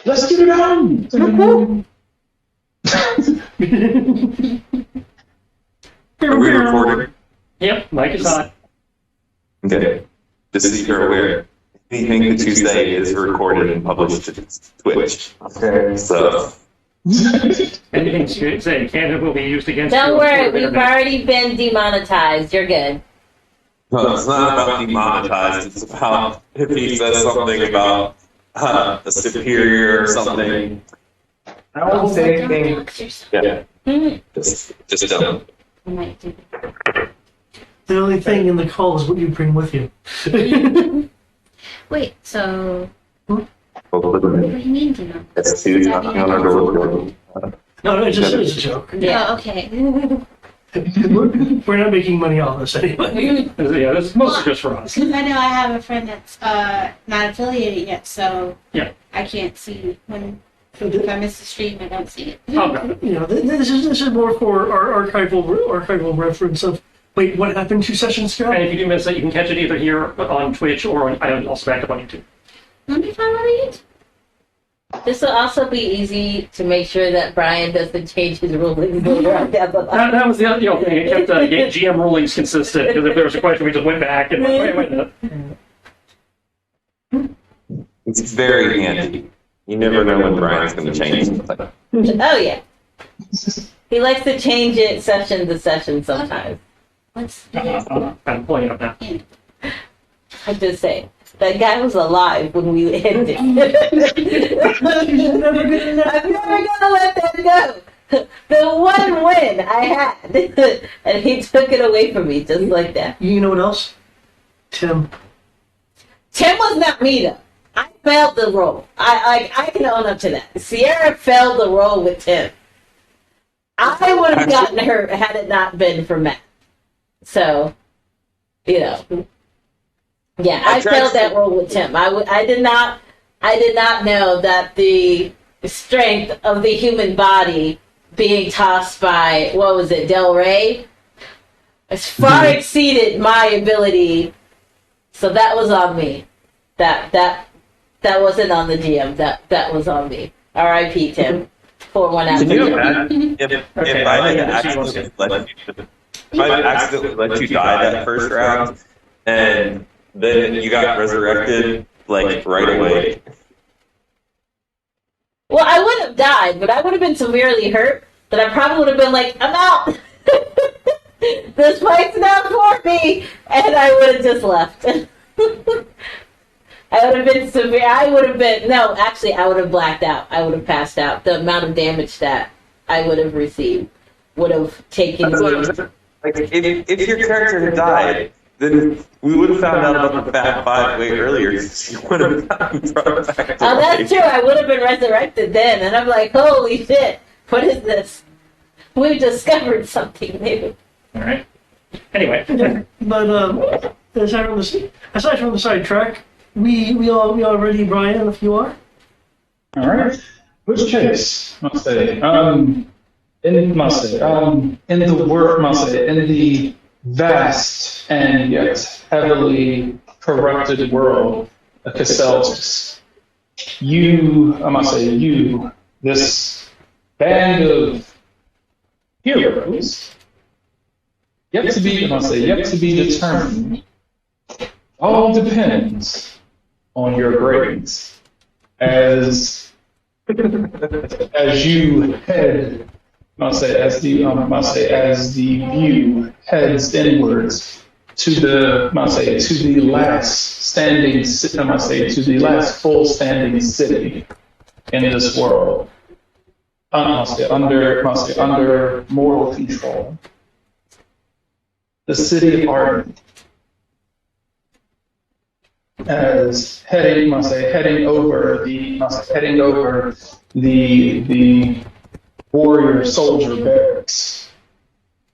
Let's get it on. Are we recording? Yep, mic is on. Okay. Just so you're aware, anything that you say is recorded and published to Twitch. Okay. So. Anything you say can will be used against you. Don't worry, we've already been demonetized. You're good. No, it's not about demonetized. It's about if he says something about a superior or something. I won't say anything. Yeah. Just don't. The only thing in the call is what you bring with you. Wait, so What what do you mean, do not? That's two knocking on our door. No, it's just a joke. Yeah. Oh, okay. We're not making money off this anyway. Yeah, this is mostly just for us. Because I know I have a friend that's not affiliated yet, so Yeah. I can't see when if I miss the stream, I don't see it. Oh, got it. You know, this is more for our archival reference of wait, what happened 2 sessions ago? And if you do miss it, you can catch it either here on Twitch or on, I also back up on YouTube. Let me find out. This will also be easy to make sure that Brian doesn't change his rulings later on down the line. That was the other thing. It kept GM rulings consistent because if there was a question, we just went back and wait a minute. It's very handy. You never know when Brian's going to change something. Oh, yeah. He likes to change it session to session sometimes. What's I'm pulling it up now. I'm just saying. That guy was alive when we ended. I'm never gonna let that go. The one win I had, and he took it away from me just like that. You know what else? Tim. Tim was not me though. I failed the role. I can own up to that. Sierra failed the role with Tim. I would have gotten her had it not been for Matt. So, you know. Yeah, I failed that role with Tim. I did not know that the strength of the human body being tossed by, what was it, Del Rey, has far exceeded my ability. So that was on me. That wasn't on the GM. That was on me. R.I.P. Tim. Pour one out. Can you imagine if I had accidentally let you die that first round and then you got resurrected like right away? Well, I would have died, but I would have been severely hurt. That I probably would have been like, I'm out. This fight's not for me, and I would have just left. I would have been severe. I would have blacked out. I would have passed out. The amount of damage that I would have received would have taken me. Like if your character had died, then we would have found out about the Fat Five way earlier. You would have gotten brought back to Oh, that's life. true. I would have been resurrected then, and I'm like, holy shit! What is this? We've discovered something new. All right. Anyway. But aside from the sidetrack, we all ready, Brian, if you are. All right. Which case must say? In the world, must say, in the vast and yet heavily corrupted world of Casseltus, this band of heroes, yet to be determined, all depends on your grades as you head. As the view heads inwards to the last full standing city in this world, under moral control, the city of Arden, as heading over the warrior soldier barracks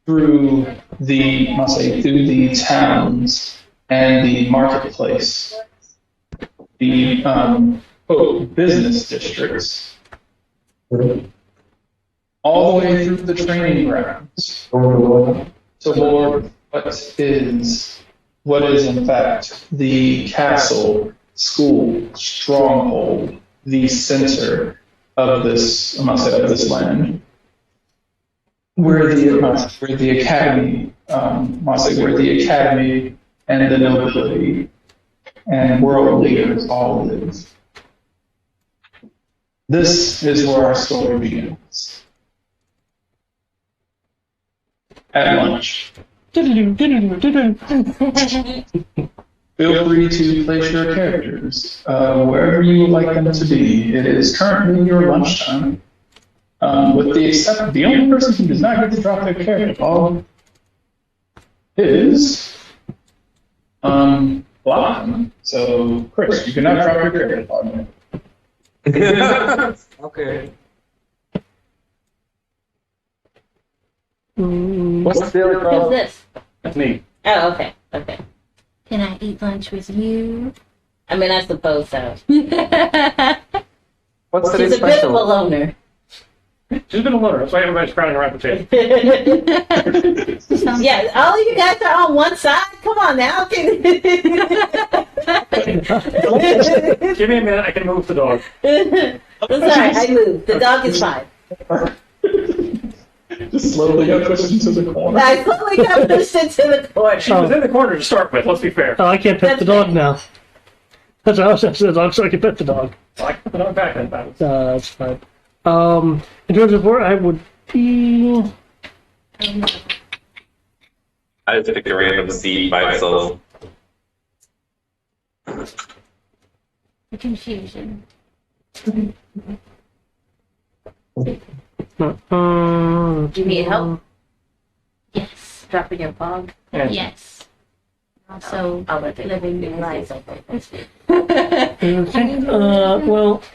through the towns and the marketplace, the business districts, all the way through the training grounds toward what is what is in fact the castle, school, stronghold, the center of this, I must say, of this land, where the academy, must say, where the academy and the nobility and world leaders all live. This is where our story begins. At lunch. Feel free to place your characters wherever you would like them to be. It is currently your lunchtime. With the except, the only person who does not get to drop their character log is Lachlan. So, Chris, you cannot drop your character log. Okay. What's this? That's me. Oh, okay. Okay. Can I eat lunch with you? I mean, I suppose so. What's She's a bit of a loner. She's been a loner. That's why everybody's crowding around the table. Yeah, all of you guys are on one side. Come on now. Give me a minute. I can move the dog. It's all right. I moved. The dog is fine. Just slowly got pushed into the corner. I slowly got pushed into the corner. She was in the corner to start with. Let's be fair. Oh, I can't pet That's the dog fine. now. That's what I was saying to the dog, so I can pet the dog. I can put the dog back then. That's fine. In terms of where I would be, I just picked a random seat by itself. The confusion. Do you need help Yes. dropping your log? Yeah. Yes. Also, I'll let you living your life. okay. Well,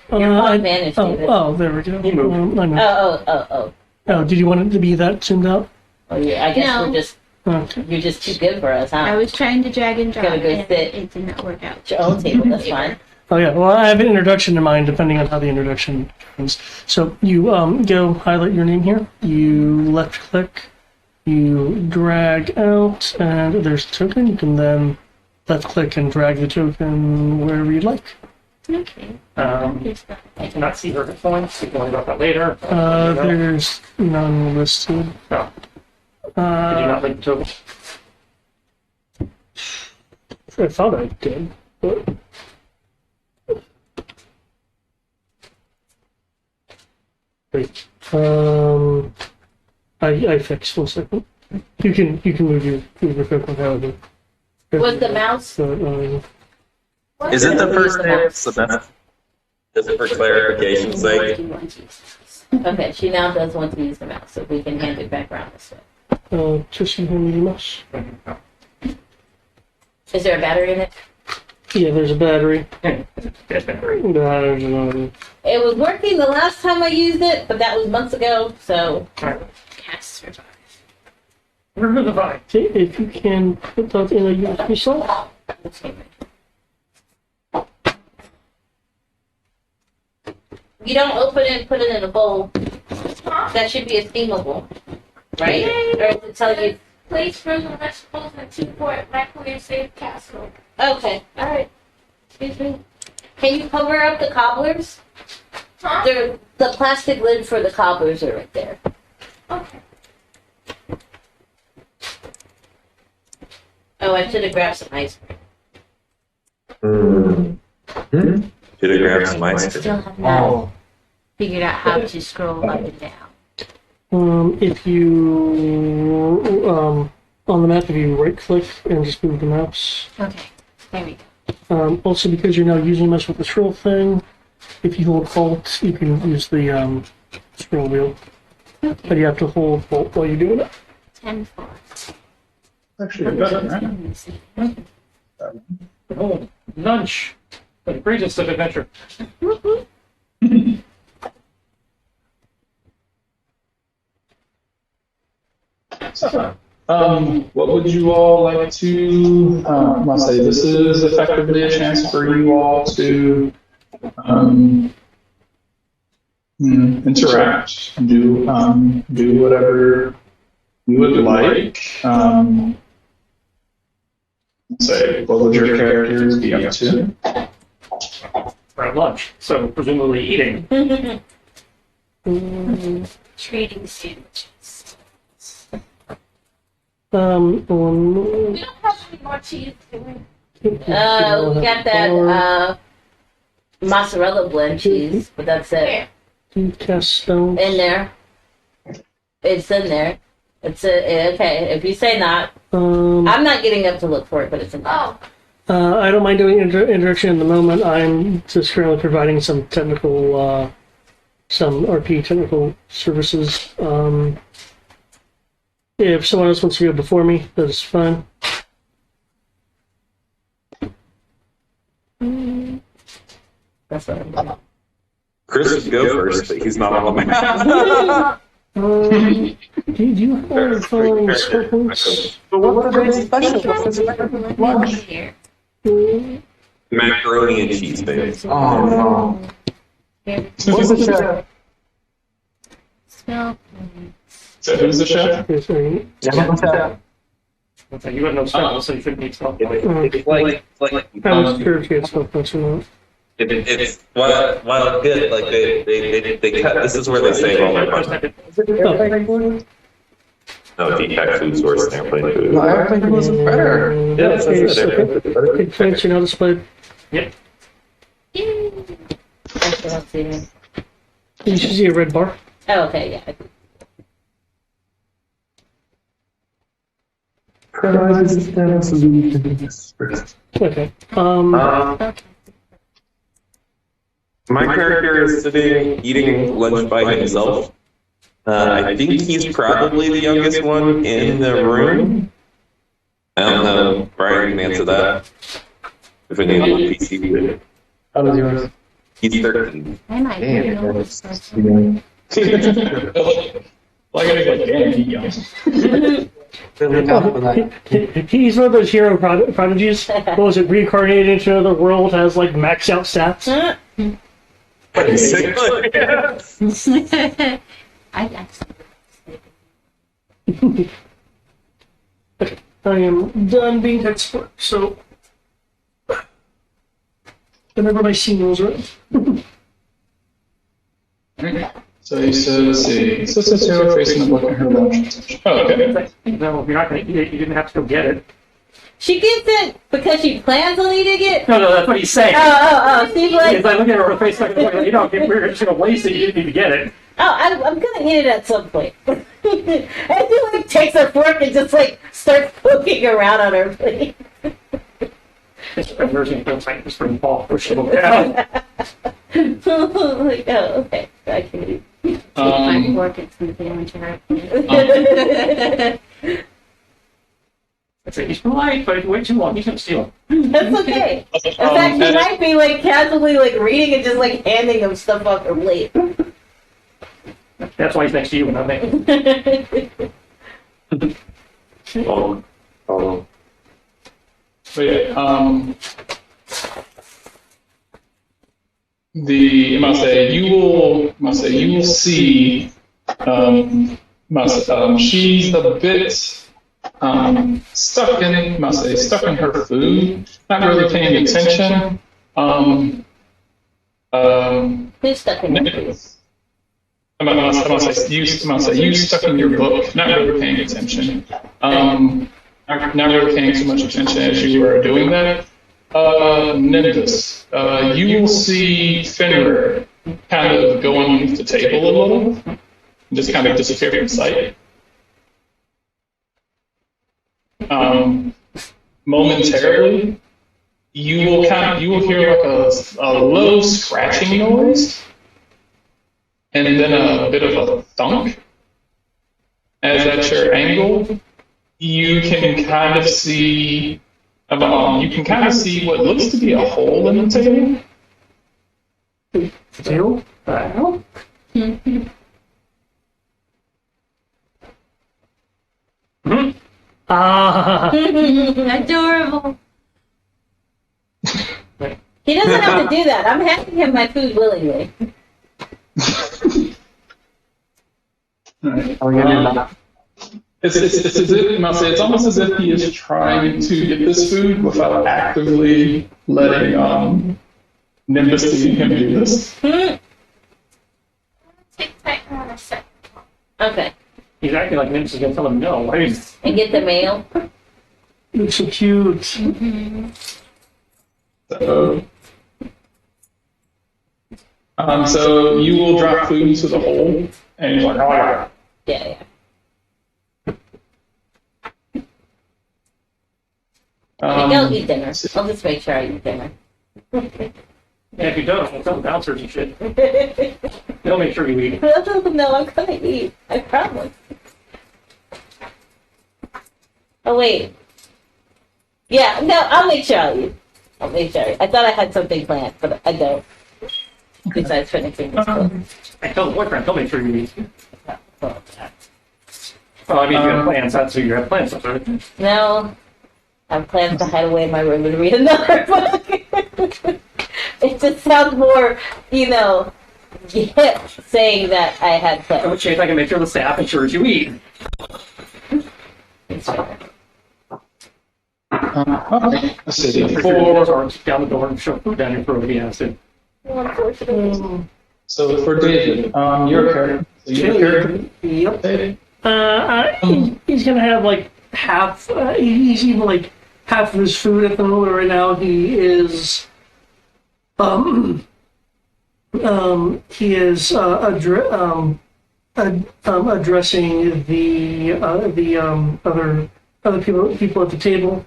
Your log managed, oh, David. oh, there we go. He moved. I moved. Oh. Oh, did you want it to be that zoomed out? Oh, yeah. I guess No. Okay. you're just too good for us, huh? I was trying to drag and drop, Gotta go and sit. it did not work out. At your own table. That's fine. Oh yeah, well I have an introduction in mind depending on how the introduction goes. So you go highlight your name here, you left click, you drag out, and there's a token. You can then left click and drag the token wherever you'd like. Okay. I cannot see her points. We can worry about that later. There's none listed. No. Did you not link the token? I thought I did, but wait. I fixed 1 second. You can move your token however. Was the mouse? Is it the first day of semester? Just for clarification's sake. Okay, she now does want to use the mouse, so we can hand it back around this way. Just you hand me the mouse. Is there a battery in it? Yeah, there's a battery. Yes, battery. There's another. It was working the last time I used it, but that was months ago, so. Cast survive. Remember the vibe. Okay, if you can put that in a USB slot. You don't open it and put it in a bowl. That should be a steamable, right? Or does it tell you? Place frozen vegetables in a 2-quart microwave safe casserole. Okay, alright. Excuse me. Can you cover up the cobblers? Huh? The plastic lid for the cobblers are right there. Okay. Oh, I should have grabbed some ice Should cream. have grabbed some ice cream. Still have not figured out how to scroll up and down. If you on the map, if you right click and just move the mouse. Okay. There we go. Also, because you're now using mouse with the scroll thing, if you hold Alt, you can use the scroll wheel. But you have to hold Alt while you're doing it. 10-4. Actually, better, right? Oh, lunch. The greatest of adventure. So, what would you all like to, I say this is effectively a chance for you all to interact, do whatever you would like. say, what would your characters be up to? Around lunch, so presumably eating. Trading sandwiches. Um, We don't have any more cheese, do we? We got that mozzarella blend cheese, but that's it. cast stones. In there. It's in there. It's okay. If you say not, I'm not getting up to look for it, but it's in there. Oh, I don't mind doing introduction in the moment. I'm just currently providing some technical, some RP technical services. If someone else wants to go before me, that is fine. That's what I'm doing. Chris would go first, but he's not on the map. Do you have following skill points? But what's the lunch here. Macaroni and cheese things. Oh no. Here. What's the chef? Smell. So who's the chef? Yes, sir. Yeah, what's that? So you wouldn't know spell, so you shouldn't need spell. It's like I was curious if you had skill points or not. it's while good, like they cut. This is where they save all their money. No, Deepak Food Source, they're playing food. No, airplane was better. In Yeah, that that's case, it. okay. Big points are now displayed. Yep. That's what I'm seeing. You should see a red bar. Oh, okay, yeah. Okay. My character is sitting eating lunch by himself. I think he's probably the youngest one in the room. I don't know. Brian can answer that. If any of the PC would. How was yours? He's 13. I might Damn, know that's- this person. Like I think, like, damn, he young. Look out for that. He's one of those hero prodigies. What was it? Reincarnated into another world, has like max out stats. Basically. I actually. I am done being expert, so whenever my scene rolls around. So he says, let's see. So since you're facing the book in her lunch. Oh, okay. No, if you're not going to eat it, you didn't have to go get it. She gets it because she plans on eating it? No, that's what he's saying. She's like, If I look at her face like, you know, if we're just going to waste it, you didn't need to get it. I'm gonna eat it at some point. And she like takes her fork and just like starts poking around on her plate. It's a nursing film site, just bring Paul, push it down. Like, oh, okay. I can eat. My fork and something into her. I'd say he's polite, but if you wait too long, he's going to steal it. That's okay. In fact, she might be like casually like reading and just like handing him stuff off her plate. That's why he's next to you and not me. But yeah, you will see, she's a bit, stuck in her food, not really paying attention. Who's stuck in her food? I'm gonna say you stuck in your book, not really paying attention. Not really paying too much attention as you were doing that. Nimbus, you will see Fenrir kind of go underneath the table a little, and just kind of disappear from sight. Momentarily, you will hear like a low scratching noise, and then a bit of a thunk. As at your angle, you can kind of see what looks to be a hole in the table. Steal? Hell? Adorable. He doesn't have to do that. I'm handing him my food willingly. Alright. Are we gonna do that? it's as if, I'll say, it's almost as if he is trying to get this food without actively letting Nimbus seeing him do this. Take that on a sec. Okay. He's acting like Nimbus is going to tell him no. I mean, And get the mail. Looks so cute. So you will drop food into the hole, and he's like, oh yeah. Yeah. I'll eat dinner. I'll just make sure I eat dinner. yeah, if you don't, we'll tell the bouncers and shit. They'll make sure you eat. No, I'm gonna eat. I promise. Oh wait. Yeah, no, I'll make sure I'll eat. I'll make sure. I thought I had something planned, but I don't. Besides finishing this book. I tell the boyfriend, he'll make sure you eat. Well, I mean, you have plans. That's who you have plans with, right? No, I have plans to hide away in my room and read another book. It just sounds more, hip saying that I had In plans. which case, I can make sure the staff ensures you eat. Okay. Let's see. Make sure your doors aren't down the door and shove food down your throat if he has to. Unfortunately. So for David, your character. So your character. Yep. David. He's gonna have like half. He's eating like half of his food at the moment right now. He is. He is addressing the other people at the table.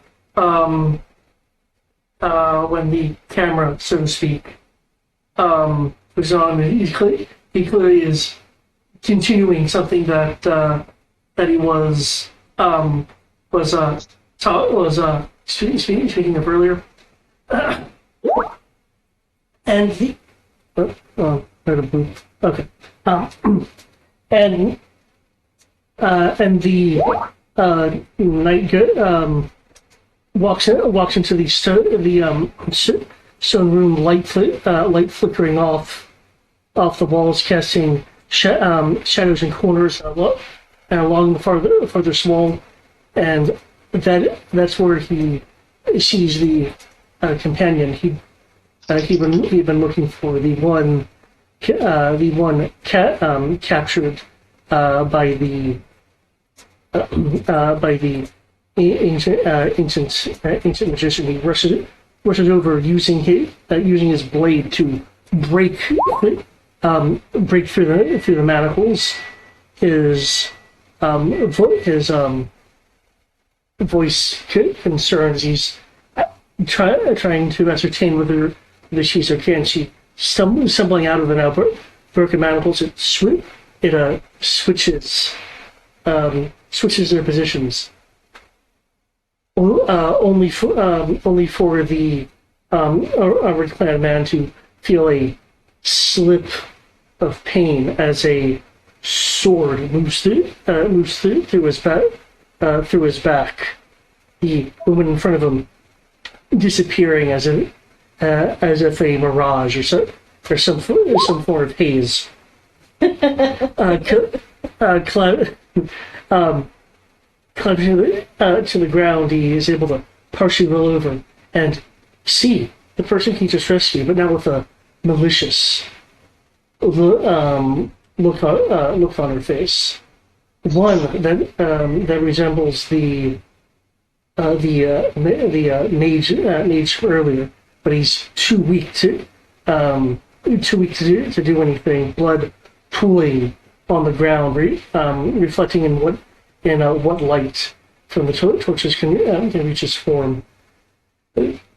When the camera, so to speak, was on, he clearly is continuing something that he was speaking of earlier, and the okay, and the night walks into the stone room, light flickering off the walls, casting shadows and corners along the farthest wall, and that's where he sees the companion. He'd been looking for the one captured by the ancient magician. He rushes over using his blade to break through the manacles. His voice concerns. He's trying to ascertain whether she's okay, and she stumbling out of the now broken manacles. It switches their positions. Only for the armored-clad man to feel a slip of pain as a sword moves through his back. The woman in front of him disappearing as if a mirage or some form of haze. Climbing to the ground, he is able to partially roll over and see the person he just rescued, but now with a malicious look on her face. One that resembles the mage from earlier, but he's too weak to do anything. Blood pooling on the ground, reflecting in what light from the torches can reach his form.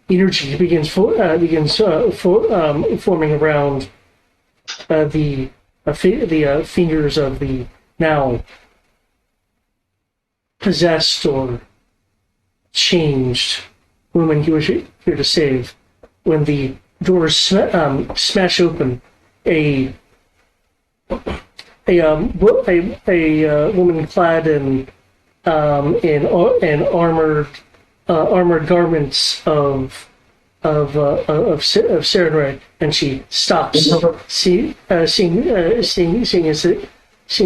Energy begins forming around the fingers of the now possessed or changed woman he was here to save. When the doors smash open, a woman clad in armored garments of Serenray, and she stops, seeing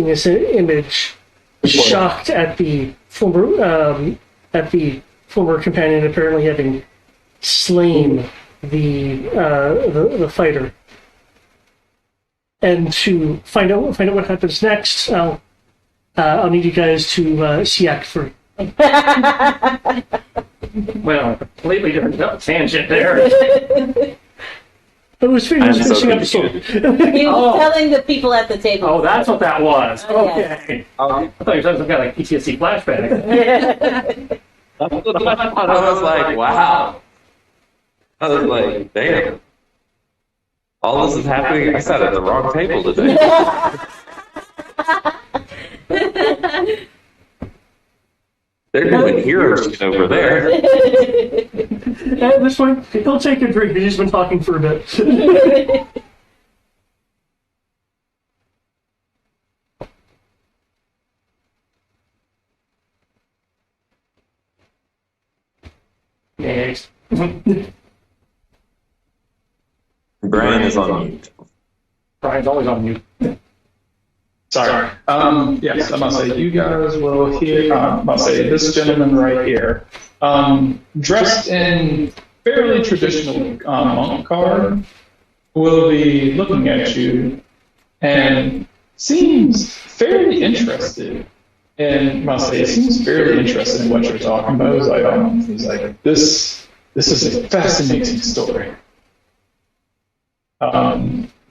this image shocked at the former companion apparently having slain the fighter. And to find out what happens next, I'll need you guys to see Act 3. Well, completely different tangent there. I was finishing up the story. He was telling the people at the table. Oh, that's what that was. Oh, Okay. I thought you were talking some kind of PTSD flashback. I was like, wow. I was like, damn. All this is happening. I sat at the wrong table today. They're doing hero shit over there. At this point, he'll take a drink. He's been talking for a bit. Next. Brian is on mute. Brian's always on mute. Sorry. Yes, I must say, you guys will hear, I must say, this gentleman right here, dressed in fairly traditional monk garb, will be looking at you and seems fairly interested. And must say, seems fairly interested in what you're talking about. He's like, this is a fascinating story.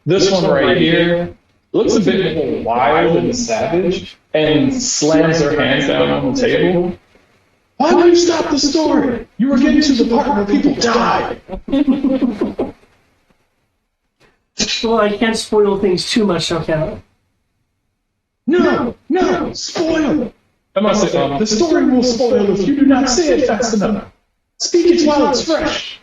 This one right here looks a bit more wild and savage and slams her hands down on the table. Why would you stop the story? You were getting to the part where people died. Well, I can't spoil things too much, so can I? No, spoil. I must say, the story will spoil if you do not say it fast enough. Speak it while it's fresh.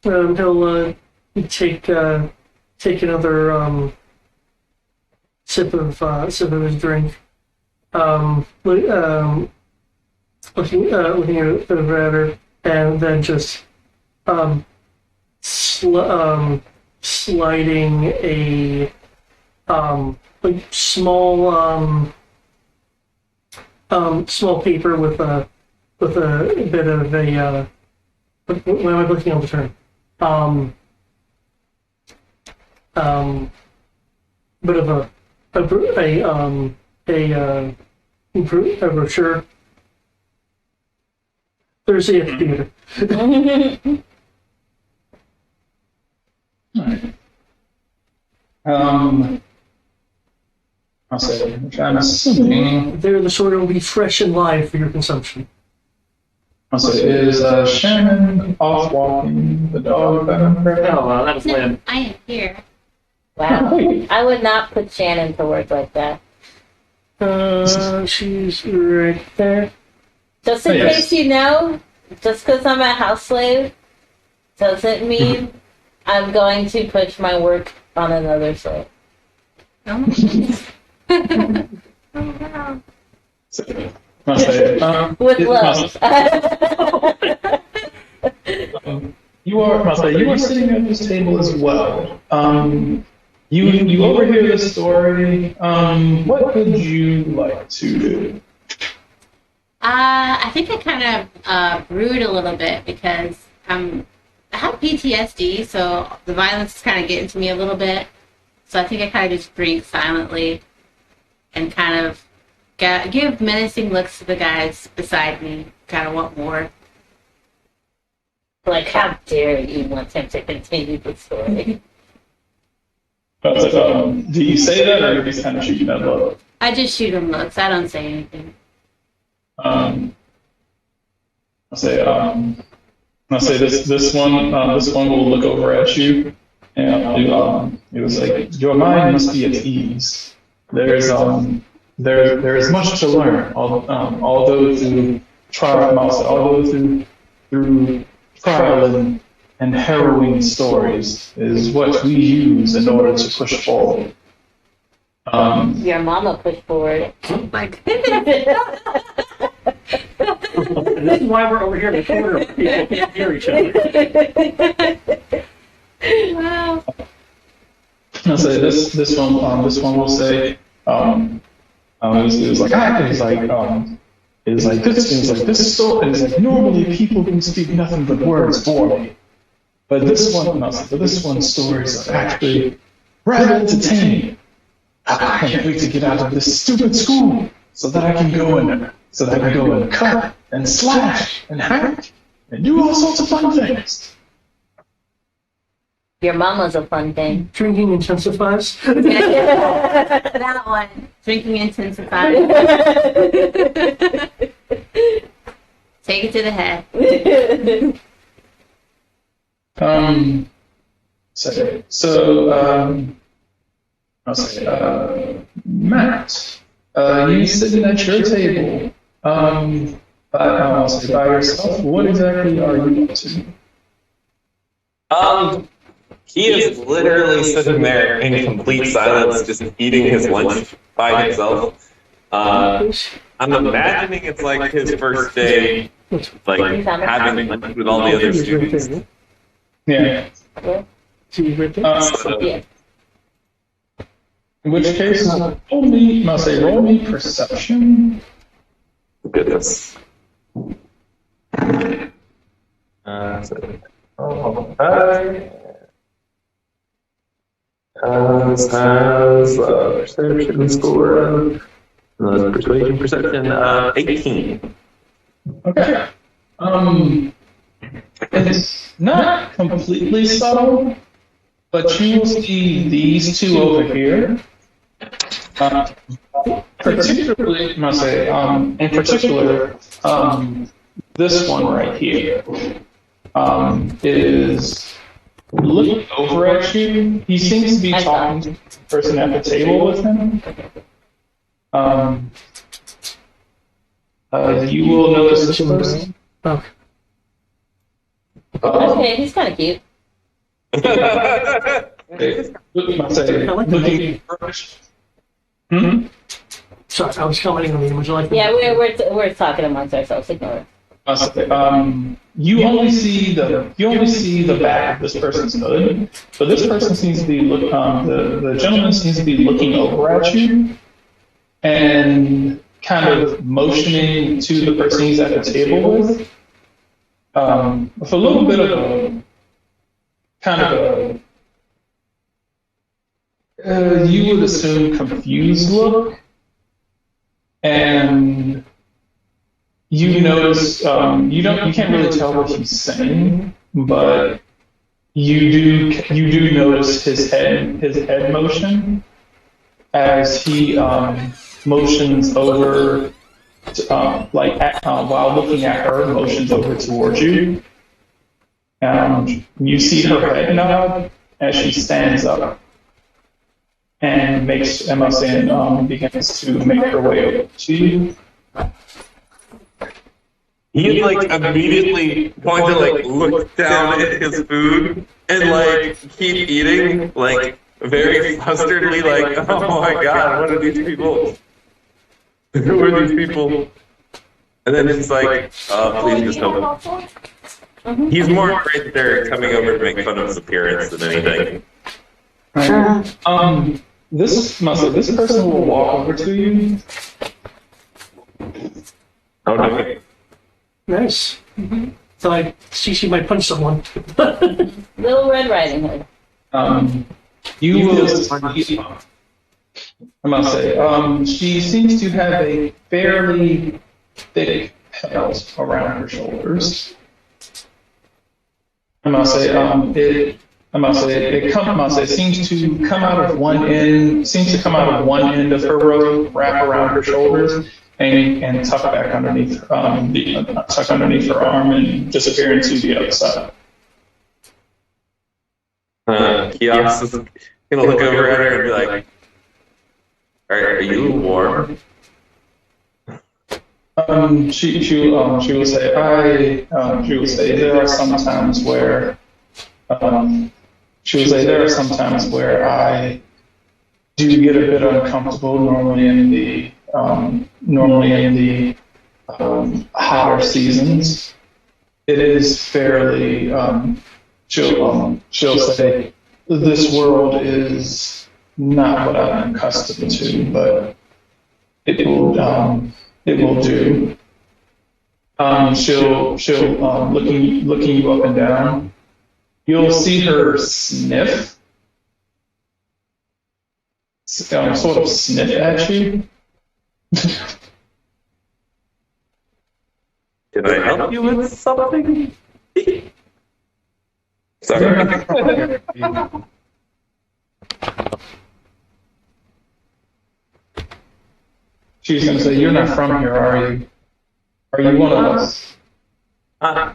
He'll take another sip of his drink. Looking over at her, and then just sliding a like small paper with a bit of a what am I looking on the term? Bit of a brochure. Thursday at the theater. Alright. I'll say, which I'm assuming. There, the story will be fresh and live for your consumption. I'll say, is Shannon off walking the dog? Oh, that was Lynn. I am here. Wow. I would not put Shannon to work like that. She's right there. Just in Yes. case you know, just because I'm a house slave doesn't mean I'm going to push my work on another slave. Oh my goodness. Oh wow. I'll say, With love. you are sitting at this table as well. You overhear this story. What would you like to do? I think I kind of brood a little bit because I have PTSD, so the violence is kind of getting to me a little bit. So I think I kind of just drink silently and kind of give menacing looks to the guys beside me. Kind of want more. Like, how dare you want him to continue the story? Do you say that, or are you just kind of shooting that look? I just shoot them looks. I don't say anything. I'll say this one will look over at you, and it was like, your mind must be at ease. There is much to learn. Although through trial, through trial and harrowing stories is what we use in order to push forward. Your mama pushed forward. Oh my goodness. And this is why we're over here in the corner where people can't hear each other. Wow. I'll say this one will say it was like this so it was like normally people can speak nothing but words for me, but this one's stories are actually rather entertaining. I can't wait to get out of this stupid school so that I can go and cut and slash and hack and do all sorts of fun things. Your mama's a fun thing. Drinking intensifies. That one. Drinking intensified. Take it to the head. I'll say, Matt, you sitting at your table, I'll say by yourself. What exactly are you up to? He is literally sitting there in complete silence, just eating his lunch by himself. I'm imagining it's like his first day, like having lunch with all the other students. Yeah. Yeah. In which case, roll me perception. Goodness. Has perception score, persuasion perception 18. Okay. It's not completely subtle, but you will see these two over here. Particularly, in particular, this one right here is looking over at you. He seems to be talking to the person at the table with him. You will notice this person. Okay, he's kind of cute. Looking. Sorry, I was commenting on the image. Like Yeah, we're talking amongst ourselves. Ignore it. You only see the back of this person's hood, but this person seems to be the gentleman seems to be looking over at you and kind of motioning to the person he's at the table with a little bit of a kind of a you would assume confused look, and you notice you can't really tell what he's saying, but you do notice his head motion as he motions over while looking at her, motions over towards you. You see her head nod as she stands up and begins to make her way over to you. He's like immediately going to like look down at his food and like keep eating, like very frustratedly, like, oh my god, what are these people? Who are these people? And then it's like, please just help him. He's more right there coming over to make fun of his appearance than anything. This person will walk over to you. Oh no. nice. So I see she might punch someone. Little Red Riding Hood. You will see, I must say, she seems to have a fairly thick pelt around her shoulders. It seems to come out of one end of her robe, wrap around her shoulders, and tuck back underneath tuck underneath her arm and disappear into the other side. Kiosk is gonna look over at her and be like, are you warm? She will say there are some times where I do get a bit uncomfortable, normally in the hotter seasons. It is fairly she'll say, "This world is not what I'm accustomed to, but it will do." She'll looking you up and down. You'll see her sniff, sort of sniff at you. Can I help you with something? Sorry. She's gonna say, "You're not from here, are you? Are you one of us?" I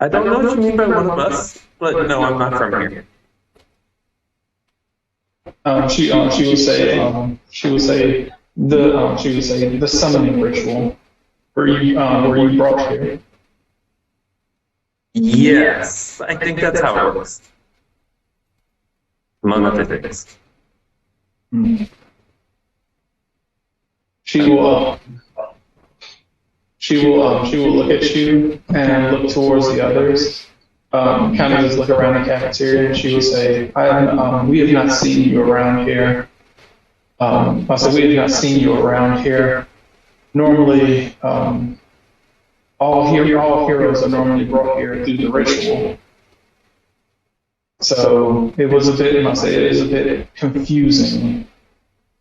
don't know what you mean by one of us, but no, I'm not from here. She will say the summoning ritual. Were you brought here? Yes, I think that's how it works. Among other things. She will look at you and look towards the others. Kind of just look around the cafeteria, and she will say, "We have not seen you around here." I said, "We have not seen you around here. Normally, all heroes are normally brought here through the ritual. So it was a bit confusing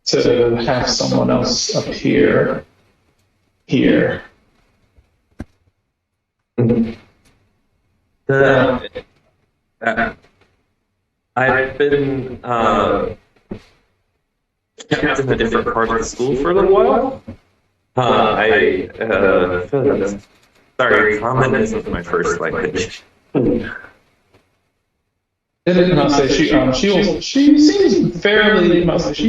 to have someone else appear here." I've been kept in a different part of the school for a little while. Sorry, common isn't my first language. She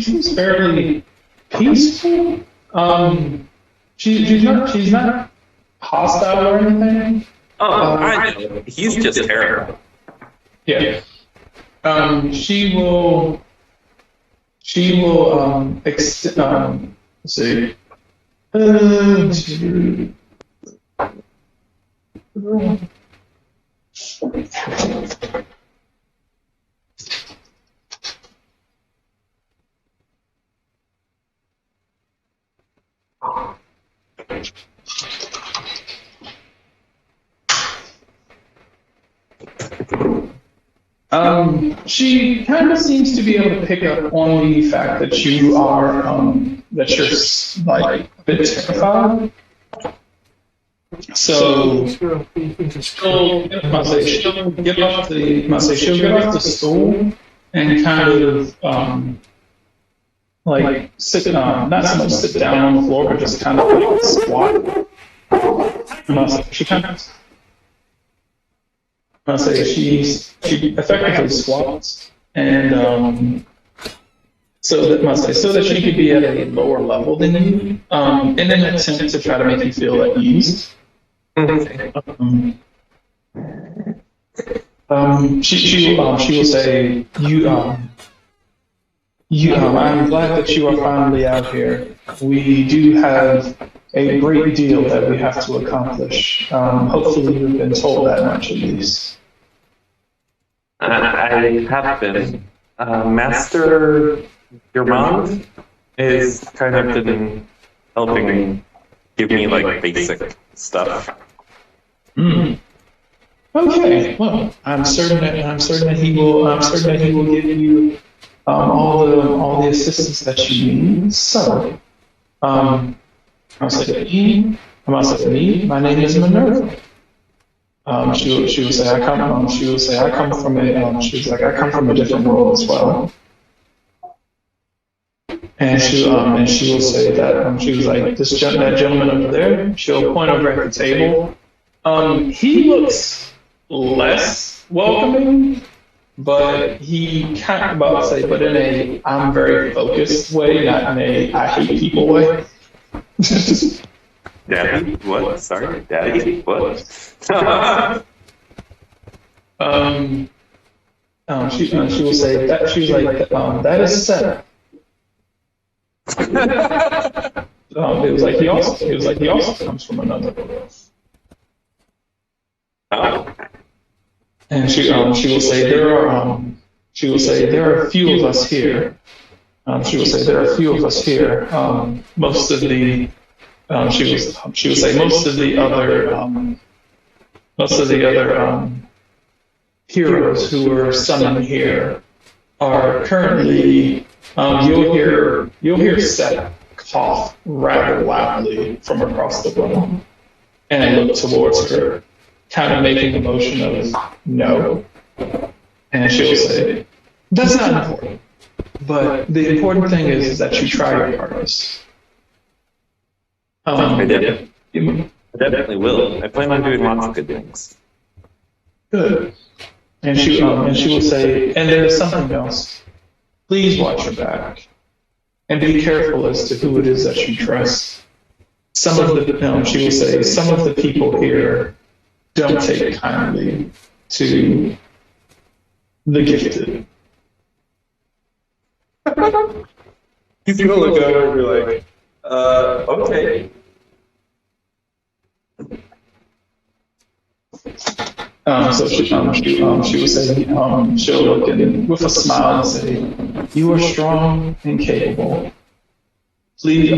seems fairly peaceful. She's not hostile or anything. Oh, I know. He's just terrible. Yeah. She will. Let's see. She kind of seems to be able to pick up on the fact that you are, that you're like a bit terrified. So she'll get off the stool and kind of like sit, not so much sit down on the floor, but just kind of like squat. She kind of. She effectively squats, and so that she could be at a lower level than you, in an attempt to try to make you feel at ease. She will say, I'm glad that you are finally out here. We do have a great deal that we have to accomplish. Hopefully you've been told that much at least. I have been. Master Yermond is kind of been helping give me like basic stuff. Okay, well, I'm certain that he will give you all the assistance that you need. So, I'll say me. My name is Minerva. She will say I come from a different world as well. And she will say that she was like that gentleman over there. She'll point over at the table. He looks less welcoming, but he kind of but in a I'm very focused way, not in a I hate people way. Daddy? What? Sorry, Daddy? What? She will say that she's like that is Seth. It was like he also comes from another world. Oh. And she will say she will say there are a few of us here. She will say there are a few of us here. Most of the she will say most of the other heroes who were summoned here are currently you'll hear Seth cough rather loudly from across the room and look towards her, kind of making the motion of no. And she'll say, that's not important. But the important thing is that you try your hardest. I definitely will. I plan on doing lots of good things. Good. And she will say, and there's something else. Please watch your back. And be careful as to who it is that you trust. Some of the, she will say, some of the people here don't take kindly to the gifted. He's gonna look over and be like, okay. So she will say, she'll look in with a smile and say, you are strong and capable. Please,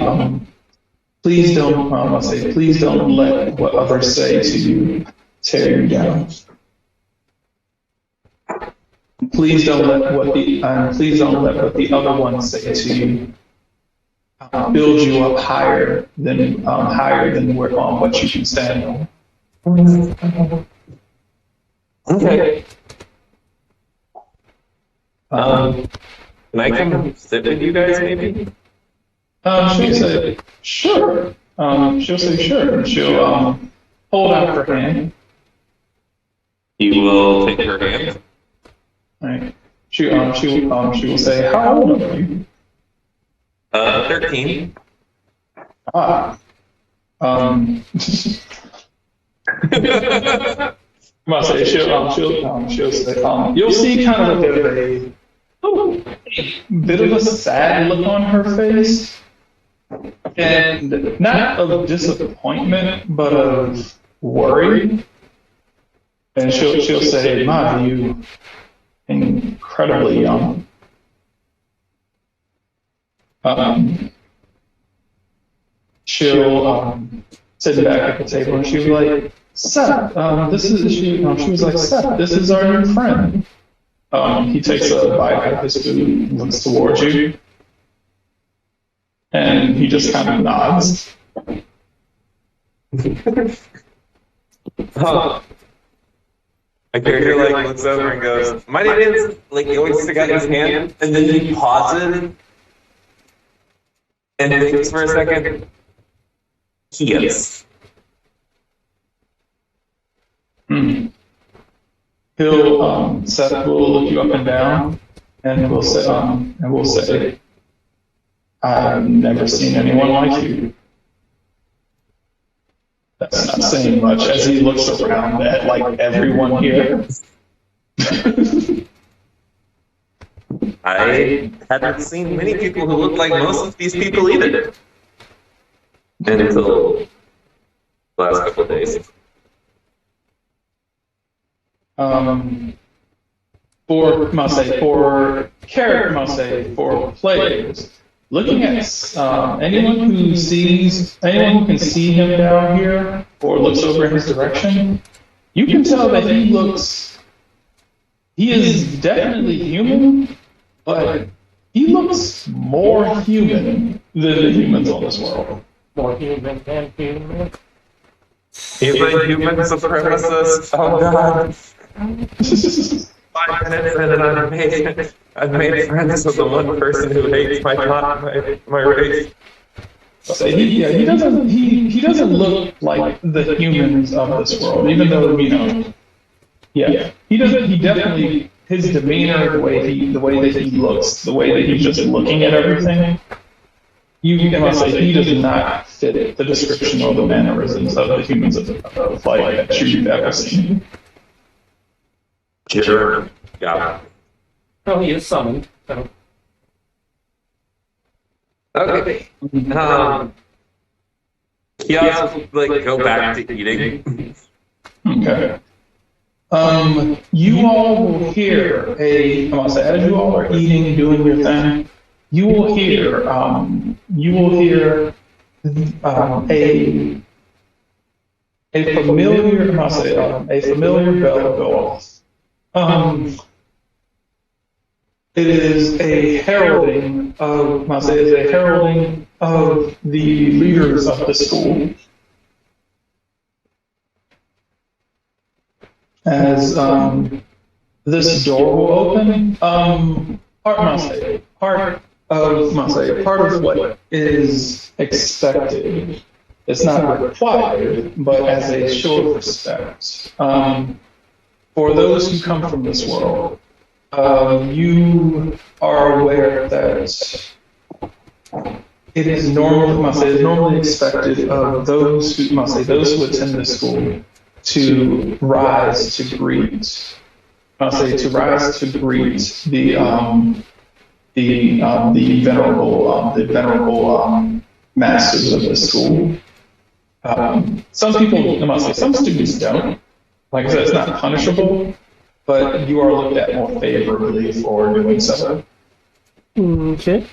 please don't, I'll say, please don't let what others say to you tear you down. Please don't let what the other ones say to you build you up higher than what you can stand on. Okay. Can I come sit with you guys, maybe? She'll say, sure. She'll say, sure. And she'll hold out her hand. You will take her hand? Right. She will say, how old are you? 13. Ah. Well, say she'll say, you'll see kind of a bit of a sad look on her face, and not of disappointment, but of worry. And she'll say, "Ma, you incredibly young." She'll sit back at the table and she'll be like, Seth, she was like, Seth, this is our new friend. He takes a bite out of his food, looks towards you, and he just kind of nods. My character looks over and goes, my name is, he always stick out his hand, and then he pauses and thinks for a second. Yes. He'll Seth will look you up and down, and we'll say, I've never seen anyone like you. That's not saying much as he looks around at everyone here. I haven't seen many people who look like most of these people either. Until the last couple of days. For players, looking at anyone who can see him down here or looks over in his direction, you can tell that he is definitely human, but he looks more human than the humans on this world. More human than human. He's a human supremacist. Oh god. 5 minutes and I've made friends with the one person who hates my race. So he doesn't look like the humans of this world, even though he definitely, his demeanor, the way that he looks, the way that he's just looking at everything. You can say he does not fit the description or the mannerisms of the humans of that you've ever seen. Sure. Yeah. Oh, he is summoned. So. Okay. He also go back to eating. Okay. You all will hear I'm gonna say, as you all are eating, doing your thing, you will hear, a familiar, I'm gonna say, a familiar bell go off. It is a heralding of, I'm gonna say, it is a heralding of the leaders of the school. As this door will open, part of what is expected. It's not required, but as a show of respect. For those who come from this world, you are aware that it is normally expected of those who attend the school to rise to greet. The venerable masters of the school. Some students don't. Like I said, it's not punishable, but you are looked at more favorably for doing so. Okay.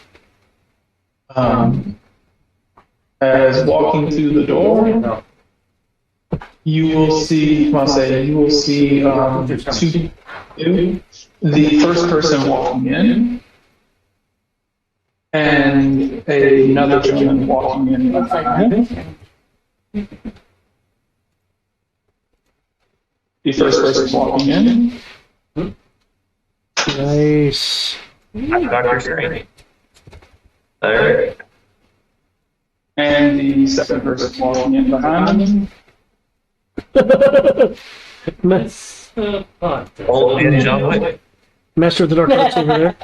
As walking through the door, you will see the first person walking in, and another gentleman walking in behind him. The first person walking in. Nice. I'm Dr. Strange. Alright. And the second person walking in behind him. Old man John Wick. Master of the Dark Arts over there.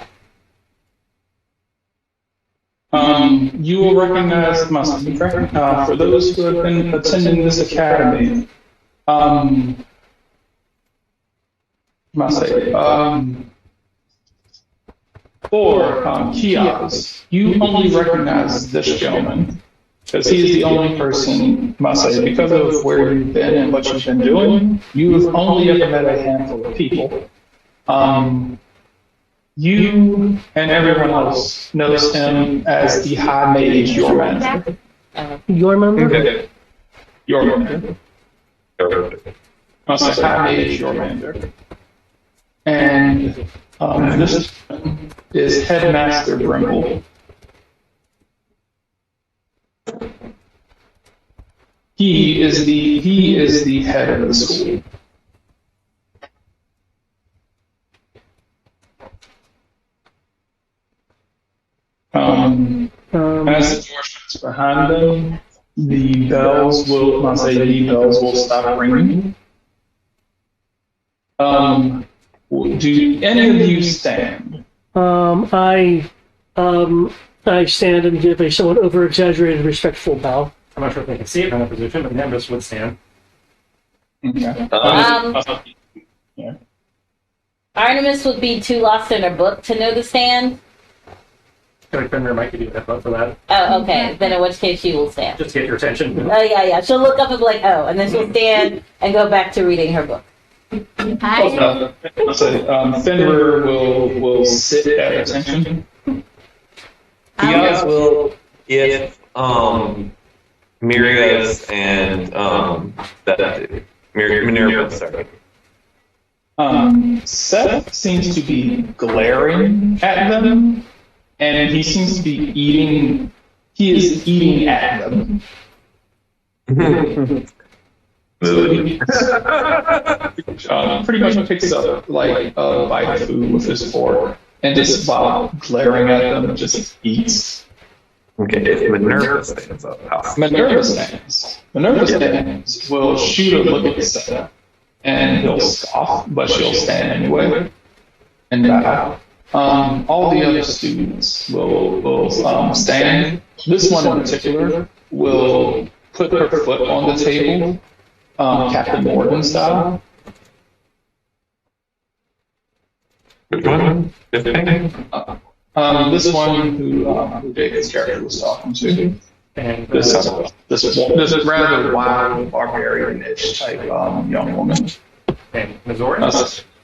You will recognize for those who have been attending this academy. For Kiaz, you only recognize this gentleman because he is the only person, because of where you've been and what you've been doing, you have only ever met a handful of people. You and everyone else knows him as the High Mage, your manager. Your member? Okay. Your manager. I'll say High Mage, your manager. And this is Headmaster Brimble. He is the head of the school. As the door shuts behind them, the bells will stop ringing. Do any of you stand? I stand and give a somewhat over-exaggerated, respectful bow. I'm not sure if they can see it from that position, but Nimbus would stand. Okay. Yeah. Artemis would be too lost in her book to know the stand. I feel like Fenrir might give you a vote for that. Oh, okay. Then in which case she will stand. Just to get your attention. Oh, yeah. She'll look up and be like, oh, and then she'll stand and go back to reading her book. Hi. Fenrir will sit at attention. Kiaz will if Mirias and Minerva, sorry. Seth seems to be glaring at them, and he seems to be eating. He is eating at them. Pretty much picks up like a bite of food with his fork, and just while glaring at them, just eats. Okay, if Minerva stands up, Minerva stands. Will shoot a look at Seth, and he'll scoff, but she'll stand anyway and bow. All the other students will stand. This one in particular will put her foot on the table, Captain Morgan style. which one? This thing? This one who David's character was talking to. And This rather wild, barbarian-ish type young woman. And Missouri?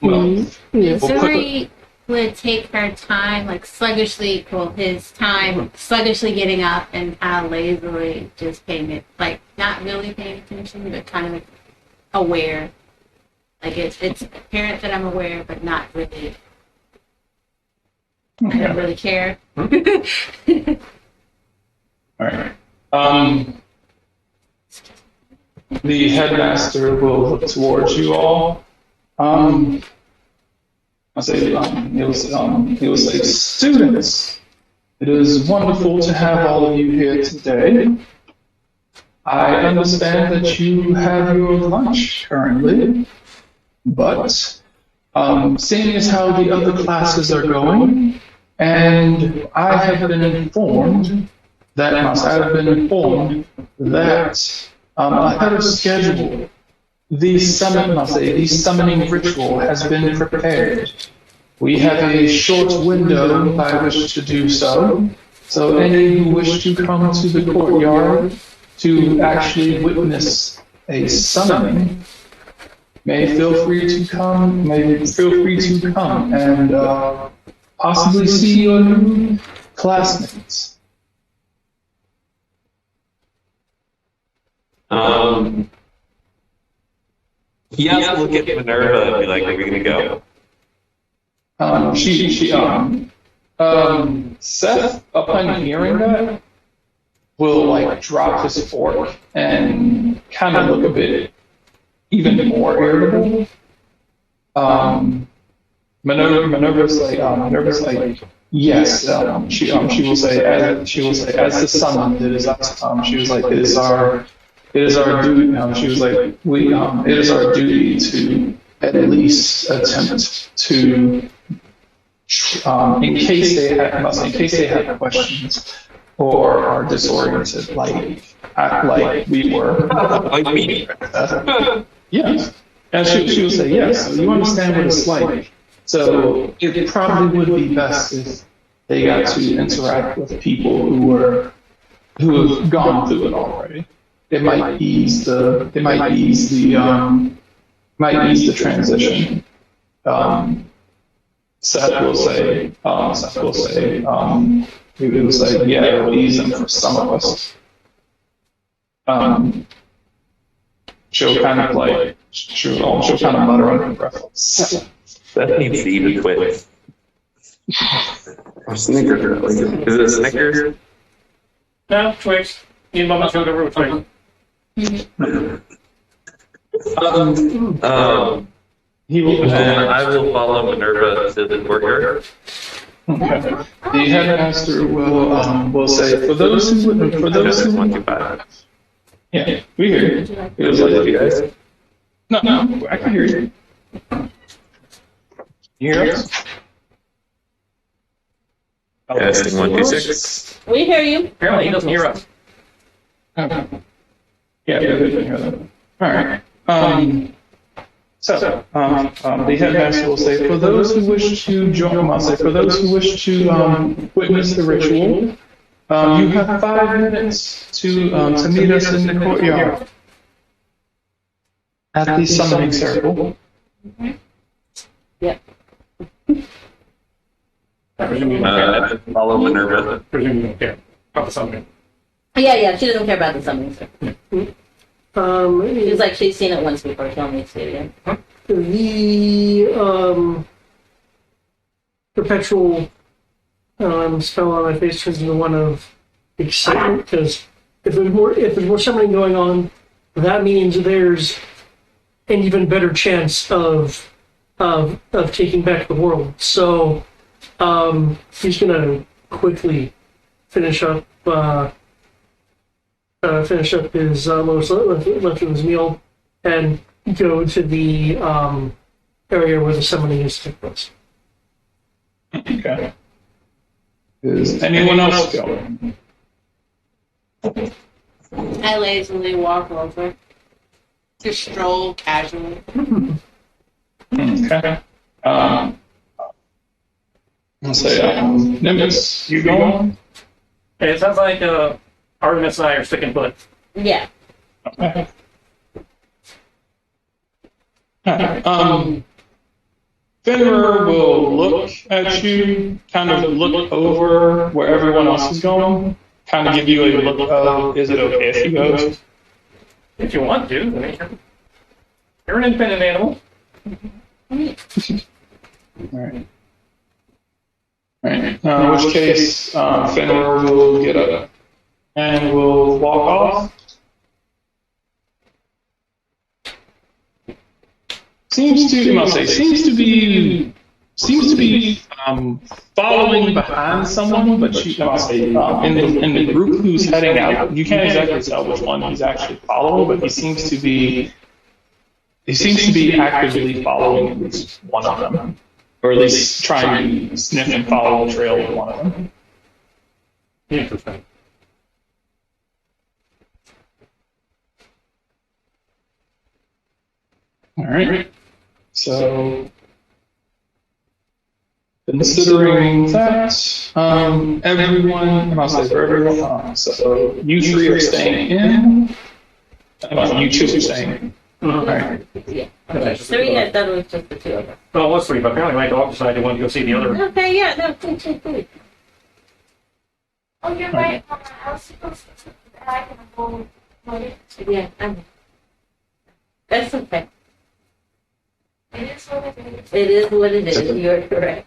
Well, Missouri would take her time, like sluggishly, his time, sluggishly getting up and kind of lazily just paying it, like not really paying attention, but kind of aware. Like it's apparent that I'm aware, but not really. I don't really care. all right. The headmaster will look towards you all. I'll say, he will say, students, it is wonderful to have all of you here today. I understand that you have your lunch currently, but seeing as how the other classes are going, and I have been informed that ahead of schedule, the summoning ritual has been prepared. We have a short window by which to do so. So any who wish to come to the courtyard to actually witness a summoning may feel free to come. And possibly see your new classmates. He has to look at Minerva and be like, "Are we gonna go?" Seth, upon hearing that, will like drop his fork and kind of look a bit even more irritable. Minerva's like, yes. She will say, as the summon, it is us. She was like, it is our duty. She was like, it is our duty to at least attempt to, in case they have questions or are disoriented, act like we were. Like me. Yes. And she will say, yes, so you understand what it's like. So it probably would be best if they got to interact with people who have gone through it already. It might ease the transition. Seth will say, he will say, yeah, it will ease them for some of us. She'll kind of mutter under her breath. That needs to eat a Twix. Or Snickers. Is it a Snickers? No, Twix. Need a moment to go over with Twix. I will follow Minerva to the courtyard. Okay. The headmaster will say, for those who 125. yeah, we hear you. It was like you guys. No, I can hear you. You hear us? Testing 126. We hear you. Apparently he doesn't hear us. Okay. Yeah, we can hear them. All right. The headmaster will say, for those who wish to join, witness the ritual, you have 5 minutes to meet us in the courtyard at the summoning circle. Yep. I follow Minerva. Presume you don't care about the something. Yeah, she doesn't care about the summoning circle. She's like, she's seen it once before, she don't need to see it again. The perpetual spell on my face turns into one of excitement, because if there's more summoning going on, that means there's an even better chance of taking back the world. So he's gonna quickly finish up his left of his meal and go to the area where the summoning is taking place. Okay. Is anyone else going? I lazily walk over. Just stroll casually. Okay. I'll say, Nimbus, you going? Hey, it sounds like Artemis and I are sticking put. Yeah. Okay. Alright, Fenrir will look at you, kind of look over where everyone else is going, kind of give you a look of, is it okay if he goes? If you want to, I mean, you're an independent animal. Alright. Alright, in which case, Fenrir will get up and will walk off. Seems to be following behind someone, but I must say, in the group who's heading out, you can't exactly tell which one he's actually following, but he seems to be actively following at least one of them, or at least trying to sniff and follow the trail of one of them. Interesting. All right. So, considering that, everyone, and I'll say for everyone, so you three are staying in, you two are staying in. All right. Yeah. Okay. 3, I thought it was just the 2 of us. Well, it was 3, but apparently my dog decided he wanted to go see the other. Okay, yeah, no, please. Oh, you're right, Mama. I was supposed to take the bag and a bowl. Yeah, that's okay. It is what it is. It is what it is. You're correct.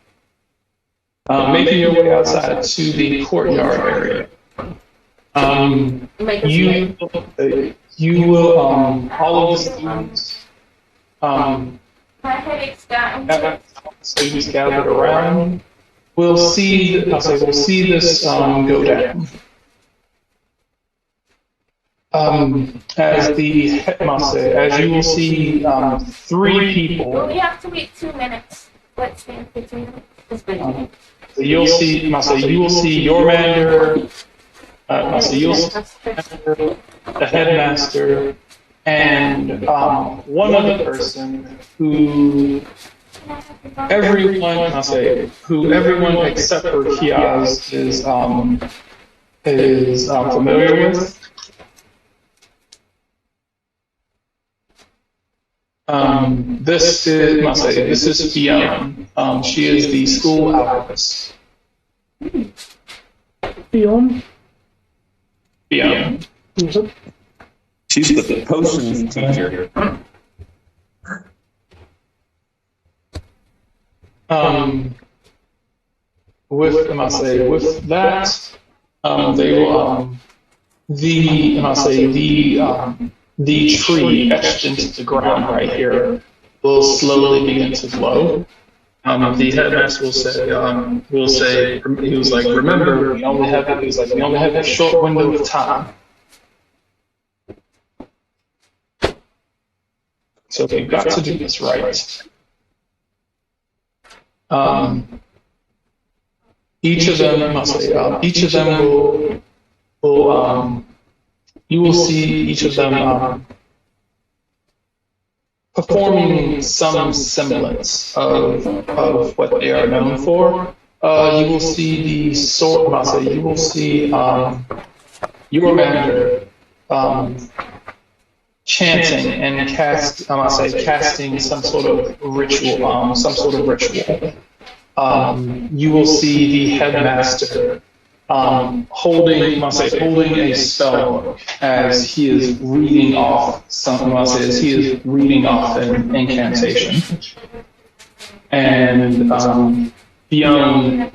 Making your way outside to the courtyard area. Make us You will, all of the students, My headache's gotten students gathered around, we'll see this go down. As the headmaster, as you will see, 3 people. Well, we have to wait 2 minutes. Let's stand for 2 minutes. So you'll see, you will see your mander, you'll see the headmaster, and one other person who everyone except for Kiaz is familiar with. This is Fiona. She is the school alchemist. Fiona? Fiona. She's the potions teacher. With that, they will the tree etched into the ground right here will slowly begin to glow. The headmaster will say, he was like, remember, we only have a short window of time. So we've got to do this right. Each of them will you will see each of them performing some semblance of what they are known for. You will see the sword. You will see your master chanting and casting some sort of ritual. You will see the headmaster holding a spell book as he is reading off an incantation. And Fiona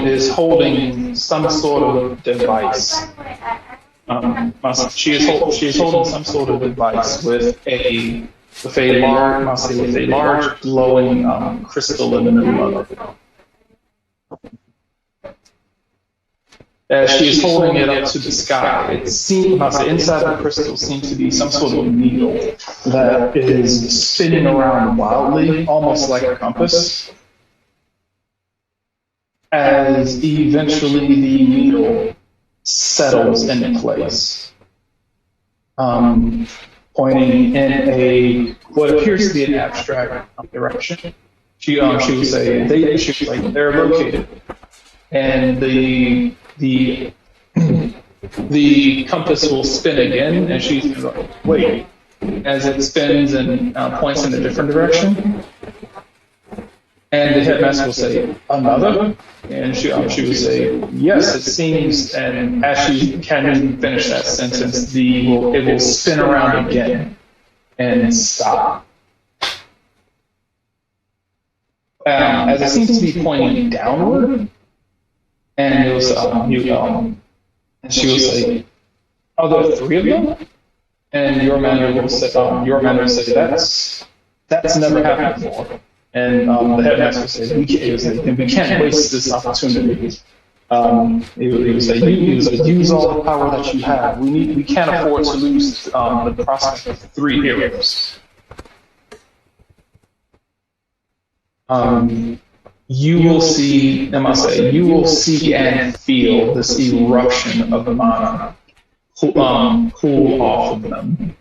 is holding some sort of device. She is holding some sort of device with a large glowing crystal in the middle of it. As she is holding it up to the sky, it seems inside the crystal seems to be some sort of needle that is spinning around wildly, almost like a compass. As eventually the needle settles into place, pointing in what appears to be an abstract direction. She will say they're located, and the compass will spin again, and she's like, wait, as it spins and points in a different direction. And the headmaster will say, another? And she would say, yes, it seems. And as she can't even finish that sentence, it will spin around again and stop. As it seems to be pointing downward, and and she will say, are there three of them? And your manager will say, that's never happened before. And the headmaster will say, we can't waste this opportunity. He would say, use all the power that you have. We can't afford to lose the prospect of 3 heroes. You will see and feel this eruption of mana cool off of them.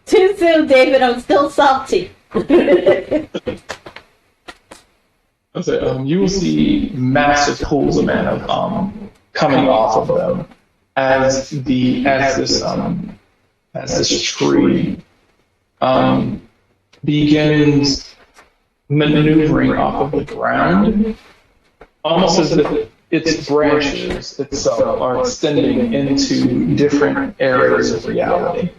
Too soon, David. I'm still salty. You will see massive pools of mana coming off of them as this tree begins maneuvering off of the ground, almost as if its branches itself are extending into different areas of reality.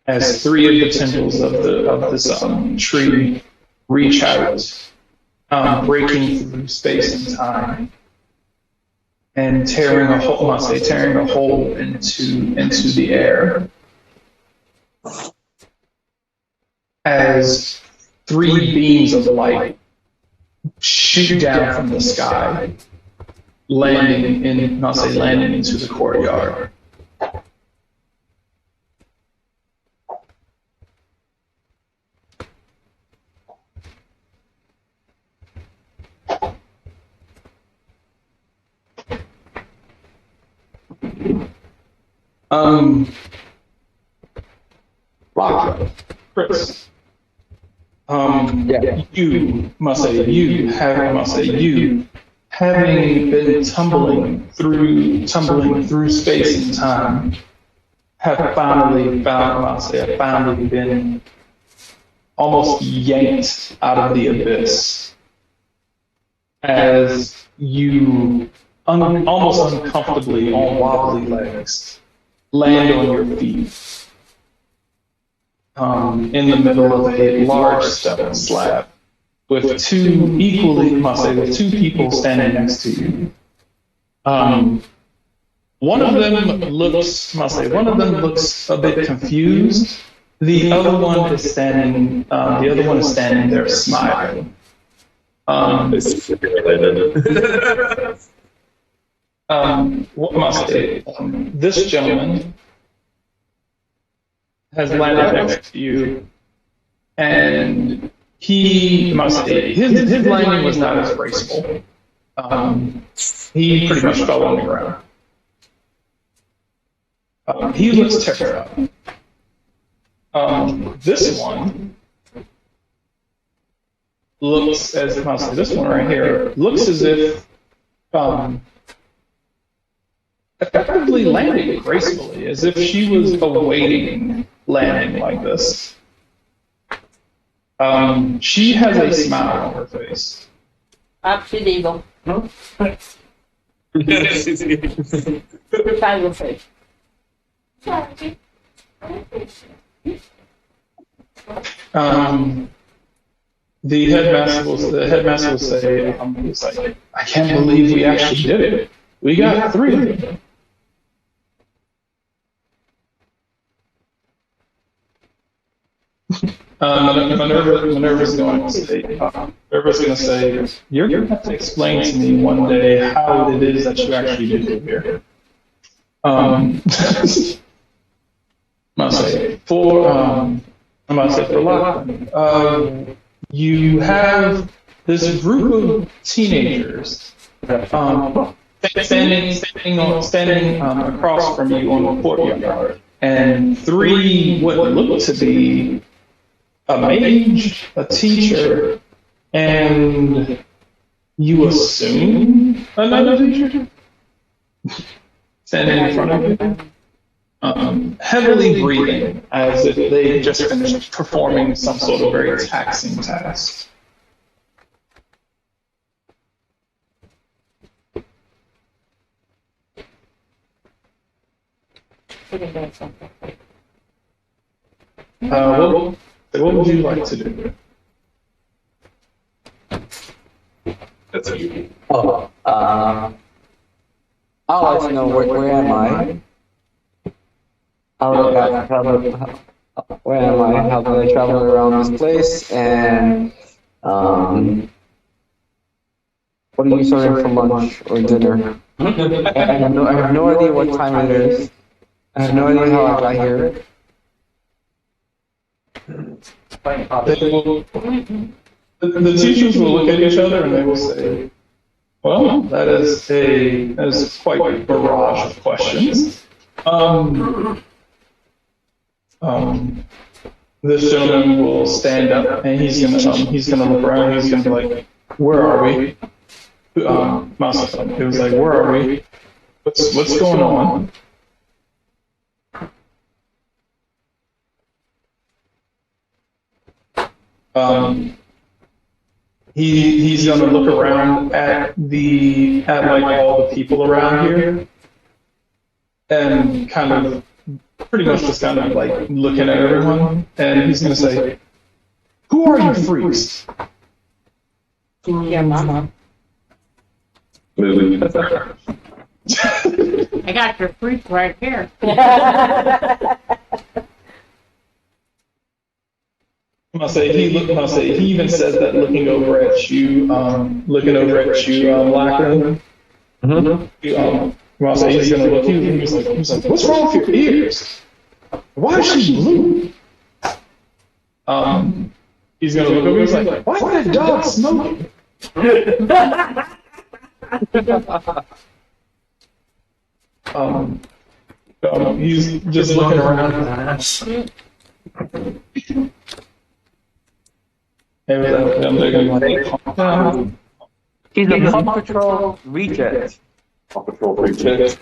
As 3 of the tendrils of this tree reach out, breaking through space and time, and tearing a hole into the air. As 3 beams of light shoot down from the sky, landing into the courtyard. Chris. Having been tumbling through space and time, have finally been almost yanked out of the abyss as you almost uncomfortably on wobbly legs land on your feet in the middle of a large stone slab with 2 people standing next to you. One of them looks a bit confused. The other one is standing there smiling. This gentleman has landed next to you, and his landing was not as graceful. He pretty much fell on the ground. He looks terrified. This one looks as this one right here looks as if effectively landing gracefully, as if she was awaiting landing like this. She has a smile on her face. She's evil. Tiger face. The headmaster will say, I can't believe we actually did it. We got 3 of them. Minerva's going to say, you're going to have to explain to me one day how it is that you actually did it here. For Lachlan, you have this group of teenagers standing across from you on the courtyard, and 3 what look to be a mage, a teacher, and you assume another teacher? standing in front of you, heavily breathing, as if they just finished performing some sort of very taxing task. What would you like to do? That's you. Oh, I'd like to know where am I? Where am I? How did I travel around this place? And what are you serving for lunch or dinner? I have no idea what time it is. I have no idea how I got here. The teachers will look at each other and they will say, "Well, that is quite a barrage of questions." This gentleman will stand up and he's gonna look around. He's gonna be like, "Where are we?" Mouse. It was like, "Where are we? What's going on?" He's gonna look around at like all the people around here, and kind of pretty much just kind of like looking at everyone, and he's gonna say, "Who are you freaks?" Your mama. Movie. I got your freak right here. I'll say he even says that looking over at you, Lachlan. I'll say he's gonna look at you and he's like, "What's wrong with your ears? Why is she blue?" He's gonna look over. He's like, "Why is that dog smoking?" He's just looking around. He's a Paw Patrol reject. Paw Patrol reject.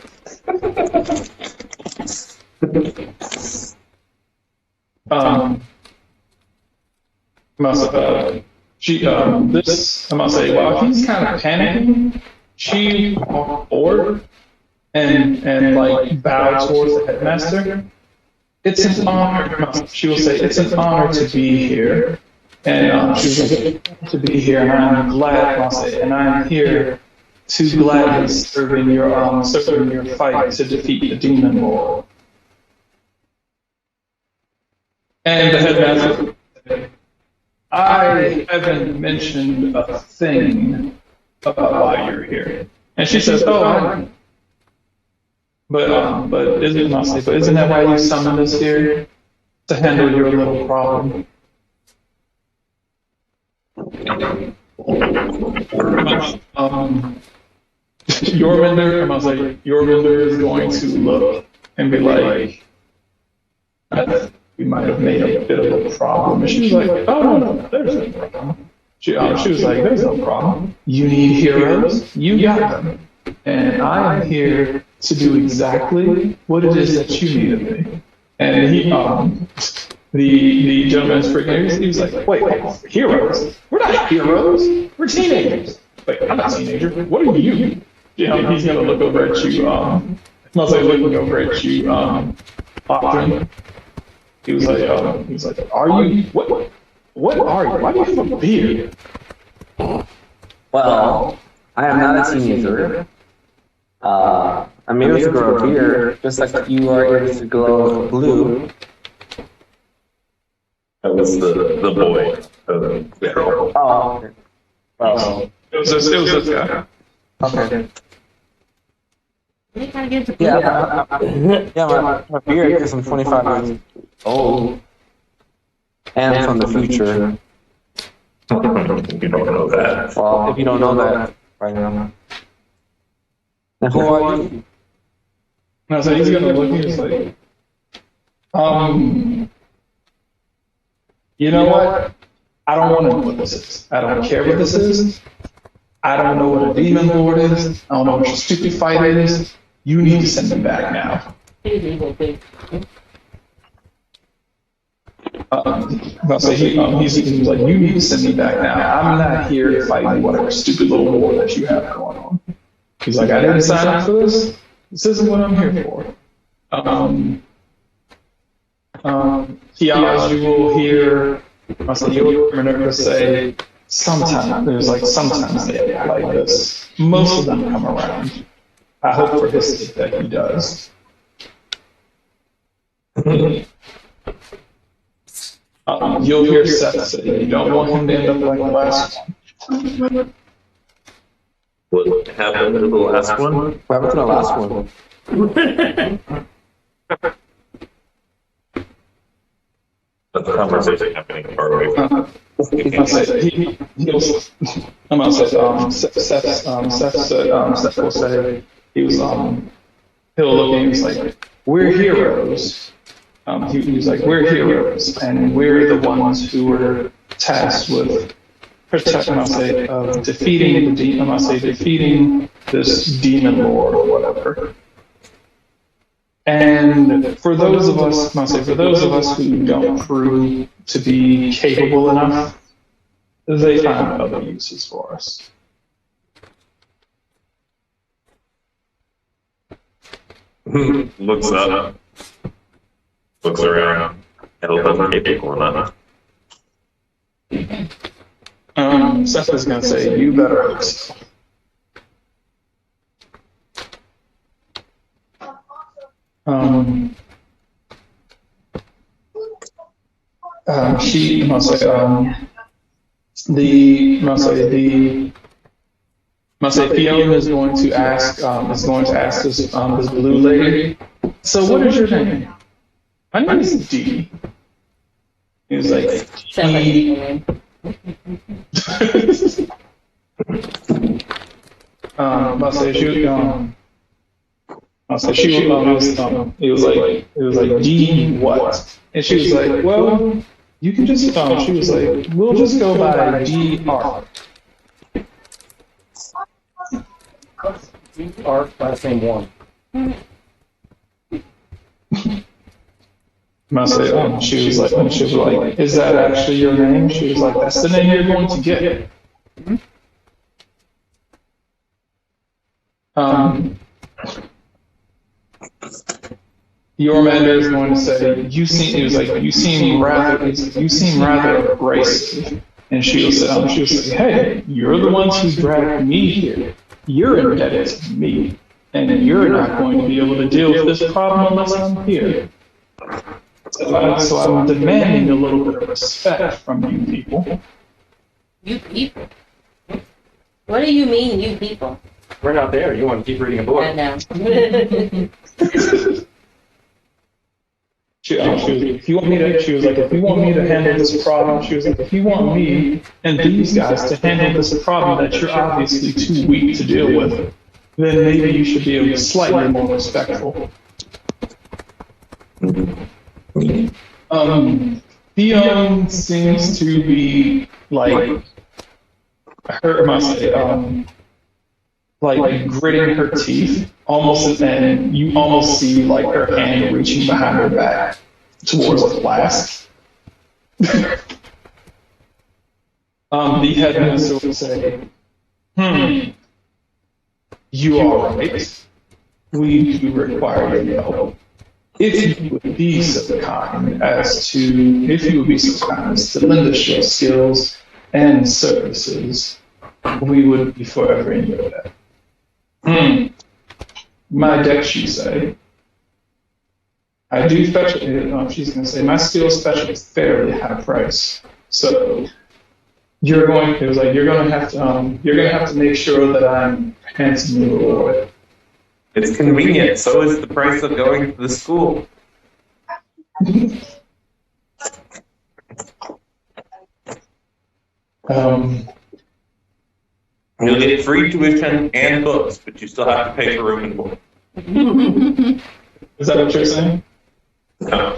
I must say, while he's kind of panicking, she walked forward and like bowed towards the headmaster. "It's an honor," she will say, "it's an honor to be here." And she was like, "To be here, and I'm glad," I'll say, "and I'm here to gladly serve in your fight to defeat the demon lord." And the headmaster, "I haven't mentioned a thing about why you're here." And she says, "Oh, I know. But isn't that why you summoned us here? To handle your little problem?" Yorminder is going to look and be like, "We might have made a bit of a problem." And she was like, "Oh, no, there's no problem." She was like, "There's no problem. You need heroes, you got them. And I am here to do exactly what it is that you need of me." And the gentleman's freaking out. He was like, "Wait, heroes? We're not heroes. We're teenagers." "Wait, I'm not a teenager. What are you?" He's gonna look over at you. Must say, looking over at you, Lockton. He was like, "Are you what are you? Why do you have a beard?" Well, I am not a teenager. I'm able to grow a beard, just like you are able to glow blue. That was the boy. Yeah. Oh, okay. Well, It was this guy. okay. We gotta get to Yeah, my beard, because I'm 25 years old. And I'm from the future. You don't know that. Well, if you don't know that right now. And who are you? No, so he's gonna look and he's like, "You know what? I don't want to know what this is. I don't care what this is. I don't know what a demon lord is. I don't know what your stupid fight is. you need to send me back now. I'll say he's like, you need to send me back now. I'm not here to fight whatever stupid little war that you have going on. He's like, I didn't sign up for this. This isn't what I'm here for. Kiaz, you will hear, I'll say, you'll hear Minerva say, sometimes they act like this. Most of them come around. I hope for his sake that he does. You'll hear Seth say, you don't want him to end up like the last one. What happened to the last one? What happened to the last one? That's the conversation happening far away from. I'm gonna say, Seth will say, he was, he'll look and he's like, we're heroes. He was like, we're heroes, and we're the ones who were tasked with defeating defeating this demon lord or whatever. And for those of us, who don't prove to be capable enough, they find other uses for us. Looks up. Looks around. It'll doesn't capable enough. Seth is going to say, you better hope so. She must say, Fiona is going to ask this blue lady. So what is your name? My name is D. He was like, D. It was like D what? And she was like, well, you can just she was like, we'll just go by DR. Our last name one. She was like, is that actually your name? She was like, that's the name you're going to get. Your Mander is going to say, you seem rather abrasive. And she'll say, hey, you're the ones who dragged me here. You're indebted to me. And you're not going to be able to deal with this problem unless I'm here. So I'm demanding a little bit of respect from you people. You people? What do you mean, you people? We're not there. You want to keep reading a book. I know. She was like, if you want me to handle this problem, she was like, if you want me and these guys to handle this problem that you're obviously too weak to deal with, then maybe you should be slightly more respectful. Theon seems to be like gritting her teeth, and you almost see like her hand reaching behind her back towards the flask. The headmaster would say, you are right. We do require your help. If you would be so kind as to lend us your skills and services, we would be forever in your debt. My deck, she say. I do fetch it. She's going to say, my skills fetch a fairly high price. So you're going to have to make sure that I'm handsomely rewarded. It's convenient. So is the price of going to the school. You'll get free tuition and books, but you still have to pay for room and board. Is that what you're saying? No,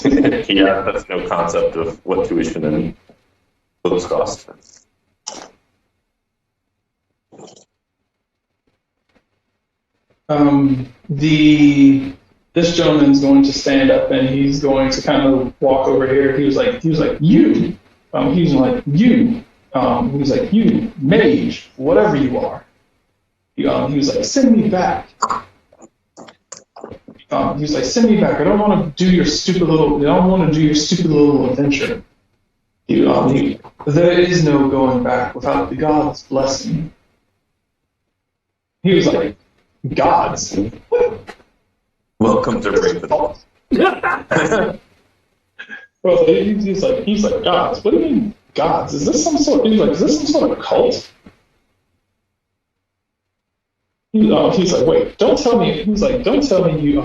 yeah, that's no concept of what tuition and books cost. This gentleman's going to stand up and he's going to kind of walk over here. He was like, you. He was like, you. He was like, you, mage, whatever you are. He was like, send me back. He was like, send me back. I don't want to do your stupid little. I don't want to do your stupid little adventure. There is no going back without the God's blessing. He was like, God's. Welcome to Raven. Well, he's like God's. What do you mean God's? Is this some sort? He's like, is this some sort of cult? He's like, wait, don't tell me. He was like, don't tell me you.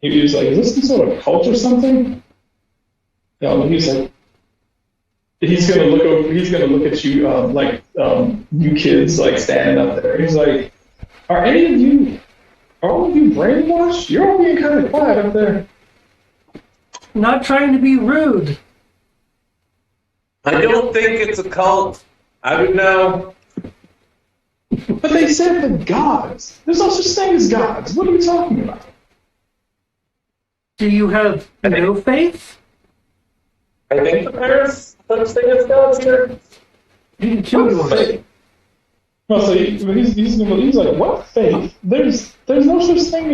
He was like, is this some sort of cult or something? He was like, he's gonna look over. He's gonna look at you you kids like standing up there. He's like, are all of you brainwashed? You're all being kind of quiet up there. Not trying to be rude. I don't think it's a cult. I don't know. But they said the gods. There's no such thing as gods. What are you talking about? Do you have no faith? I think there's such thing as gods here. You kill yours. Well, so he's like, what faith? There's no such thing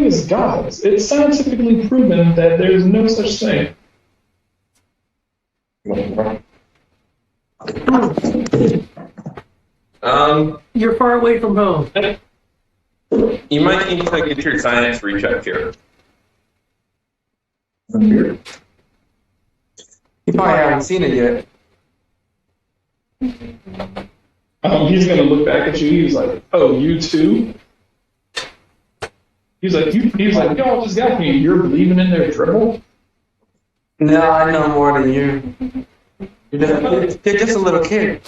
as gods. It's scientifically proven that there's no such thing. You're far away from home. You might need to get your science rechecked here. You probably haven't seen it yet. He's gonna look back at you. He's like, "Oh, you too?" He's like, "Y'all just got me. You're believing in their dribble?" No, I know more than you. You're just a little kid.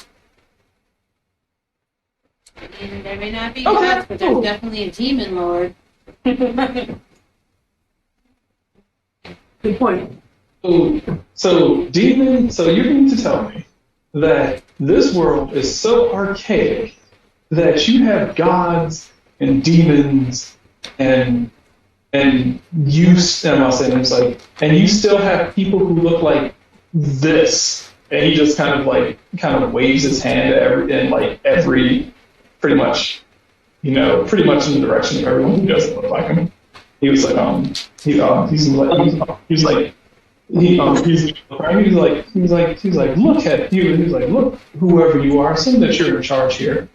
I mean, there may not be gods, but there's definitely a demon lord. Good point. So demon. So you mean to tell me that this world is so archaic that you have gods and demons and you and you still have people who look like this, and he just kind of waves his hand at every pretty much in the direction of everyone who doesn't look like him. He was like look at you. He's like, look, whoever you are, assume that you're in charge here.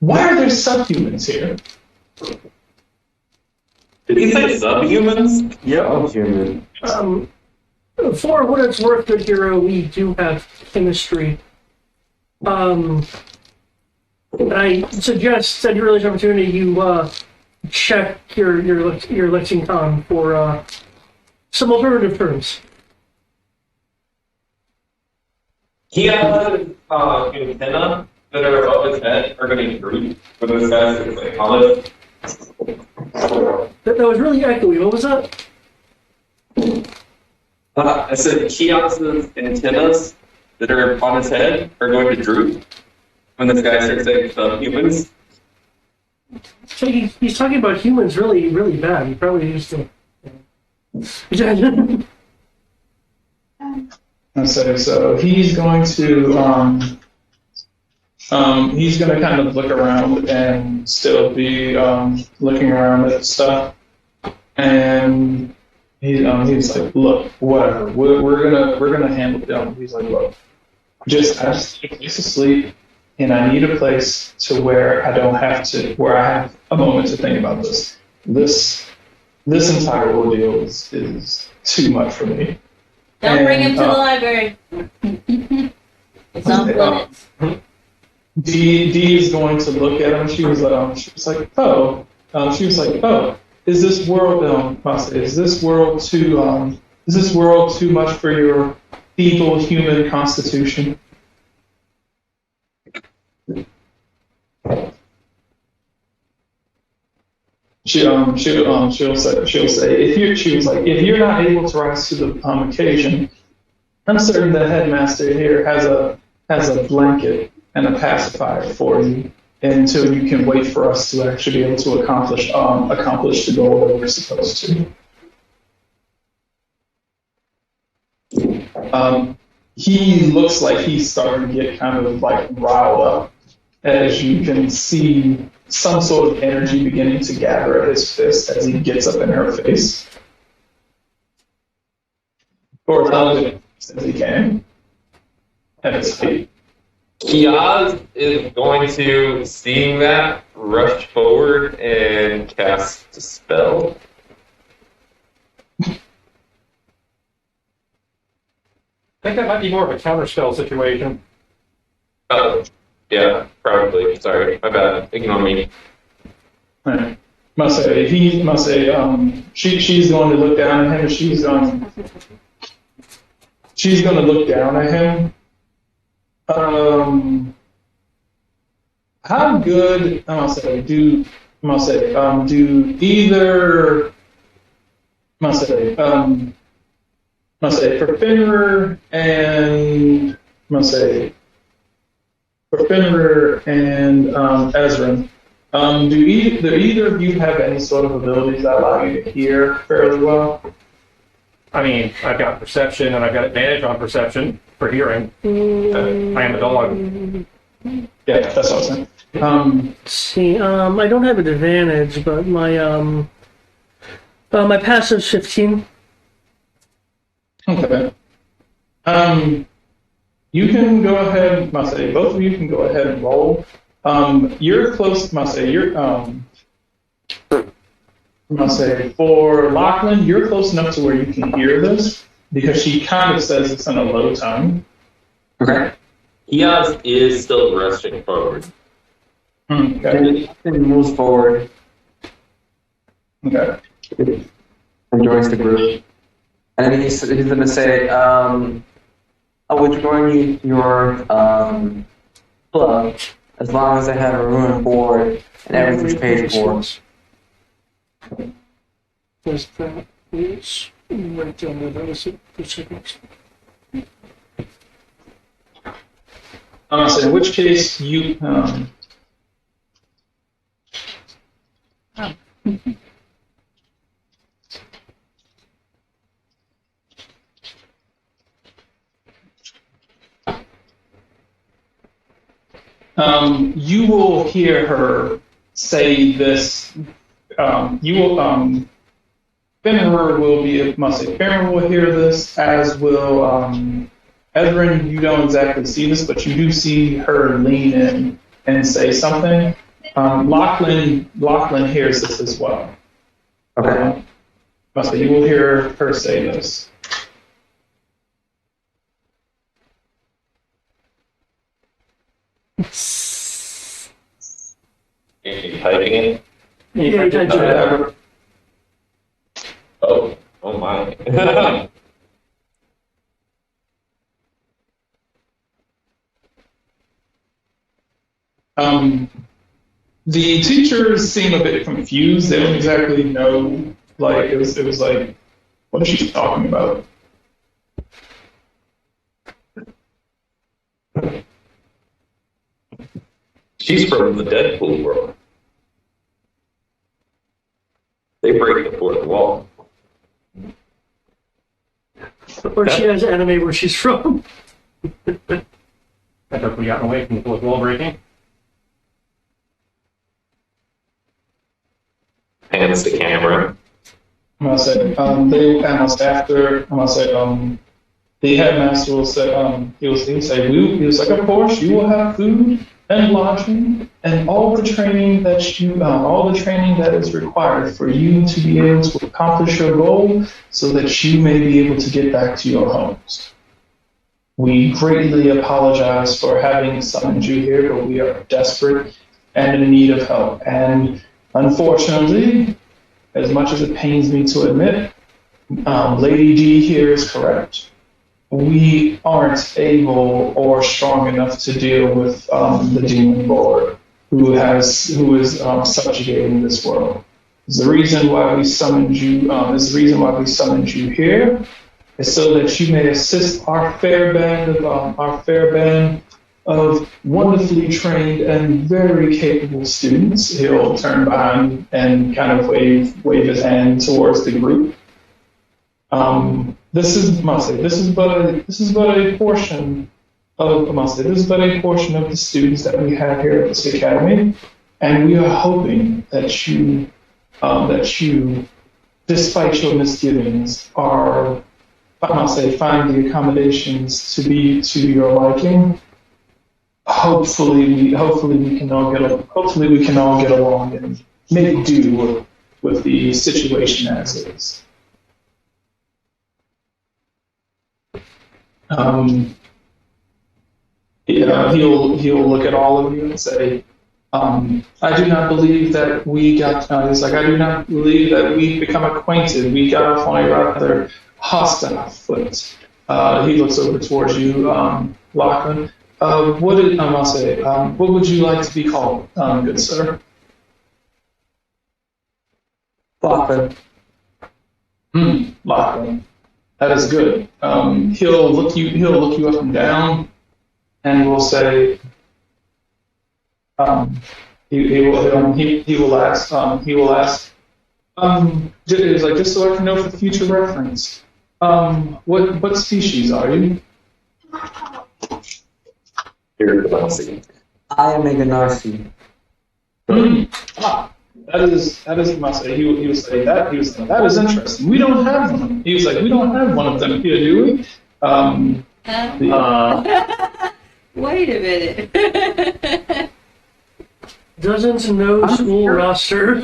Why are there subhumans here? Did he say subhumans? Yeah, human. For what it's worth, good hero, we do have chemistry. I suggest at your earliest opportunity you check your lexicon for some alternative terms. He has antenna that are above his head are going to droop when those guys are like olive. That was really echoey. What was that? I said Kiosk's antennas that are on his head are going to droop when this guy starts saying humans. So he's talking about humans really, really bad. He probably used to. So he's going to kind of look around and still be looking around at stuff, and he's like, look, whatever, we're gonna handle it. He's like, look, I just need a place to sleep, and I need a place to where I have a moment to think about this. This entire ordeal is too much for me. Don't bring him to the library. It's off limits. D is going to look at him. She was like, oh. Is this world too much for your feeble human constitution? She'll say if you're not able to rise to the occasion, I'm certain the headmaster here has a blanket and a pacifier for you. until you can wait for us to actually be able to accomplish the goal that we're supposed to. He looks like he's starting to get kind of like riled up, as you can see some sort of energy beginning to gather at his fist as he gets up in her face. Or as long as he can. At his feet. Kiaz is going to, seeing that, rush forward and cast a spell. I think that might be more of a counterspell situation. Oh, yeah, probably. Sorry, my bad. Ignore me. Right. She's going to look down at him. She's going to look down at him. How good? Do either? For Fenrir and Ezra. Do either of you have any sort of abilities that allow you to hear fairly well? I mean, I've got perception and I've got advantage on perception for hearing. I am a dog. Yeah, that's what I'm saying. See, I don't have an advantage, but my my passive's 15. Okay. You can go ahead, both of you can go ahead and roll. You're close, for Lachlan, you're close enough to where you can hear this, because she kind of says it's in a low tone. Okay. Kiaz is still rushing forward. Okay. He moves forward Okay. and joins the group. And he's going to say, I will join your club as long as I have a room and board and everything's paid for. There's that. It's right down there. That was it. 2 seconds. In which case you you will hear her say this. Fenrir will Fenrir will hear this, as will Ezrin. You don't exactly see this, but you do see her lean in and say something. Lachlan hears this as well. Okay. You will hear her say this. Are you typing it? Yeah, I do. Oh my. The teachers seem a bit confused. They don't exactly know. Like it was like, what is she talking about? She's from the Deadpool world. They break the fourth wall. Or she has anime where she's from. Have we gotten away from the fourth wall breaking? Hands to camera. I'm gonna say the headmaster will say he was like, of course you will have food and lodging and all the training that is required for you to be able to accomplish your goal, so that you may be able to get back to your homes. We greatly apologize for having summoned you here, but we are desperate and in need of help. And unfortunately, as much as it pains me to admit, Lady D here is correct. We aren't able or strong enough to deal with the demon lord who is subjugating this world. The reason why we summoned you here is so that you may assist our fair band of wonderfully trained and very capable students. He'll turn behind and kind of wave his hand towards the group. This is must say this is but a portion of must say this is but a portion of the students that we have here at this academy, and we are hoping that you, despite your misgivings, are I must say find the accommodations to be to your liking. Hopefully we can all get along and make do with the situation as is. He'll look at all of you and say, I do not believe that we got. He's like, I do not believe that we become acquainted. We got off on a rather hostile foot. He looks over towards you, Lachlan. I'll say, what would you like to be called, good sir? Lachlan. Lachlan. That is good. He'll look you up and down, and will say, he will ask, it's like just so I can know for future reference. What species are you? I am a Ganarsi. That is must say. He was say that he was like, that is interesting. We don't have one. He was like, we don't have one of them here, do we? Wait a minute. Doesn't know school roster.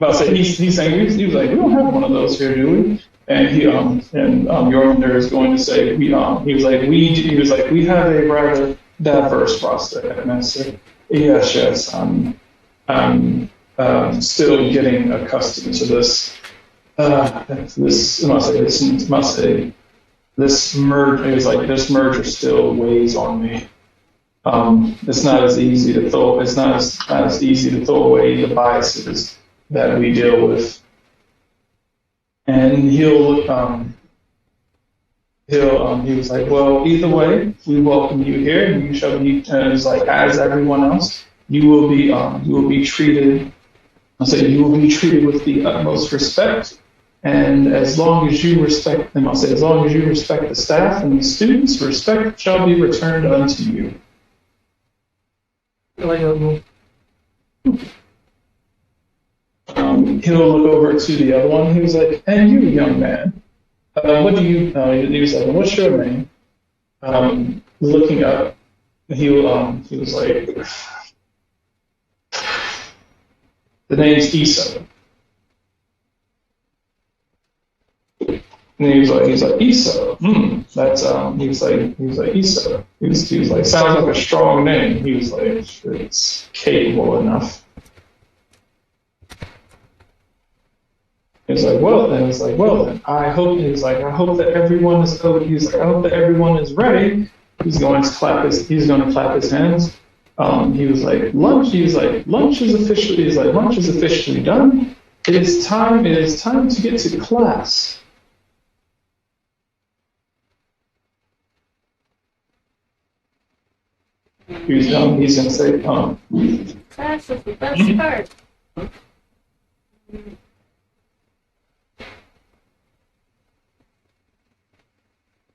He's saying he was like, we don't have one of those here, do we? And Yorlander is going to say he was like we have a rather diverse roster, Headmaster. Yes. I'm still getting accustomed to this. This merger is like this merger still weighs on me. It's not as easy to throw. It's not as easy to throw away the biases that we deal with. And he was like, well, either way, we welcome you here, and you shall be, it's like, as everyone else, you will be treated, you will be treated with the utmost respect, and as long as you respect them, as long as you respect the staff and the students, respect shall be returned unto you. He'll look over to the other one. He was like, and you, young man, what do you, he was like, what's your name? Looking up, he was like, the name's Isa. And he was like, Isa. That's he was like Isa. He was like, sounds like a strong name. He was like, it's capable enough. He's like, well then, I hope that everyone is I hope that everyone is ready. He's going to clap his hands. He was like, lunch is officially done. It is time to get to class. He's gonna say, Class is the best part.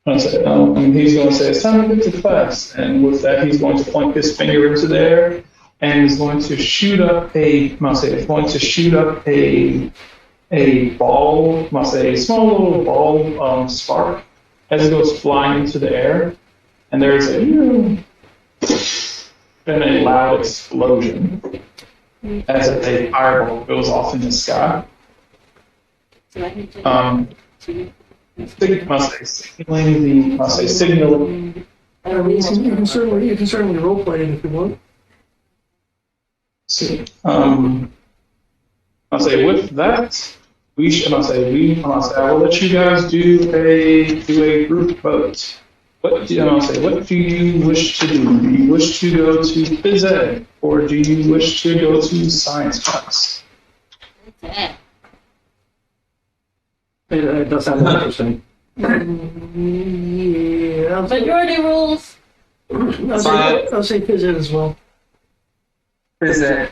And he's going to say, it's time to get to class. And with that, he's going to point his finger into the air and is going to shoot up a ball, a small little ball spark as it goes flying into the air. And there's a loud explosion as a fireball goes off in the sky. Signaling. You can certainly roleplay it if you want. See, I'll say with that, I will let you guys do a group vote. What do you wish to do? Do you wish to go to phys ed, or do you wish to go to science class? It does sound interesting. Yeah. Majority rules. I'll say phys ed as well. Is it?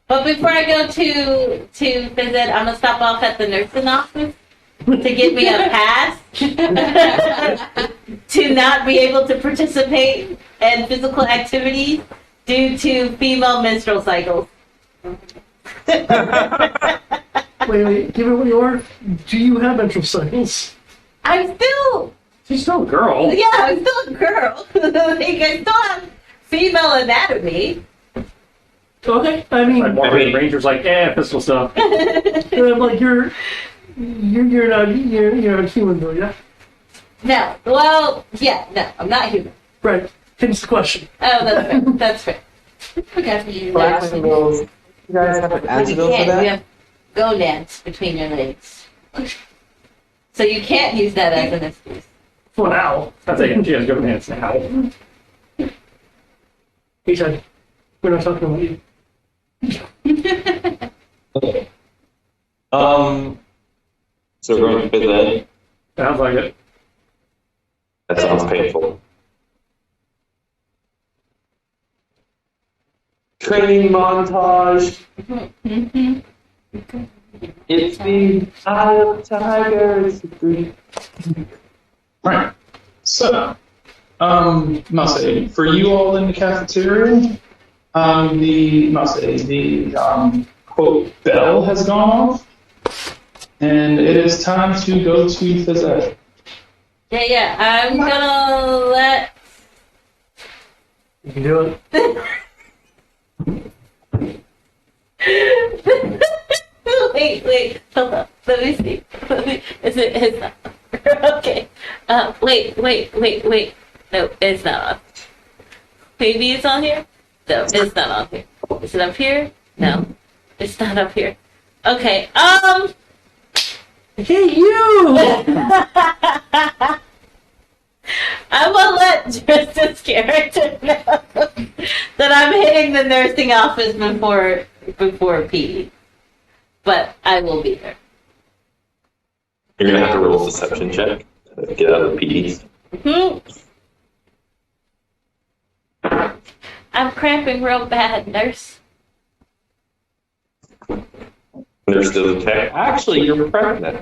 But before I go to visit, I'm gonna stop off at the nursing office to get me a pass to not be able to participate in physical activities due to female menstrual cycles. Wait, give it what you are. Do you have menstrual cycles? She's still a girl. Yeah, I'm still a girl. Like, I still have female anatomy. Okay, I mean, The Ranger's like, pistol stuff. like you're not a human though, yeah. No, well, yeah, no, I'm not human. Right. Finish the question. Oh, that's fair. That's fair. Okay. Blacks and girls. You guys have an You antidote for can't. You that? have gonads between your legs, so you can't use that as an excuse. For now. That's it. She has good hands now. He said, we're not talking about you. So we're going to phys ed. Sounds like it. That sounds painful. Training montage. It's the Eye of Tigers. Right. So, must say, for you all in the cafeteria, the quote bell has gone off, and it is time to go to phys ed. Yeah. I'm gonna let. You can do it. Wait, hold up. Let me see. Is it? Okay. Wait. No, it's not on. Maybe it's on here? No, it's not on here. Is it up here? No, it's not up here. Okay. Hey, you! I'm gonna let Tristan's character know that I'm hitting the nursing office before PE. But I will be there. You're going to have to roll a deception check to get out of the PEs. I'm cramping real bad, nurse. Nurse doesn't check. Actually, you're pregnant.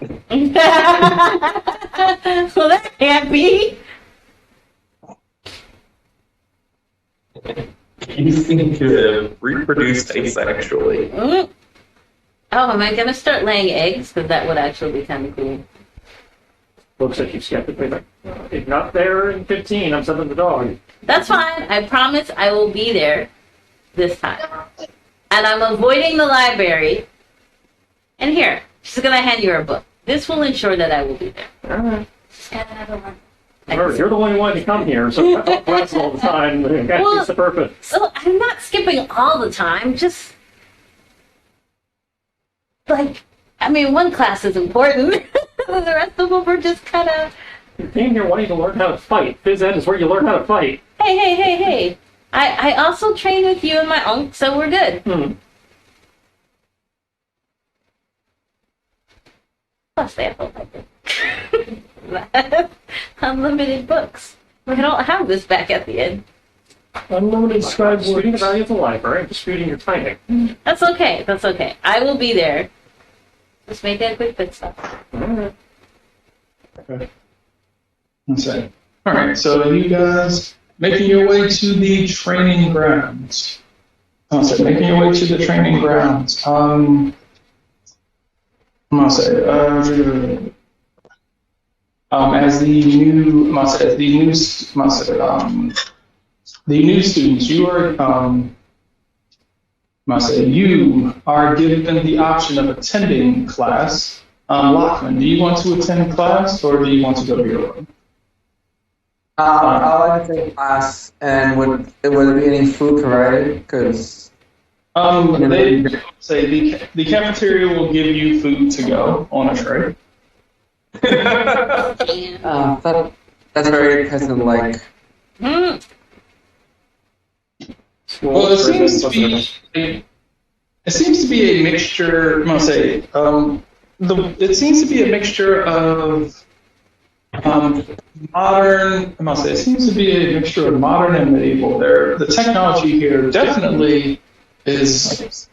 Well, that can't be. You seem to have reproduced asexually. Oh, am I gonna start laying eggs? Because that would actually be kind of cool. Looks like she's skeptically like, if not there in 15, I'm sending the dog. That's fine. I promise I will be there this time. And I'm avoiding the library. And here, she's gonna hand you her book. This will ensure that I will be there. Alright. Just got another one. Remember, you're the one who wanted to come here, so that's all the time. That's the purpose. So I'm not skipping all the time. Just like, I mean, one class is important. The rest of them are just kind of. You came here wanting to learn how to fight. Phys ed is where you learn how to fight. Hey. I also train with you and my uncle, so we're good. Plus, they have a library. Unlimited books. I don't have this back at the end. Unlimited scribe Disputing the works. value of the library and disputing your timing. That's okay. I will be there. Just make that quick pit stop. Okay. Let's see. All right, so you guys making your way to the training grounds. Making your way to the training grounds. As the new students, you are given the option of attending class. Lachlan, do you want to attend class or do you want to go to your room? I like to take class, and would there be any food provided? Because They say the cafeteria will give you food to go on a tray. that's very peasant-like. Well, it seems to be a mixture. It seems to be a mixture of modern, I must say, it seems to be a mixture of modern and medieval. The technology here definitely is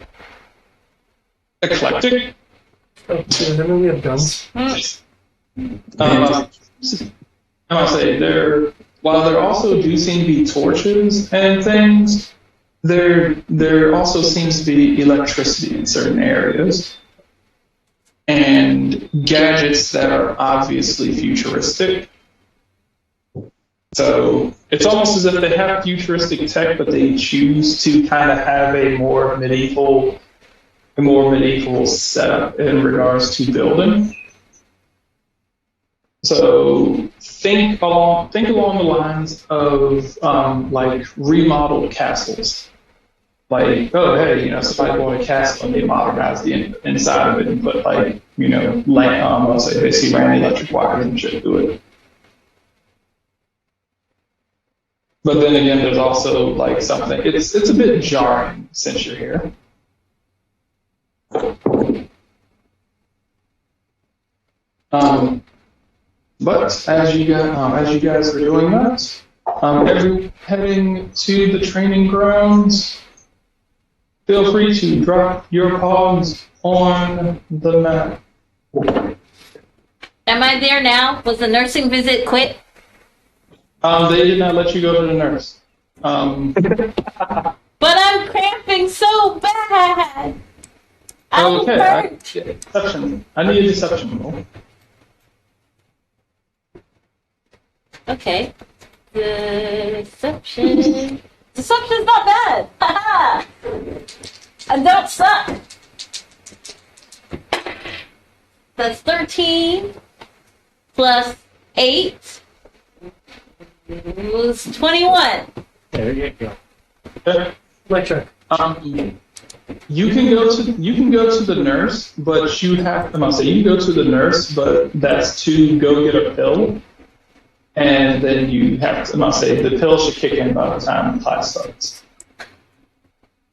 eclectic. Oh, yeah, then we have guns. I must say, while there also do seem to be torches and things, there also seems to be electricity in certain areas and gadgets that are obviously futuristic. So it's almost as if they have futuristic tech, but they choose to kind of have a more medieval setup in regards to building. So think along the lines of like remodeled castles. Like, oh hey, somebody bought a castle and they modernized the inside of it and put like, let's say basically ran electric wires and shit through it. But then again, there's also like something. It's a bit jarring since you're here. But as you guys are doing that, heading to the training grounds, feel free to drop your pogs on the map. Am I there now? Was the nursing visit quick? They did not let you go to the nurse. But I'm cramping so bad. Okay, deception. I need a deception roll. Okay. Deception. Deception's not bad. Haha. I don't suck. That's 13 plus 8 was 21. There you go. Okay. My check. You can go to the nurse, but you have. I must say, you can go to the nurse, but that's to go get a pill, and then you have to. I must say, the pill should kick in by the time class starts.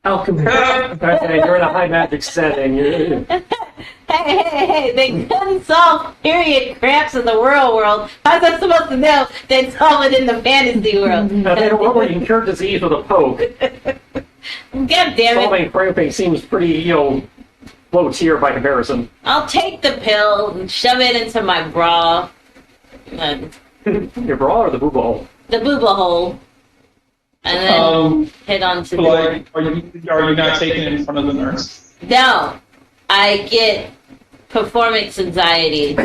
Alchemy. Okay, you're in a high magic setting. Hey, they couldn't solve period cramps in the real world. How's I supposed to know they'd solve it in the fantasy world? Now, they don't really can cure disease with a poke. God damn it. Solving cramping seems pretty, low tier by comparison. I'll take the pill and shove it into my bra. Your bra or the booba hole? The booba hole. And then head on to Like, are you not taking it in front of the nurse? No. I get performance anxiety.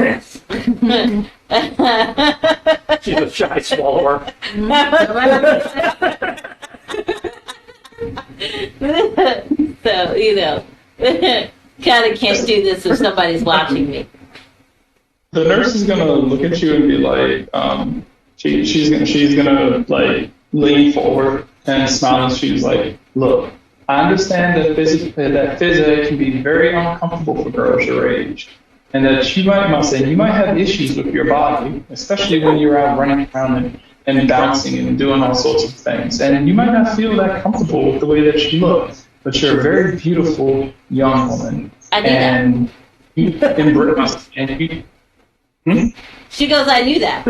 She's a shy swallower. So, kind of can't do this if somebody's watching me. The nurse is gonna look at you and be like, she's gonna like lean forward and smile, and she's like, look, I understand that phys can be very uncomfortable for girls your age, and that you might have issues with your body, especially when you're out running around and bouncing and doing all sorts of things, and you might not feel that comfortable with the way that you look, but you're a very beautiful young woman. I knew that. She goes, I knew that.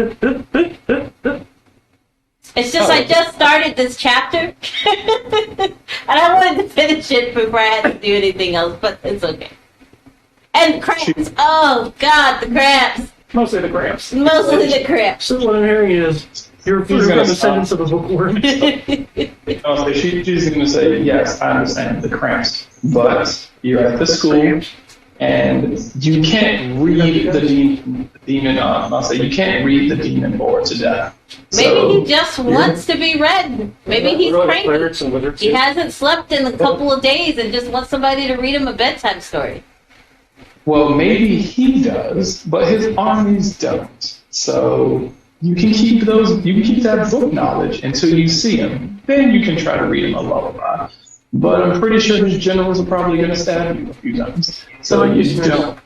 It's just I just started this chapter, and I wanted to finish it before I had to do anything else, but it's okay. And cramps. Oh, God, the cramps. Mostly the cramps. Mostly the cramps. So what I'm hearing is you're from the descendants of a bookworm. She's going to say, yes, I understand the cramps, but you're at the school, and you can't read the demon. I'll say you can't read the demon board to death. Maybe he just wants to be read. Maybe he's cranky. He hasn't slept in a couple of days and just wants somebody to read him a bedtime story. Well, maybe he does, but his armies don't. So you can keep that book knowledge until you see him. Then you can try to read him a lullaby. But I'm pretty sure his generals are probably going to stab you a few times. So you don't.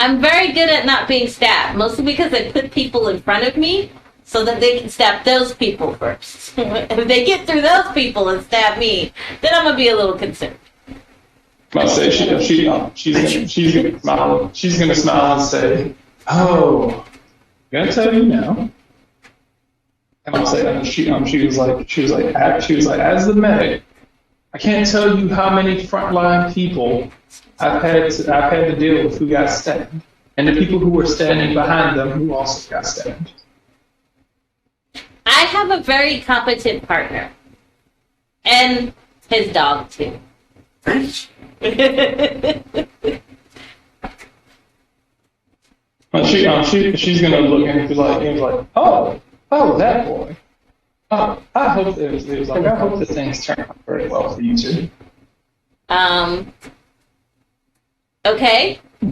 I'm very good at not being stabbed, mostly because I put people in front of me so that they can stab those people first. If they get through those people and stab me, then I'm going to be a little concerned. I'll say she's going to smile. She's going to smile and say, Oh, I'm gonna tell you now. And I'll say, she was like, as the medic, I can't tell you how many frontline people I've had to deal with who got stabbed, and the people who were standing behind them who also got stabbed. I have a very competent partner. And his dog, too. She's gonna look and be like, oh, that boy. Oh, I hope I hope the things turn out very well for you two. Okay. I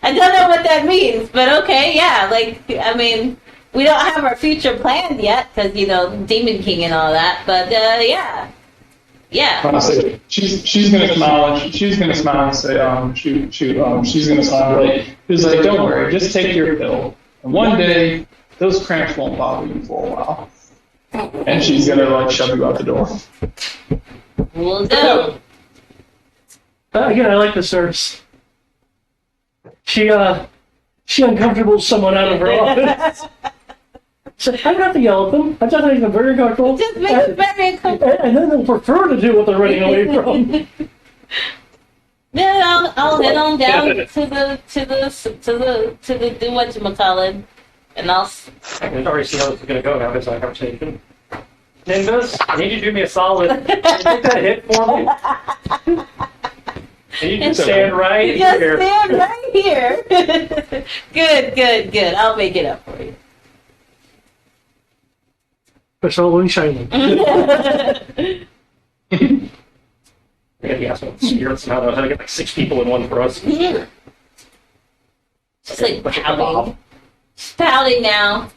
don't know what that means, but okay, yeah. Like, I mean, we don't have our future planned yet, because, Demon King and all that, but, yeah. Yeah. Honestly, she's gonna smile and she's gonna smile and say, she's gonna smile she's like, don't worry, just take your pill, and one day those cramps won't bother you for a while. And she's gonna shove you out the door. We'll go. Again, I like the service. She uncomfortable someone out of her office. So I don't have to yell at them. I just make them very comfortable. Just make it very uncomfortable. And then they'll prefer to do what they're running away from. Then I'll head on down to the whatchamacallit, and I'll. I can already see how this is going to go now based on our conversation. Nimbus, I need you to do me a solid. Can you take that hit for me? And you can stand right Just here. stand right here. Good. I'll make it up for you. Special and shiny. Yeah, yeah, so spirits now knows how to get like 6 people in one for us. Yeah. She's like pouting. She's pouting now.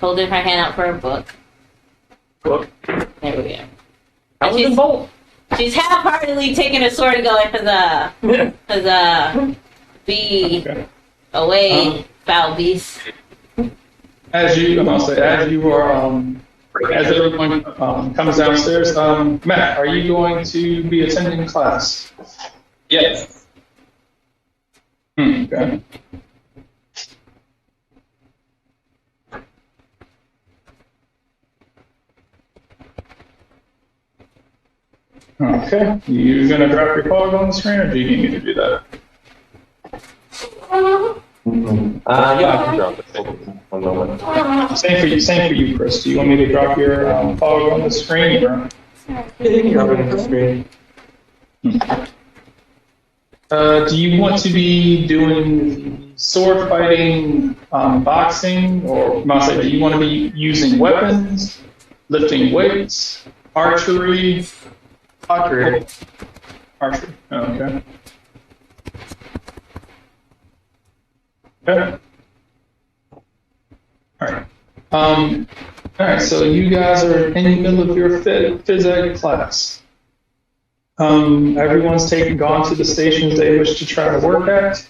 Holding her hand out for a book. Look, There we go. I was in both. She's half-heartedly taking her sword and going, be away, foul beast. As everyone comes downstairs, Matt, are you going to be attending class? Yes. Okay. Okay. You gonna drop your fog on the screen, or do you need me to do that? Yeah, I can drop it. One moment. Same for you, Chris. Do you want me to drop your fog on the screen? Or? Yeah, you can drop it on the screen. Do you want to be doing sword fighting, boxing, or do you want to be using weapons, lifting weights, archery? Archery. Archery. Oh, okay. Okay. All right. All right. So you guys are in the middle of your phys ed class. Everyone's gone to the stations they wish to try to work at.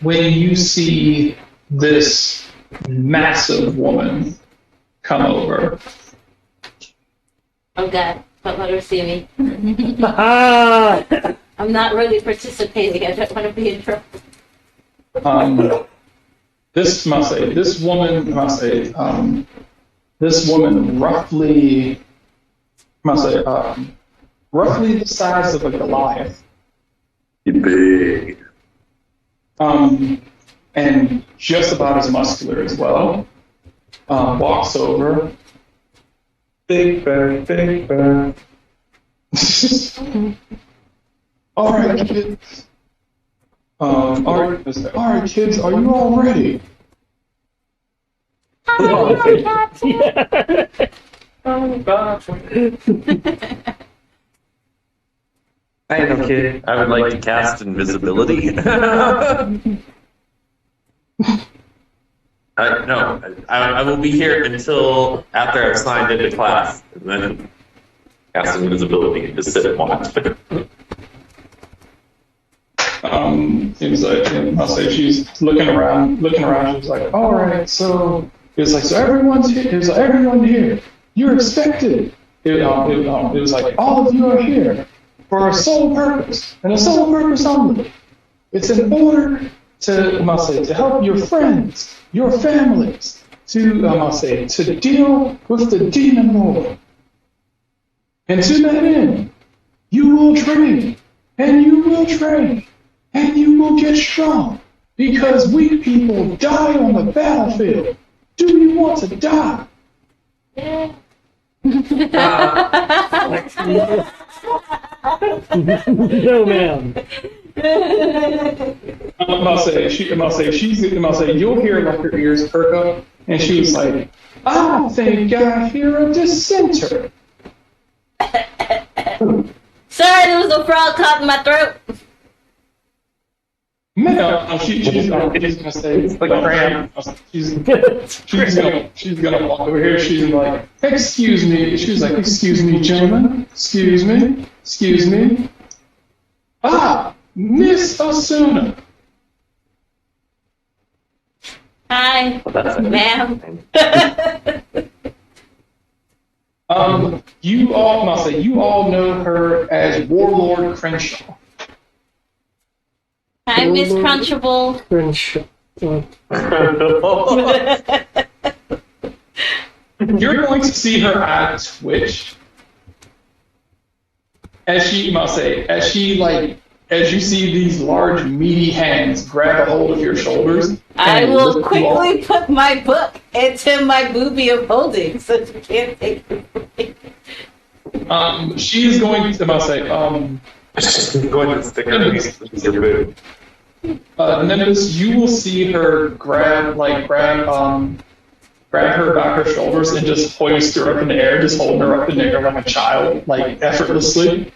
When you see this massive woman come over, Oh God, don't let her see me. I'm not really participating. I don't want to be in trouble. this woman roughly the size of a Goliath. Big. And just about as muscular as well. Walks over. Big bear. All right, kids. All right, kids. Are you all ready? I ain't no kid. I would like to cast invisibility. I will be here until after I've signed into class, and then cast invisibility and just sit and watch. Seems like I'll say she's looking around. She's like, all right, so it's like, so everyone's here. It's like, everyone here. You're expected. It was like, all of you are here for a sole purpose and a sole purpose only. It's in order to, I must say, to help your friends, your families, to, I must say, to deal with the demon lord. And to that end, you will train, and you will train, and you will get strong, because weak people die on the battlefield. Do you want to die? No, ma'am. You'll hear like her ears perk up, and she's like, I think I hear a dissenter. Sorry, there was a frog caught in my throat. No, she's gonna say it's like cramp. She's gonna walk over here. She's like, excuse me. She's like, excuse me, gentlemen. Excuse me. Ah, Miss Asuna. Hi, ma'am. You all know her as Warlord Crenshaw. Hi, Miss Crunchable. Crenshaw. You're going to see her eyes twitch as you see these large meaty hands grab a hold of your shoulders. I and will lift you off. quickly put my book into my booby of holding so you can't take it from me. She is going to, going to stick her face in your boot. Nimbus, you will see her grab her by her shoulders and just hoist her up in the air, just holding her up in the air like a child, like effortlessly.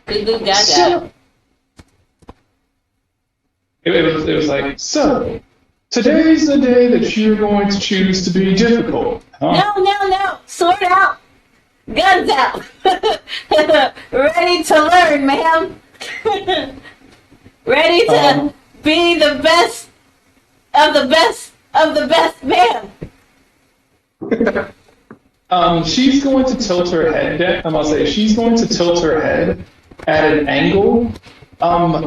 Goo goo gaga. So, it was like, so, today's the day that you're going to choose to be difficult. Huh? No. Sword out. Guns out. Ready to learn, ma'am. Ready to be the best of the best of the best, ma'am. She's going to tilt her head. She's going to tilt her head at an angle.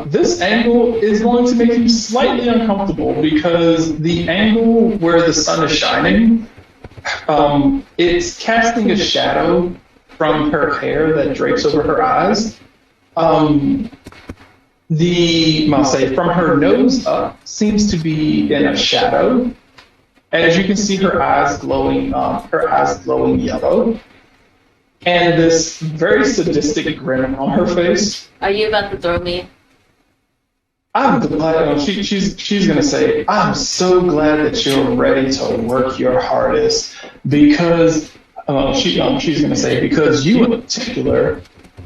This angle is going to make you slightly uncomfortable because the angle where the sun is shining, it's casting a shadow from her hair that drapes over her eyes. From her nose up seems to be in a shadow. As you can see, her eyes glowing yellow, and this very sadistic grin on her face. Are you about to throw me? I'm glad. She's gonna say, "I'm so glad that you're ready to work your hardest," because she's gonna say, because you in particular.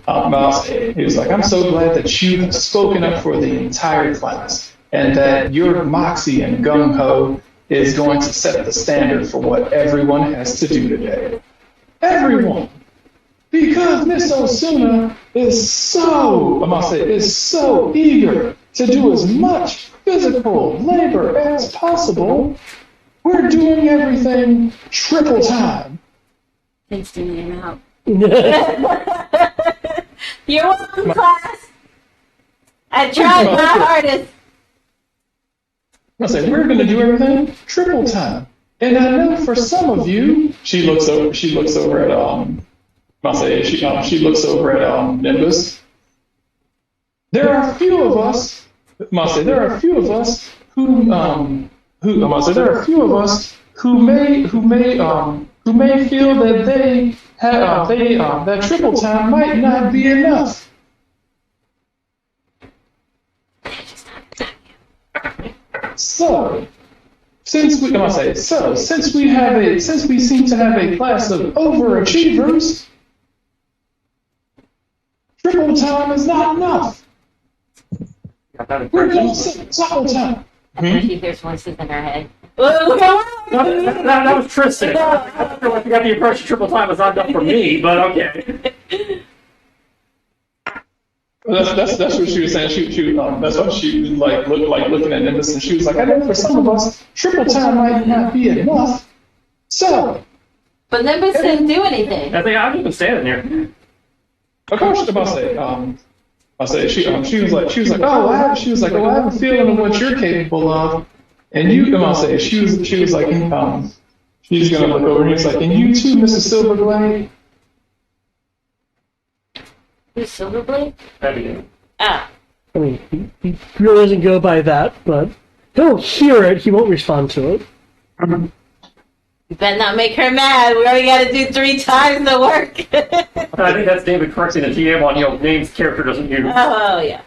He was like, I'm so glad that you have spoken up for the entire class and that your moxie and gung-ho is going to set the standard for what everyone has to do today. Everyone! Because Miss Osuna is so eager to do as much physical labor as possible, we're doing everything triple time. Thanks to me, I'm out. You're welcome, class. I tried my hardest. I say we're going to do everything triple time, and I know for some of you, she looks over at Nimbus. There are a few of us. There are a few of us who may feel that that triple time might not be enough. So, since we seem to have a class of overachievers, triple time is not enough. We're going to say double time. I think she hears voices in her head. That was Tristan. I got the impression triple time was not enough for me, but okay. That's what she was saying. That's why she was looking at Nimbus, and she was like, I know for some of us, triple time might not be enough. So, but Nimbus didn't do anything. I think I've just been standing there. of course, I'm about to say, she was like, oh, I have a feeling of what you're capable of, and you, I'll say, she was like, she's gonna look over, and he's like, and you too, Mr. Silverblade. Who's Silverblade? Ah. I mean, he really doesn't go by that, but he'll hear it. He won't respond to it. You better not make her mad. We only got to do 3 times the work. I think that's David correcting the GM on names character doesn't use. Oh yeah.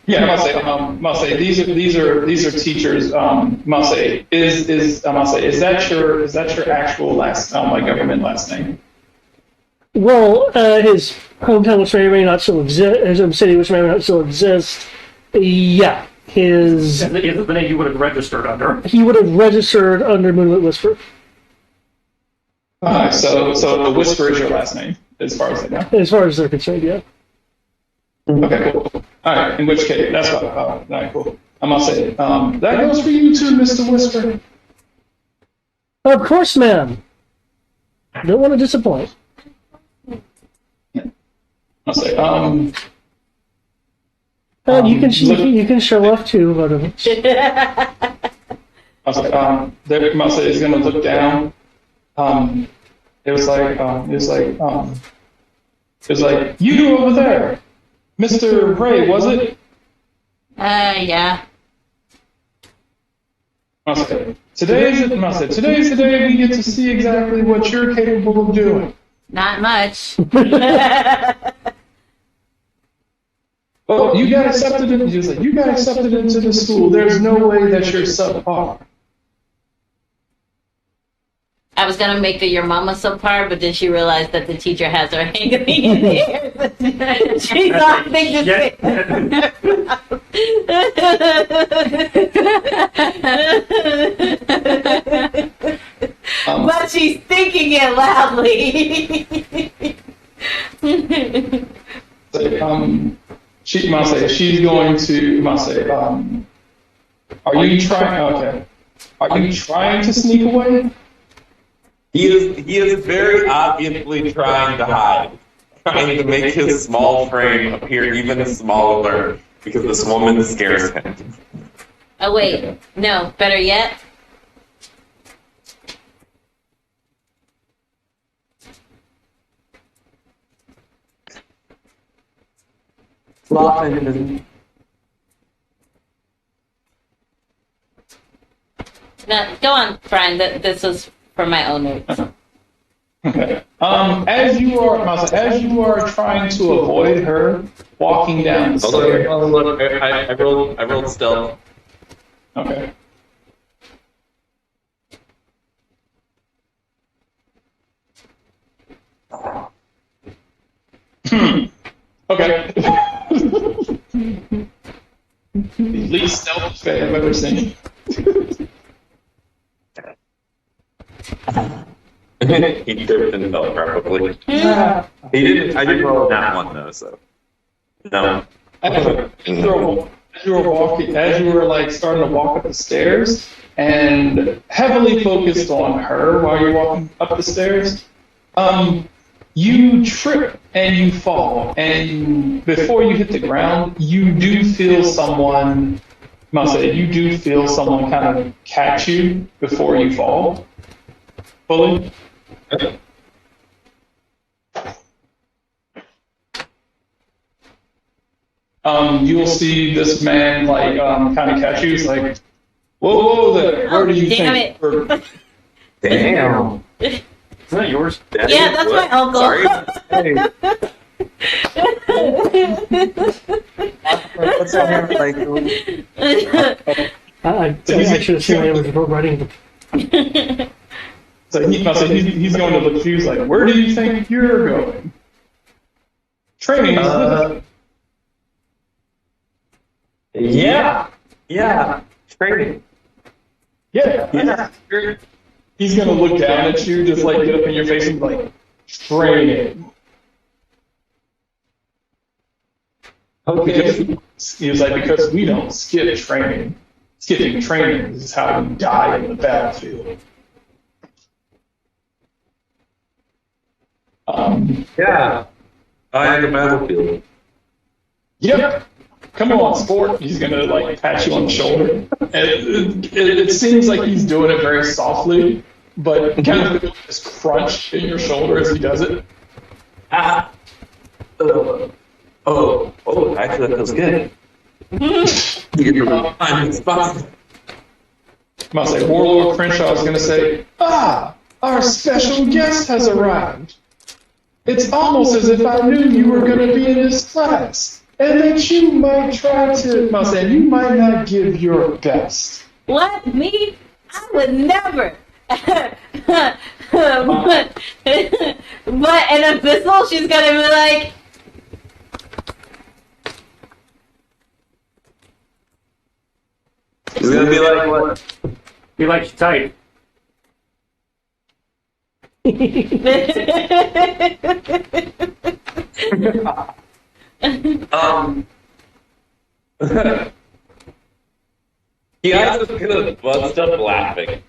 Yeah, I'll say these are teachers. I'll say is that your actual last like government last name? Well, his hometown, which may or may not still exist, his home city, which may or may not still exist. Yeah, his. Is it the name you would have registered under? He would have registered under Moonlit Whisper. So the Whisper is your last name, as far as I know. As far as they're concerned, yeah. Okay, cool. All right. In which case, that's what. All right, cool. I'm gonna say that goes for you too, Mr. Whisper. Of course, ma'am. Don't want to disappoint. I'll say you can show off too, but I'll say he's gonna look down. It was like you over there, Mr. Ray, was it? Yeah. I'll say today's the day we get to see exactly what you're capable of doing. Not much. Well, you got accepted into the school. There's no way that you're subpar. I was gonna make your mama subpar, but then she realized that the teacher has her hanging in the air. She's not thinking but she's thinking it loudly. She's going to are you trying? Okay. Are you trying to sneak away? He is very obviously trying to hide, trying to make his small frame appear even smaller because this woman scares him. Oh wait, no, better yet. Laughing. No, go on, Brian. This was for my own notes. Okay. As you are trying to avoid her walking down the stairs. Look, I rolled stealth. Okay. Okay. The least stealth fay I've ever seen. He tripped and fell probably. He didn't. I didn't roll that one though, so no. As you were like starting to walk up the stairs, and heavily focused on her while you're walking up the stairs, you trip and you fall, and before you hit the ground, you do feel someone. You do feel someone kind of catch you before you fall. Fully. You'll see this man like kind of catch you. He's like, whoa there! Where do you think? It. Damn. Isn't that yours? Yeah, that's my uncle. Sorry. What's that hair like? I should have seen it was writing. So he's going to look at you. He's like, where do you think you're going? Training. Yeah. Training. Yeah. He's going to look down at you, just like get up in your face and be like, training. Okay. He was like, because we don't skip training. Skipping training is how we die in the battlefield. Yeah. I had the battlefield. Yep. Come on, sport. He's gonna like pat you on the shoulder. And it seems like he's doing it very softly, but kind of this crunch in your shoulder as he does it. Ah. Actually, that feels good. Must say, Warlord Crenshaw is gonna say, our special guest has arrived. It's almost as if I knew you were gonna be in this class. And that you might try to, you might not give your best. What? Me? I would never. But in a pistol, she's gonna be like. He's gonna be like, what? He likes you tight. Yeah, just gonna bust up laughing.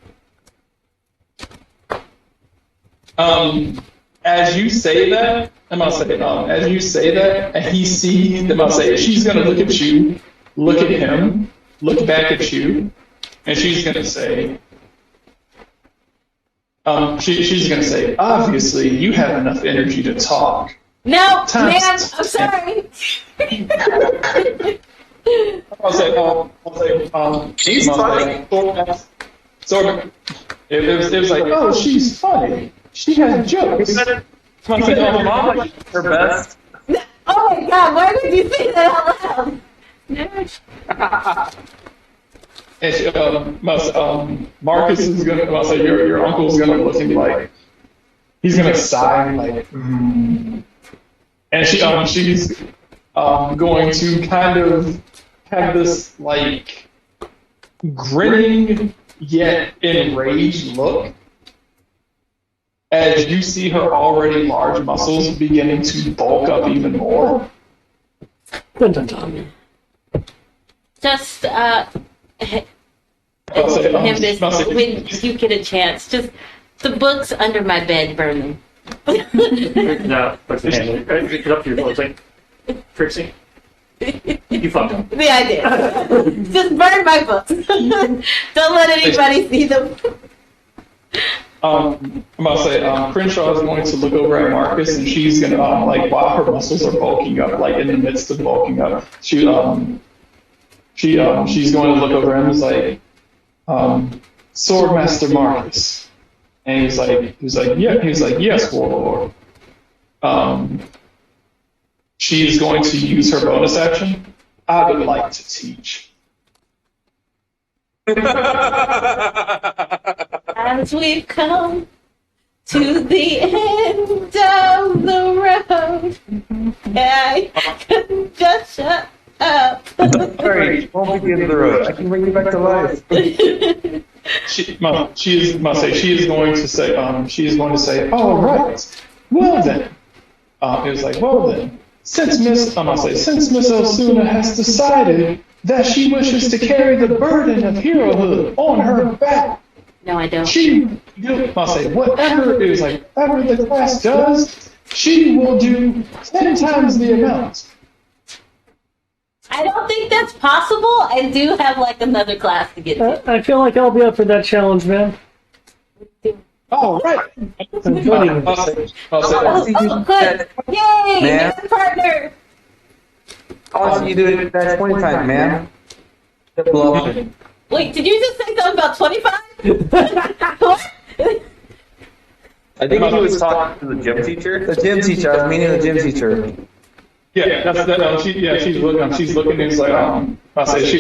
As you say that, as you say that, and he sees, she's gonna look at you, look at him, look back at you, and she's gonna say, she's gonna say, obviously you have enough energy to talk. No, man, I'm sorry. She's funny. It was like, oh, she's funny. She has jokes. Mama, her best. Oh my God, why did you say that out loud? And she, Marcus is gonna say your uncle's gonna look and be like, he's gonna sigh like, and she's going to kind of have this like grinning yet enraged look as you see her already large muscles beginning to bulk up even more. Dun, dun, dun. Just him this when you get a chance. Just the books under my bed burning. No, puts the hand it's up to your phone. It's like, Trixie, you fucked up. Yeah, I did. Just burn my books. Don't let anybody see them. I'm about to say, Crenshaw is going to look over at Marcus, and she's gonna like while her muscles are bulking up, like in the midst of bulking up, she's going to look over him and is like, Swordmaster Marcus, and he's like, yes, Warlord. She's going to use her bonus action. I would like to teach. As we've come to the end of the road, I can just shut up. Sorry, won't be the end of the road. I can bring you back to life. She is going to say, all right. Well then, it was like, well then, since Miss Osuna has decided that she wishes to carry the burden of herohood on her back. No, I don't. Whatever the class does, she will do 10 times the amount. I don't think that's possible. I do have like another class to get to. I feel like I'll be up for that challenge, man. Oh, right. I'm joining. Oh, good. Yay, Man. new partner. I want you to do it that 20 times, man. Wait, did you just say something about 25? What? I think he was talking to the gym teacher. The gym teacher. I was meaning the gym teacher. Yeah, that's that. She's looking. She's looking. And it's like, she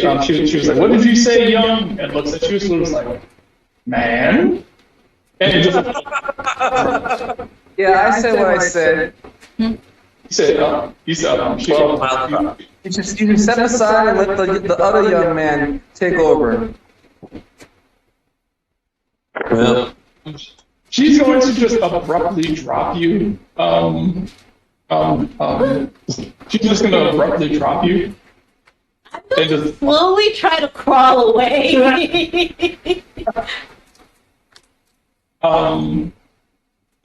was like, "What did you say, young?" And looks at you. So it's like, "Man." And just, Yeah, I said what I said. you said, You should step aside and let the other young man take over. Well, she's going to just abruptly drop you. She's just going to abruptly drop you. And just Slowly try to crawl away.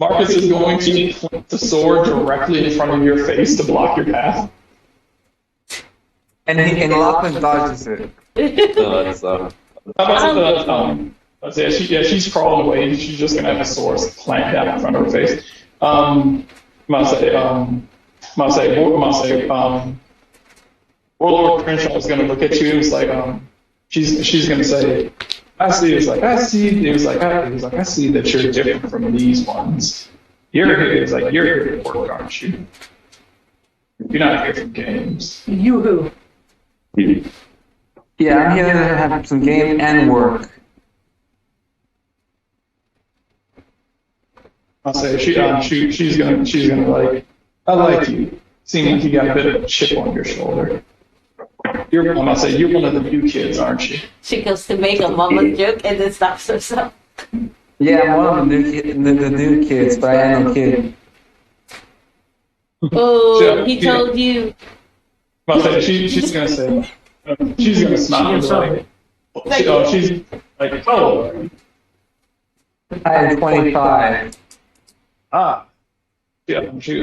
Marcus is going to point the sword directly in front of your face to block your path. and Lachlan dodges it. No, that's How about she's crawling away. She's just gonna have a sword clamped down in front of her face. Warlord Crenshaw is gonna look at you and it's like, she's gonna say, I see. I see that you're different from these ones. You're here to work, aren't you? You're not here for games. You who? Yeah, I'm here to have some game and work. I'll say she's gonna like, I like you. Seem like you got a bit of a chip on your shoulder. You're one of the new kids, aren't you? She goes to make a mama joke and then stops herself. Yeah, I'm one of the new kids, but I am a kid. Oh, he told you. I'll say she's gonna say, she's gonna smile and be like, she's like, oh, I am 25. ah. Yeah, and she's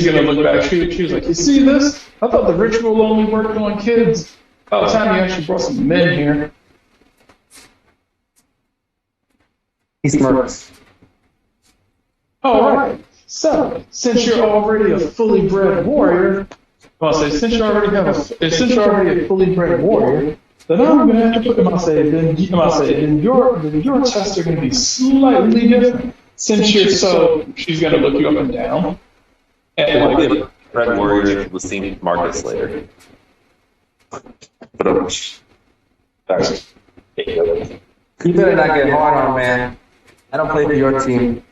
gonna look back. She was like, "You see this? I thought the ritual only worked on kids. About time you actually brought some men here." He smirks. All right. So, since you're already a fully bred warrior, since you're already a fully bred warrior, then I'm gonna have to then your tests are gonna be slightly different. Since you're she's gonna look you up and down. And like, Red Warrior will see Marcus later. But You better not get hard on, man. I don't play for your team.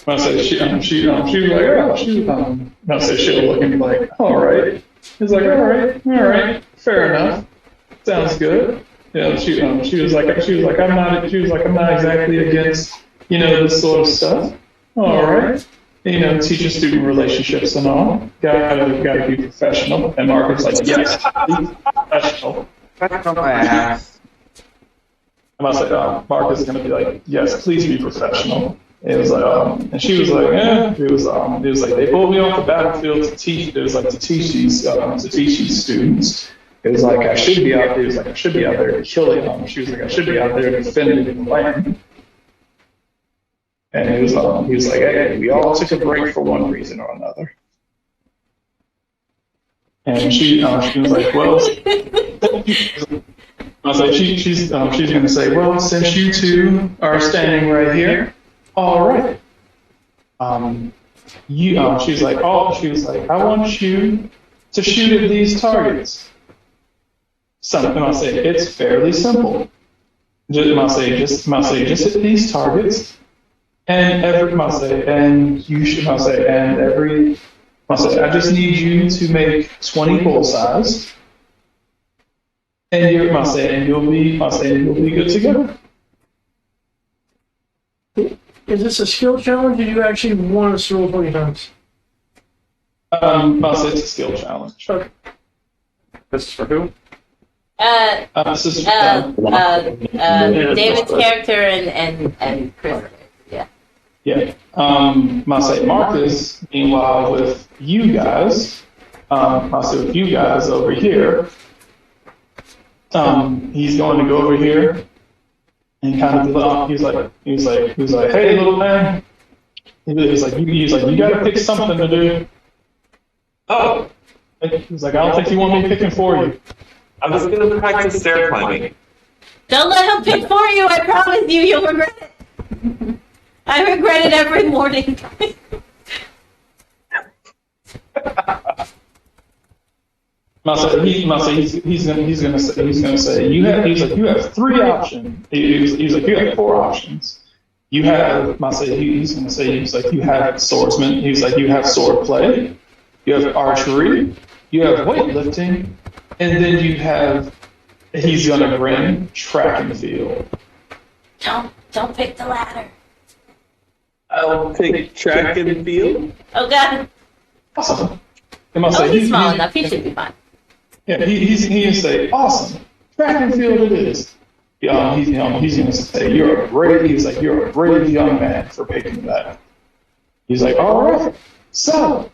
I say she's looking like, all right. He's like, all right, fair enough. Sounds good. Yeah, she was like, I'm not exactly against, this sort of stuff. All right. Teacher-student relationships and all. Gotta be professional. And Margaret's like, yes, be professional. That's not my ass. And I was like, Mark is gonna be like, yes, please be professional. And it was like, and she was like, it was like they pulled me off the battlefield to teach. It was like to teach these students. It was like I should be out there. It was like I should be out there killing them. She was like I should be out there defending the land. And he was like, hey, we all took a break for one reason or another. And she was like, well, I was like, she's gonna say, well, since you two are standing right here, all right. She was like, I want you to shoot at these targets. Something I say, it's fairly simple. Just hit these targets, and I just need you to make 20 bullseyes, and you'll be good to go. Is this a skill challenge, or do you actually want us to roll 20 times? It's a skill challenge. Okay. This is for who? This is David's character and Chris. Yeah. Yeah. Marcus, meanwhile, with you guys, with you guys over here, he's going to go over here and kind of he's like, hey, little man. He's like, you got to pick something to do. Oh. He's like, I don't think you want me picking for you. I was going to practice stair climbing. Don't let him pick for you. I promise you, you'll regret it. I regret it every morning. He's gonna say you have three options. He's like you have four options. You have you have swordsman. He's like you have sword play. You have archery. You have weightlifting. And then you have, he's gonna grin, track and field. Don't pick the latter. I'll pick track and field. Oh God. Awesome. He's small enough. He should be fine. Yeah, he's say, awesome. Track and field it is. He's gonna say you're a brave young man for picking that. He's like, all right. So,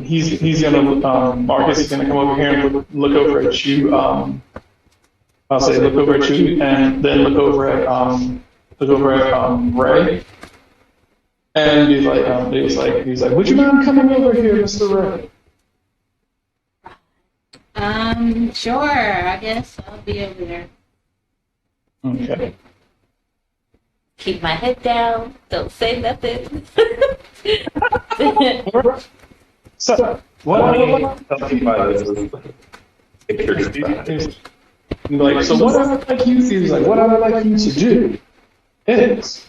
he's gonna Marcus is gonna come over here and look over at you. I'll say look over at you, and then look over at Ray. And he's like, would you mind coming over here, Mr. Ray? Sure. I guess I'll be over there. Okay. Keep my head down. Don't say nothing. So, what I would like you to do, what I would like you to do is,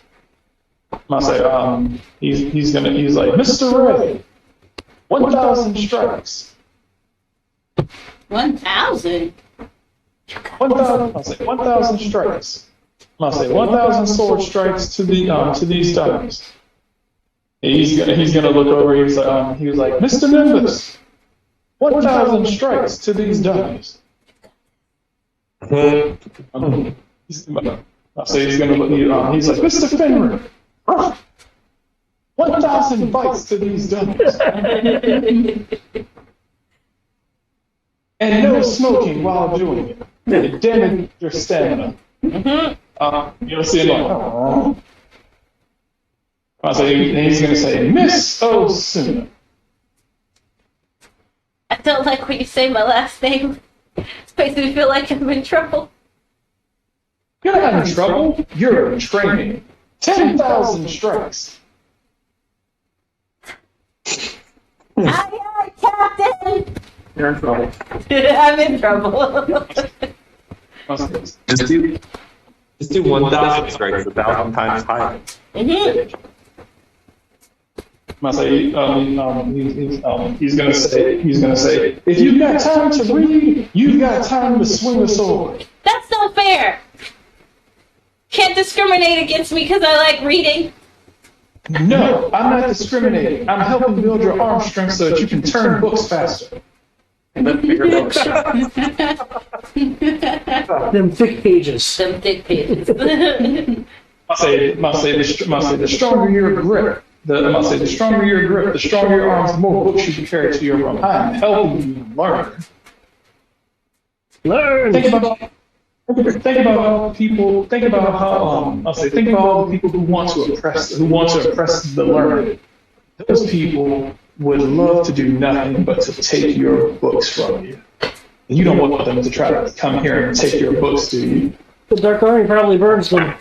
I say, he's like, Mr. Ray, 1,000 strikes. 1,000? 1,000, I'll say 1,000 strikes. I'll say 1,000 sword strikes to these dummies. He's gonna look over. He was like, Mr. Nimbus, 1,000 strikes to these dummies. I'll say he's gonna look. He's like, Mr. Fenrir, 1,000 bites to these dummies. And no smoking while doing it. It damages your stamina. You'll see him like, oh. He's going to say, Miss Osuna. I don't like when you say my last name. It makes me feel like I'm in trouble. You're not in trouble. You're in training. 10,000 strikes. Aye, Captain! You're in trouble. I'm in trouble. Just do 1,000 strikes, 1,000 times higher. He's gonna say, if you've got time to read, you've got time to swing a sword. That's not fair. Can't discriminate against me because I like reading. No, I'm not discriminating. I'm helping build your arm strength so that you can turn books faster. Them thick pages. Them thick pages. I'll say the stronger your grip, the stronger your grip, the stronger your arms, the more books you can carry to your room. I'm helping you learn. Learn. Think about all the people. Think about how think about all the people who want to oppress the learned. Those people would love to do nothing but to take your books from you. You don't want them to try to come here and take your books, do you? The Dark Army probably burns them.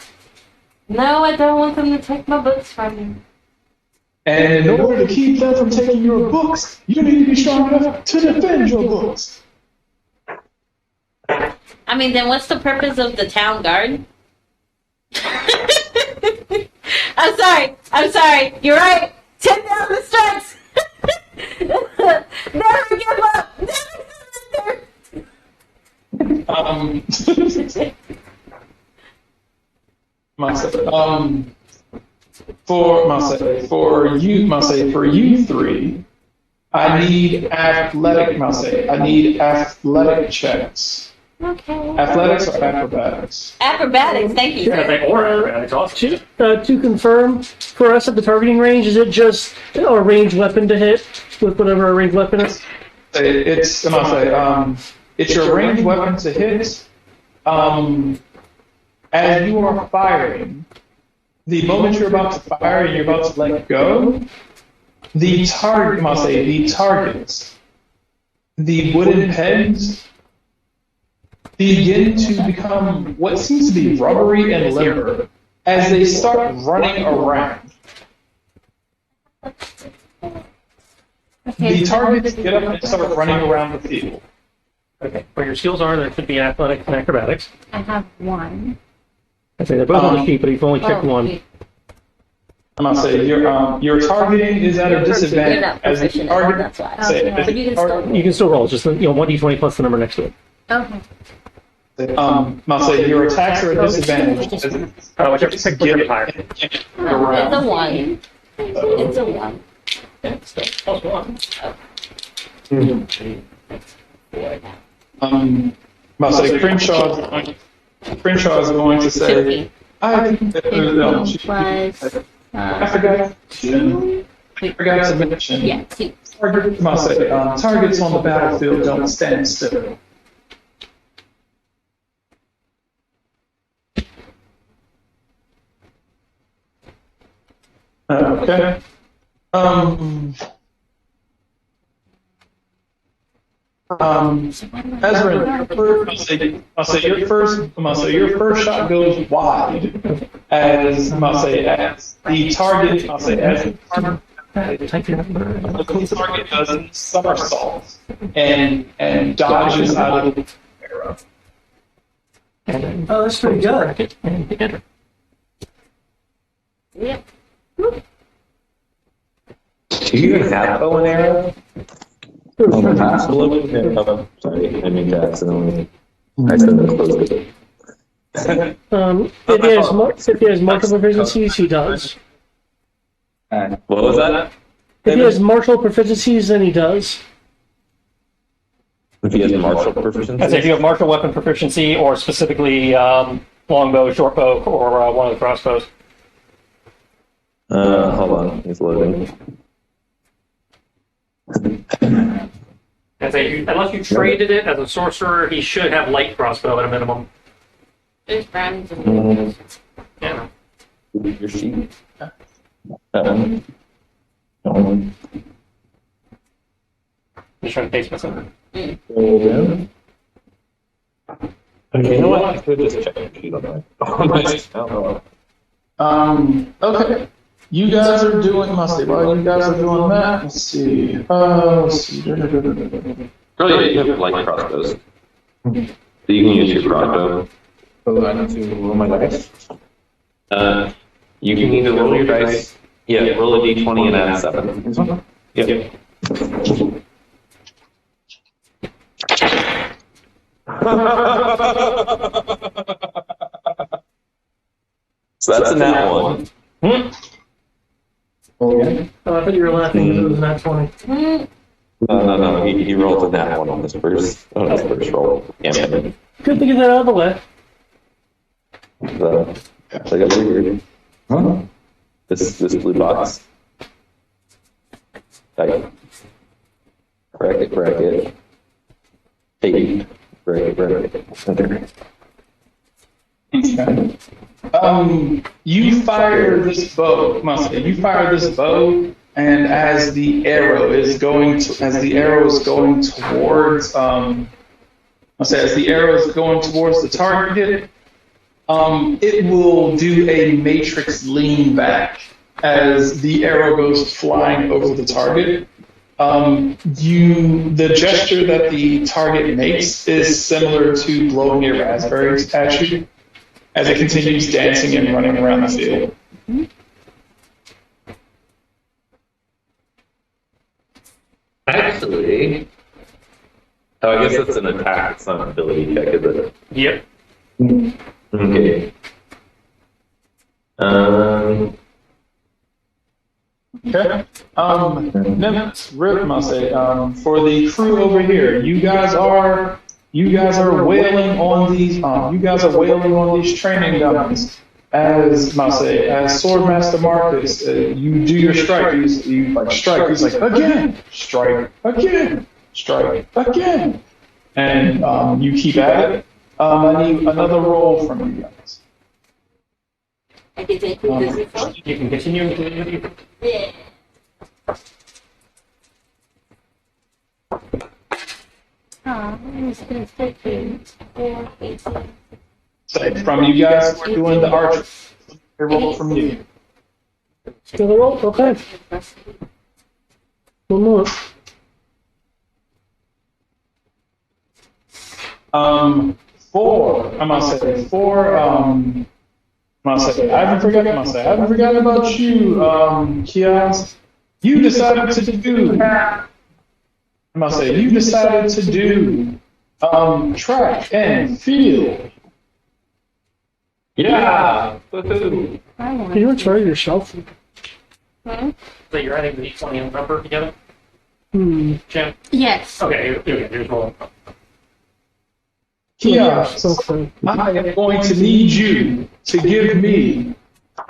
No, I don't want them to take my books from me. And in order to keep them from taking your books, you need to be strong enough to defend your books. I mean, then what's the purpose of the town guard? I'm sorry. You're right. 10,000 strikes. Never give up. For you three, I need athletic checks. Okay. Athletics or acrobatics? Acrobatics, thank you. To confirm, for us at the targeting range, is it just a ranged weapon to hit with whatever a ranged weapon is? It's your ranged weapon to hit. As you are firing, the moment you're about to fire and you're about to let go, the targets, the wooden pegs, begin to become what seems to be rubbery and limber as they start running around. The targets get up and start running around the field. Okay. Where your skills are, there could be athletics and acrobatics. I have one. I say they're both on the sheet, but you've only checked one. I'm gonna say your targeting is at a disadvantage. You're not proficient at it, that's why. But you can still You can still roll, just 1d20 plus the number next to it. Okay. I'll say your attacks are a disadvantage. Whichever higher. It's a 1. It's a 1. Plus 1. I'll say Crenshaw is going to say, I Plus forgot. 2. forgot to mention. Yeah, two. Targets on the battlefield don't stand still. Okay. Ezra, your first shot goes wide as the target, the target does somersaults and dodges out of the arrow. Oh, that's pretty good. And hit enter. Yep. Do you even have bow and arrow? Oh, sorry, I mean to accidentally. I accidentally closed it. If he has martial proficiencies, he does. What was that? If he has martial proficiencies, then he does. If he has martial proficiency? As if you have martial weapon proficiency, or specifically longbow, short bow, or one of the crossbows. Hold on, he's loading. Unless you traded it as a sorcerer, he should have light crossbow at a minimum. There's brownies and Yeah. Your sheet. Just trying to paste myself. Okay, you know what? I could just check your sheet on that. Okay. You guys are doing, while you guys are doing that, let's see. Really, you have light crossbows. So you can use your crossbow. So I need to roll my dice. You can either roll your dice, roll a d20 and add 7. This one? Yep. So that's a nat 1. Roll again. Oh, I thought you were laughing because it was not 20. No. He rolled a nat 1 on his first roll. Yeah, man. Good to get that out of the way. I got weird. Huh? This blue box. Like, bracket. 8. Bracket. Enter. Okay. You fire this bow, and as the arrow is going towards, as the arrow is going towards the target, it will do a matrix lean back as the arrow goes flying over the target. The gesture that the target makes is similar to blowing a raspberry at you as it continues dancing and running around the field. Actually, I guess it's an attack, it's not an ability check, is it? Yep. Okay. Okay. Nimitz, Rip, must say, for the crew over here, you guys are wailing on these training guns. As Swordmaster Marcus, you do your strike. You like strike. He's like again, strike again, strike again, and you keep at it. I need another roll from you guys. I can take this before. You can continue with you. Yeah. I'm just gonna take 4, 18. So from you guys, we're doing the archer. A roll from you. Still a roll? Okay. One more. Four. I must say four. I haven't forgotten about you, Kiaz. You decided to do. Track and field. Yeah! Can you retry yourself? So you're adding the d20 and number together? Jim? Yes. Okay, here's rolling. Kiaz, Okay. I am going to need you to give me,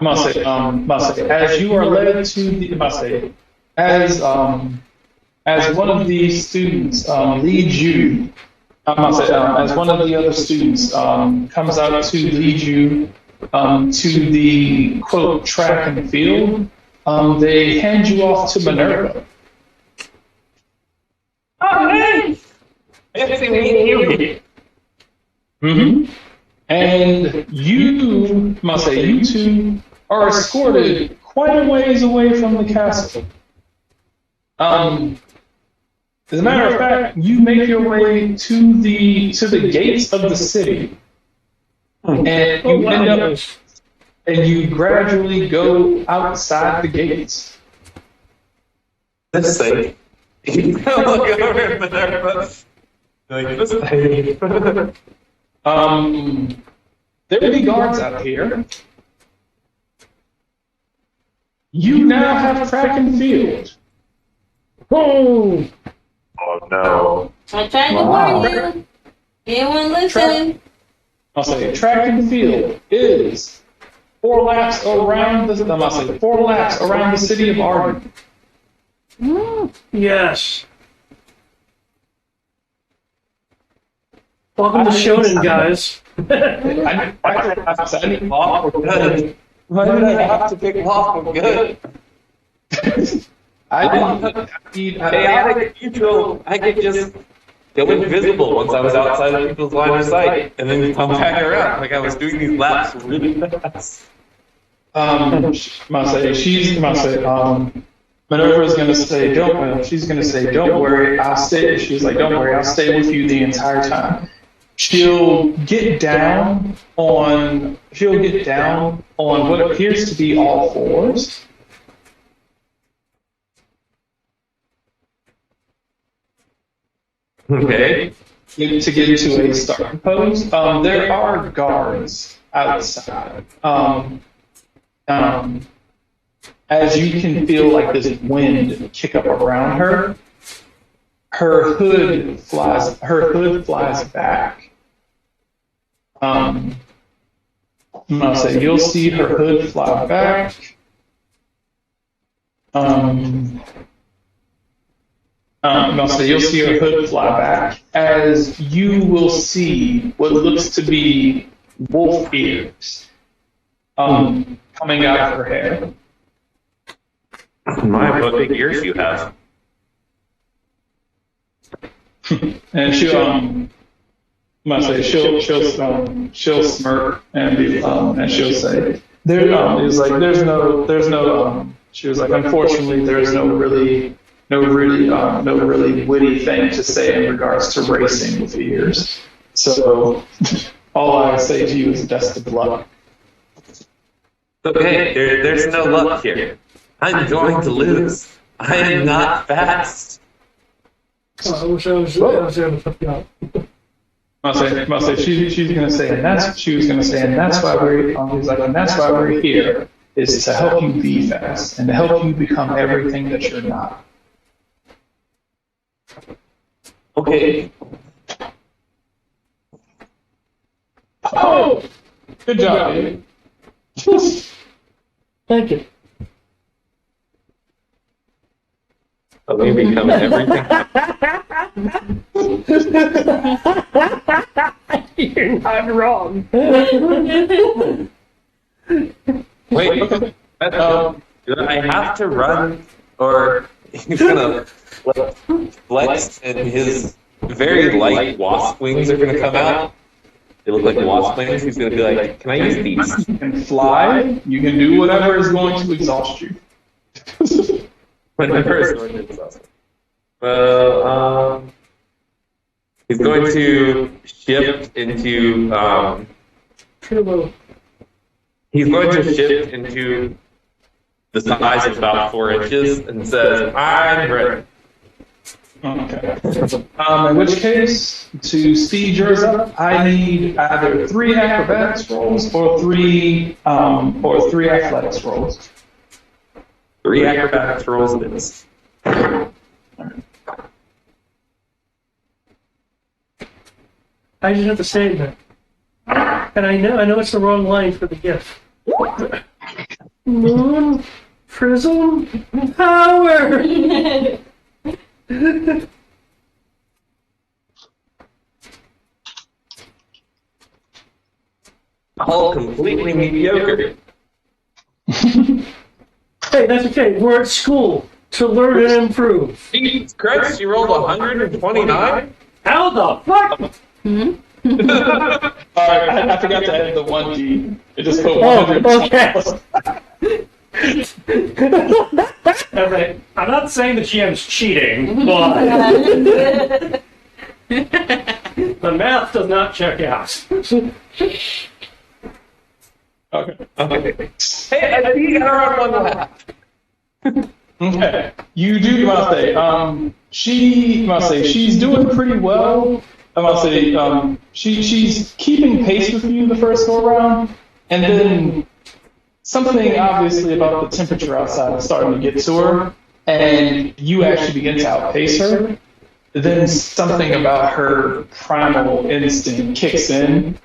as you are led to the, as one of the students leads you, as one of the other students comes out to lead you to the quote track and field, they hand you off to Minerva. Oh, hey! Fancy meeting you. Mm-hmm. And you two are escorted quite a ways away from the castle. As a matter of fact, you make your way to the gates of the city, and you end up and you gradually go outside the gates. This thing. You look over at Minerva. Like, this thing. There will be guards out here. You now have track and field. Oh, Oh no. I tried to warn you. You didn't want to listen. I'll say track and field is 4 laps around the. I'll say 4 laps around the city of Arden. yes. Welcome to Shonen, guys. I need law for good. Why did I have to pick law for good? I need Chaotic neutral. I could just go invisible once I was outside of people's line of sight, and then come back around. Like I was doing these laps really fast. Minerva's gonna say, she's gonna say, don't worry, I'll stay. She's like, don't worry, I'll stay with you the entire time. She'll get down on what appears to be all fours. Okay. To get into a starting pose. There are guards outside. As you can feel like this wind kick up around her, her hood flies back. I'll say you'll see her hood fly back. I'll say you'll see her hood fly back as you will see what looks to be wolf ears coming out of her hair. My, what big ears you have. And she'll smirk and she'll say, she was like, unfortunately, there's no really witty thing to say in regards to racing with ears. So all I say to you is best of luck. Okay, there's no luck here. I'm going to lose. I am not fast. Oh, I wish I was able to fuck you up. She's gonna say, and that's why we're here, is to help you be fast and to help you become everything that you're not. Okay. Oh, good job, baby. Thank you. Let me become everything. You're not wrong. Wait, do I have to run, or he's gonna flex and his very light wasp wings are gonna come out? They look like wasp wings. He's gonna be like, "Can I use these?" You can fly. You can do whatever is going to exhaust you. Whenever it's going to exhaust him. Well, he's going to shift into. He's going to shift into the size of about 4 inches and says, "I'm ready." Okay. In which case, to speed yours up, I need either 3 acrobatics rolls or 3 athletics rolls. 3 acrobatics rolls it is. I just have to say that. And I know it's the wrong line for the GIF. Moon Prism power. All completely mediocre. Hey, that's okay. We're at school to learn and improve. Jesus Christ, you rolled 129? How the fuck? Alright, I forgot to add the 1D. It just put Oh, 100. Okay, I'm not saying the GM's cheating, but the math does not check out. Okay. Hey, I beat her on one lap. Okay. You do must say, she's doing pretty well. I must say, she's keeping pace with you the first go around, and then something obviously about the temperature outside is starting to get to her, and you actually begin to outpace her. Then something about her primal instinct kicks in,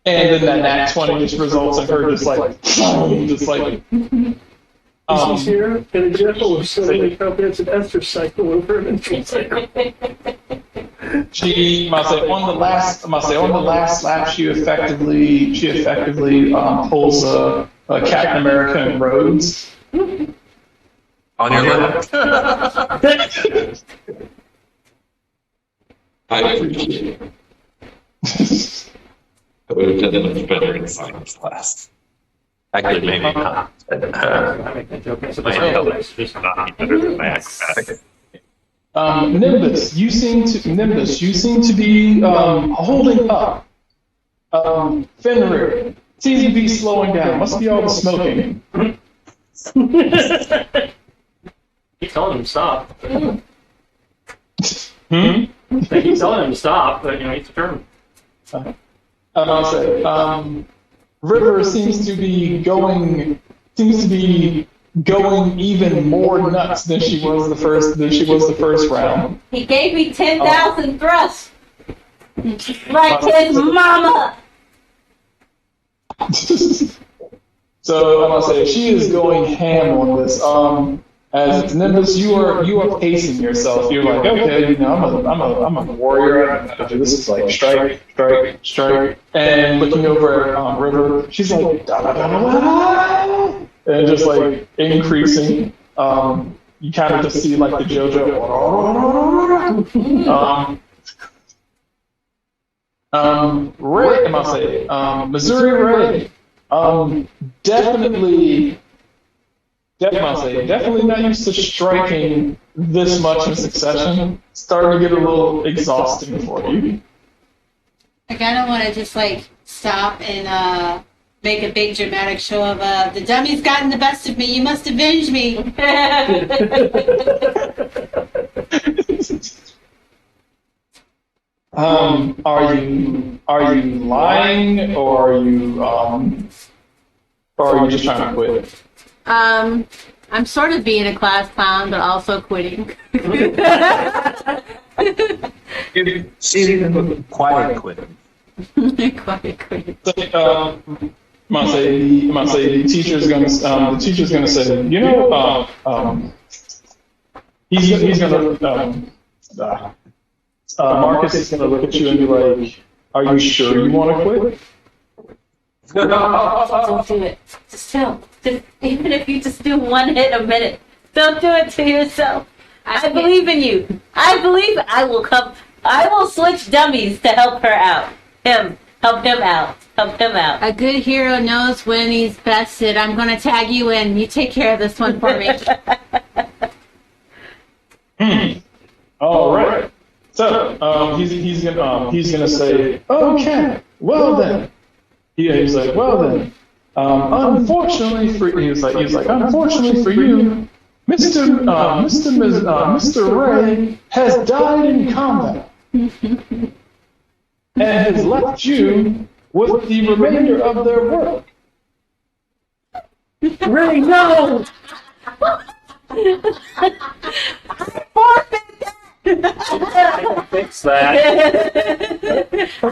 and then that nat 20 just results in her just like. This is here an example of somebody comprehensive Esther cycle over an menstrual cycle. She must say on the last lap she effectively pulls a Captain America in Rhodes. On your lap. I appreciate it. I would have done much better in science class. Actually, maybe not. I make that joke. I suppose it's just not better than my acrobatics. Nimbus, you seem to be holding up. Fenrir seems to be slowing down. Must be all the smoking. Keep telling him to stop. Hmm? They keep telling him to stop, but he's determined. I'll say, River seems to be going even more nuts than she was the first round. He gave me 10,000 thrusts. Like his mama. So I must say she is going ham on this. As Nimbus, you are pacing yourself. You're like, okay, I'm a warrior. I know how to do this. It's like strike, strike, strike, and looking over at River, she's like da da da da da, and just like increasing. You kind of just see like the JoJo. Ray, I must say, Missouri Ray, definitely not used to striking this much in succession. Starting to get a little exhausting for you. I kind of want to just stop and make a big dramatic show of the dummy's gotten the best of me. You must avenge me. Are you lying or are you just trying to quit? I'm sort of being a class clown, but also quitting. She's quiet quitting. Quiet quitting. The teacher's gonna say, he's gonna Marcus is gonna look at you and be like, are you sure you want to quit? Don't do it. Just even if you just do one hit a minute, don't do it to yourself. I believe in you. I will come. I will switch dummies to help her out. Help him out. A good hero knows when he's bested. I'm going to tag you in. You take care of this one for me. All right. So he's gonna say, okay, well then. He's like, well then. Unfortunately for you, unfortunately for you, Mr. Ray has died in combat and has left you with the remainder of their work. Ray, no! I can fix that. I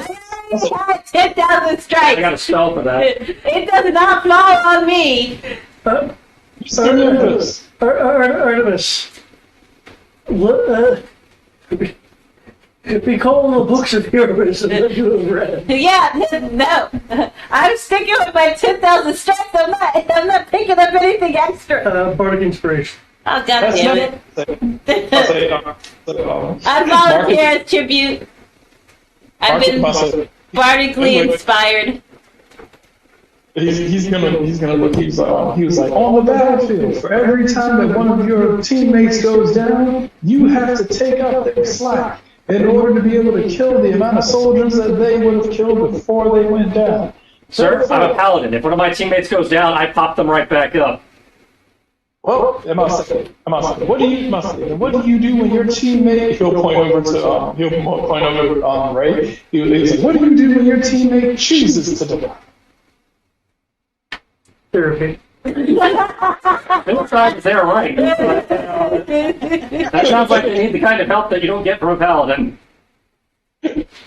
got 10,000 strikes. I got a spell for that. It does not fall on me. Stimulus. Artemis. What, we call them the books of heroism that you have read. Yeah, no. I'm sticking with my 10,000 stripes. I'm not picking up anything extra. Bardic inspiration. Oh, God damn it. I volunteer as tribute. I've been bardically inspired. He's gonna look. He was like, on the battlefield, for every time that one of your teammates goes down, you have to take up their slack in order to be able to kill the amount of soldiers that they would have killed before they went down. Sir, I'm a paladin. If one of my teammates goes down, I pop them right back up. Well, I must say, what do you do when your teammate? He'll point over to Ray. He's like, what do you do when your teammate chooses to die? Therapy. Both sides, they're right. That sounds like they need the kind of help that you don't get from a paladin.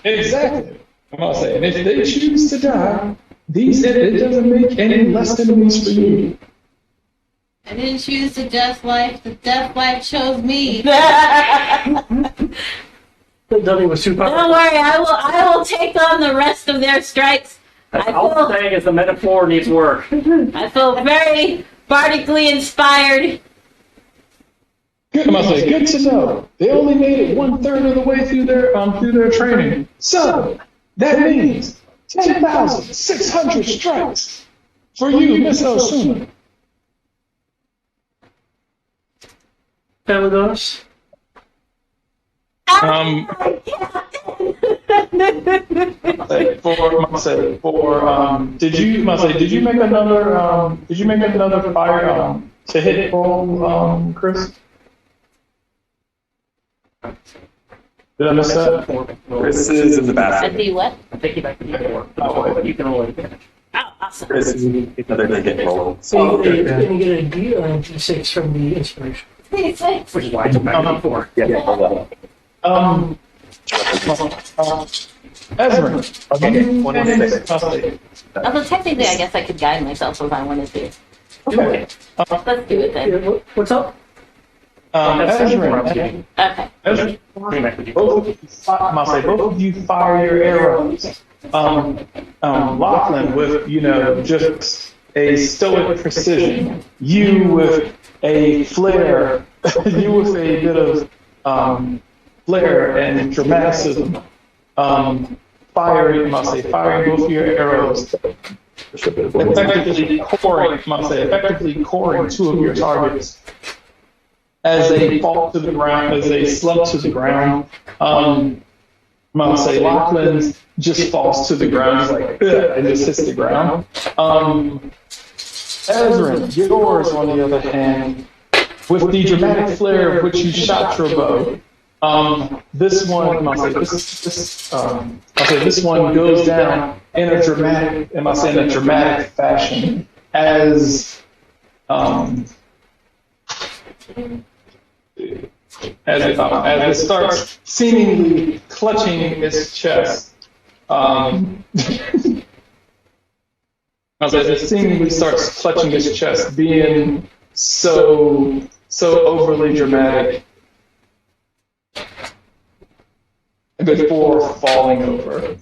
Exactly. I must say, and if they choose to die, it doesn't make any less enemies for you. I didn't choose the death life. The death life chose me. Dummy was too powerful. Don't worry, I will take on the rest of their strikes. All I'm saying is the metaphor needs work. I feel very bardically inspired. Good, I must say, good to know. They only made it 1/3 of the way through their training. So that means 10,600 strikes for you, Miss Osuna. Pelagonis? Did you make another fire to hit roll, Chris? Did I miss that? Chris is in the I bathroom. see what? I take you back to D4. You can roll advantage. Oh, awesome. Chris is another ticket roll. So you can get a D6 from the inspiration. Which is why I took back to D4. Yeah, hold on. Ezra, Okay, 26. Although technically, I guess I could guide myself if I wanted to. Okay. Let's do it then. What's up? Ezra, Okay. both of you fire your arrows. Lachlan with, just a stoic precision. You with a flair, you with a bit of flair and dramaticism. Firing both of your arrows. Effectively coring two of your targets. As they fall to the ground, as they slump to the ground, Lachlan just falls to the ground, he's like, ugh, and just hits the ground. Ezra, yours, on the other hand, with the dramatic flair of which you shot your bow, this one goes down in a dramatic fashion as it starts seemingly clutching its chest. As it seemingly starts clutching its chest, being so overly dramatic before falling over.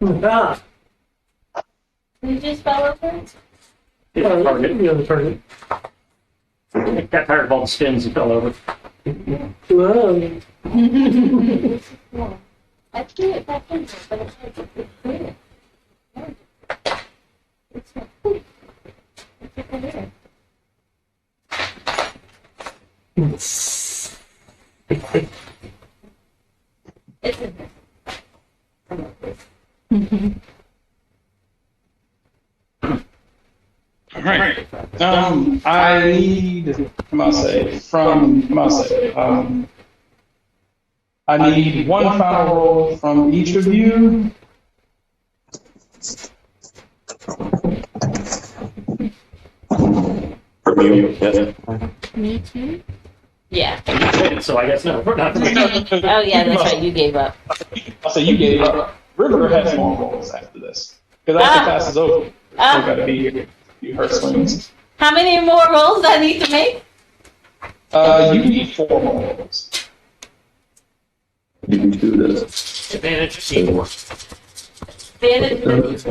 Ah. You just fell over? The target. Got tired of all the spins and fell over. Whoa. I threw it back in, but it's like It's in there. All right. I need, I need one final roll from each of you. From you, yes. Me too? Yeah. So I guess no, we're not. Oh, yeah, that's right. You gave up. So you gave up. River has more rolls after this. Because after the class is over, still got to be here. her swings. How many more rolls do I need to make? You need 4 more rolls. You can do this. Advantage C4. Advantage.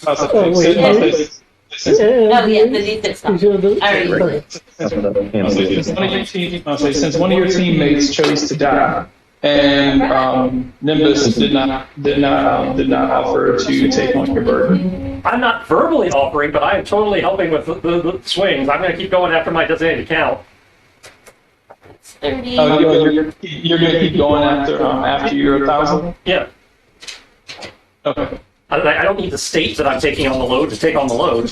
Oh, so Oh, wait. since- Oh yeah, the D6. Alright. Since one of your teammates chose to die, and Nimbus did not offer to take on your burden. I'm not verbally offering, but I am totally helping with the swings. I'm going to keep going after my designated count. 30. Oh, you're gonna keep going after your 1,000. Yeah. Okay. I don't need to state that I'm taking on the load to take on the load.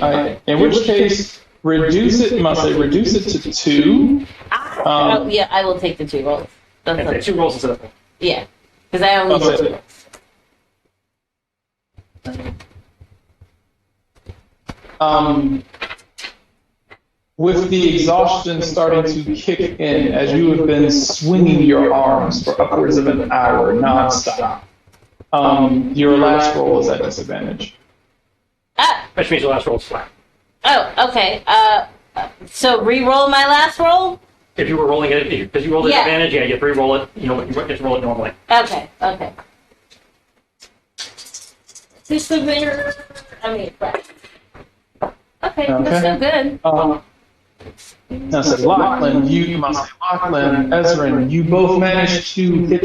Okay. In which case, reduce it to 2. Oh yeah, I will take the 2 rolls. That's Okay, not, 2 rolls instead of 1. yeah, because I only rolled 2 rolls. With the exhaustion starting to kick in as you have been swinging your arms for upwards of an hour nonstop, your last roll is at disadvantage. Ah, Which means the last roll is flat. oh, okay. So re-roll my last roll. If you were rolling it, because you rolled at Yeah. advantage, yeah, you have to re-roll it. You get to roll it normally. Okay. Disadvantage. I mean, right. Okay, that's still good. Now, so Lachlan, Ezrin, you both managed to hit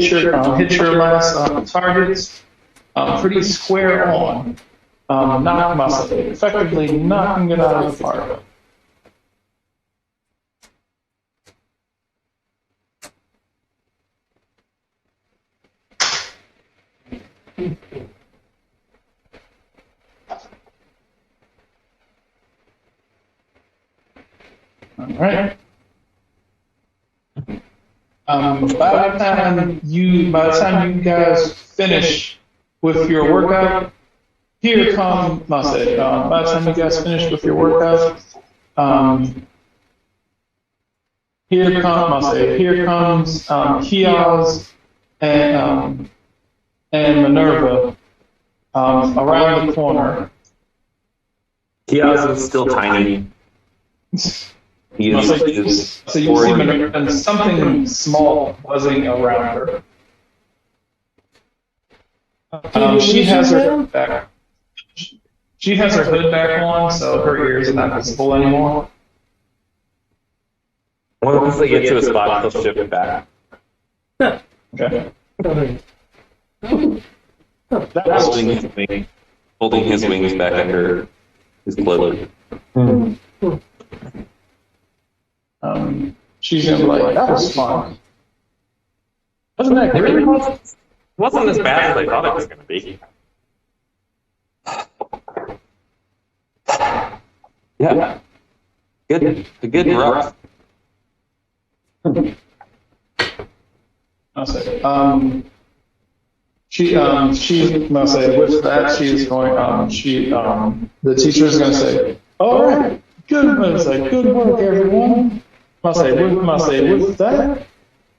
your last targets pretty square on. Effectively knocking it out of the park. All right. By the time you guys finish with your workout, here comes by the time you guys finish with your workout, here comes Kiaz and Minerva around the corner. Kiaz is still tiny. He is, So you see Minerva and something small buzzing around her. She has her hood back. She has her hood back on, so her ears are not visible anymore. once they get to a spot, they'll shift it back. Okay. That was Holding his wings back under his clothing. she's gonna be like, that was fun. Wasn't that great? It wasn't as bad as I thought it was going to be. Yeah. A good rough. I'll say. She's gonna say with that she's going. The teacher is gonna say, "All right, good." I'll say, "Good work, everyone." I'll say with that.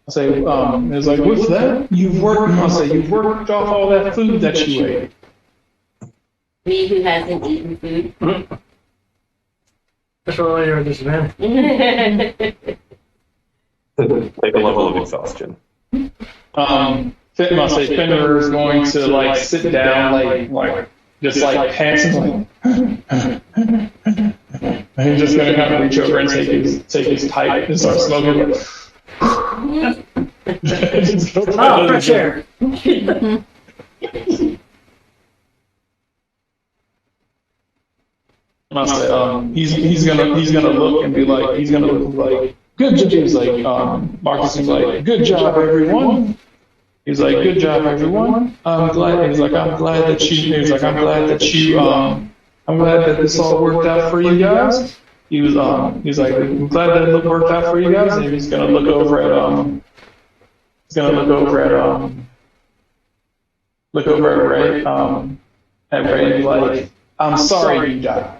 I'll say, it's like with that you've worked. I'll say you've worked off all that food that you ate. Me who hasn't eaten food. That's why you're at disadvantage. Take a level of exhaustion. I'll say Fenrir is going to like sit down, like just like panting, like, and he's just gonna kind of reach over and take his pipe and start smoking. Oh, fresh air. I'll say, he's gonna look and be like, good job. He's like, Marcus is like, good job, everyone. He's like, good job, everyone. I'm glad that this all worked out for you guys. He's like, I'm glad that it worked out for you guys. And he's gonna look over at Ray, and be like, I'm sorry you died.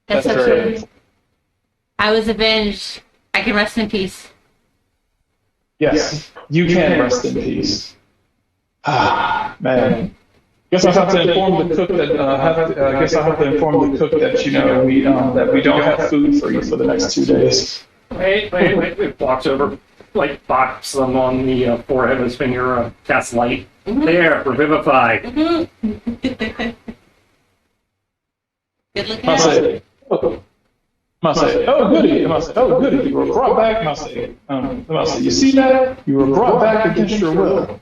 That's okay. I was avenged. I can rest in peace. Yes, you can rest in peace. Man. Guess I'll have to inform the cook that. Guess I'll have to inform the cook that we don't have food for you for the next 2 days. Wait. It walks over, like, bops them on the forehead with his finger, cast light. There, revivify. Good looking I out. say, oh goody. I say, oh goody. You were brought back. I say, you see that? You were brought back against your will.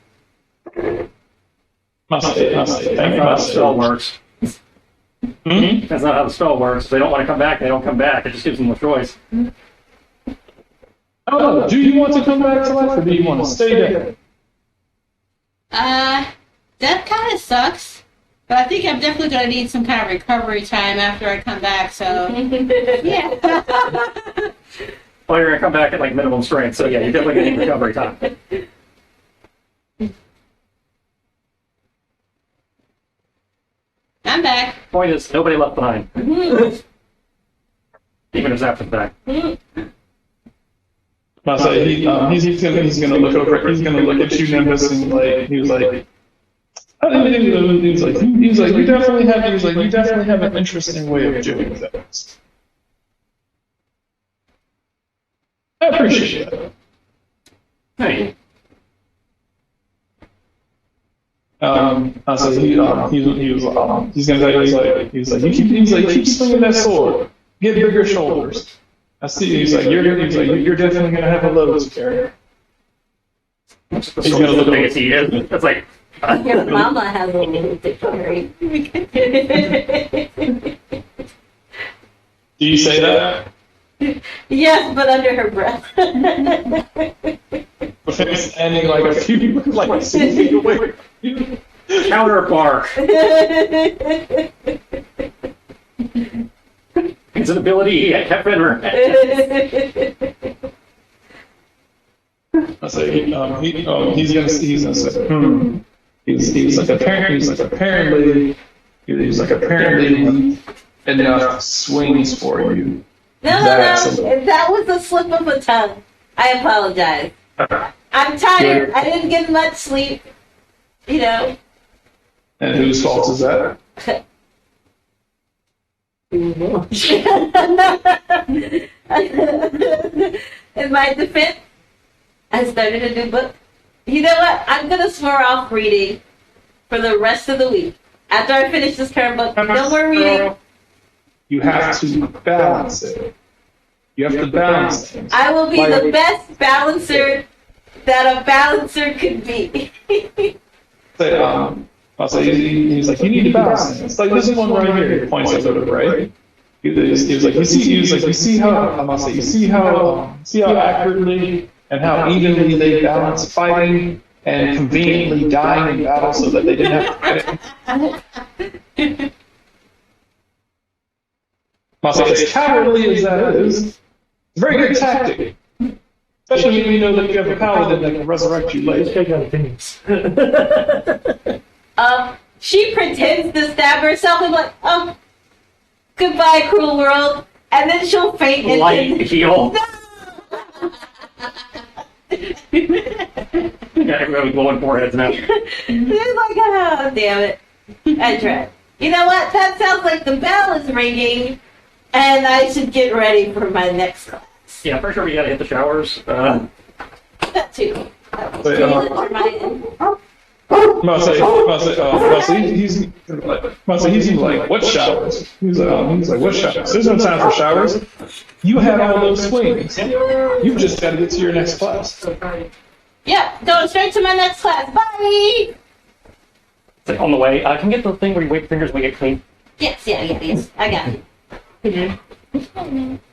I say, thank you. That's not how the spell works. Hmm? That's not how the spell works. If they don't want to come back, they don't come back. It just gives them the choice. Oh, do you want to come back to life or do you want to stay dead? That kind of sucks. But I think I'm definitely going to need some kind of recovery time after I come back, so... yeah. Well, you're going to come back at, like, minimum strength, so yeah, you're definitely going to need recovery time. I'm back. Point is, nobody left behind. Even if it's after the fact. I say, he's gonna look over. He's gonna look at you, Nimbus, and he was like, you definitely have an interesting way of doing things. I appreciate that. Hey. I say he was you keep swinging that sword, get bigger shoulders. I see. He's like, you're definitely gonna have a load to carry. He's gonna look big as he is. It's like, Your mama has a little to carry. Do you say that? Yes, but under her breath. Standing like a few, like 6 feet away. counterpart. It's an ability he had kept in her. I say he's gonna say he's like apparently enough swings for you. No, that was a slip of the tongue. I apologize. I'm tired. I didn't get much sleep. You know. And whose fault is that? In my defense, I started a new book. You know what? I'm gonna swear off reading for the rest of the week. After I finish this current book, no more reading. You have to balance it. You have to balance things. I will be the best balancer that a balancer could be. I'll say he's like, you need to balance things. Like this one right here. He points over to the right. He was like, you see how accurately and how evenly they balance fighting and conveniently dying in battle so that they didn't have to fight. I'll say, as cowardly as that is, it's a very good tactic. Especially when you know that you have a paladin that can resurrect you later. I got opinions. She pretends to stab herself and like, goodbye, cruel world, and then she'll faint and Light heal. Yeah, everybody glowing foreheads now. They're like, oh, damn it. I tried. You know what? That sounds like the bell is ringing, and I should get ready for my next class. Yeah, I'm pretty sure we gotta hit the showers. That too. He's like, what showers? He's like, what showers? There's no time for showers. You had all those swings. You just got to get to your next class. Yep, going straight to my next class. Bye! It's like on the way. Can you get the thing where you wave your fingers when you get clean? Yes. I got it.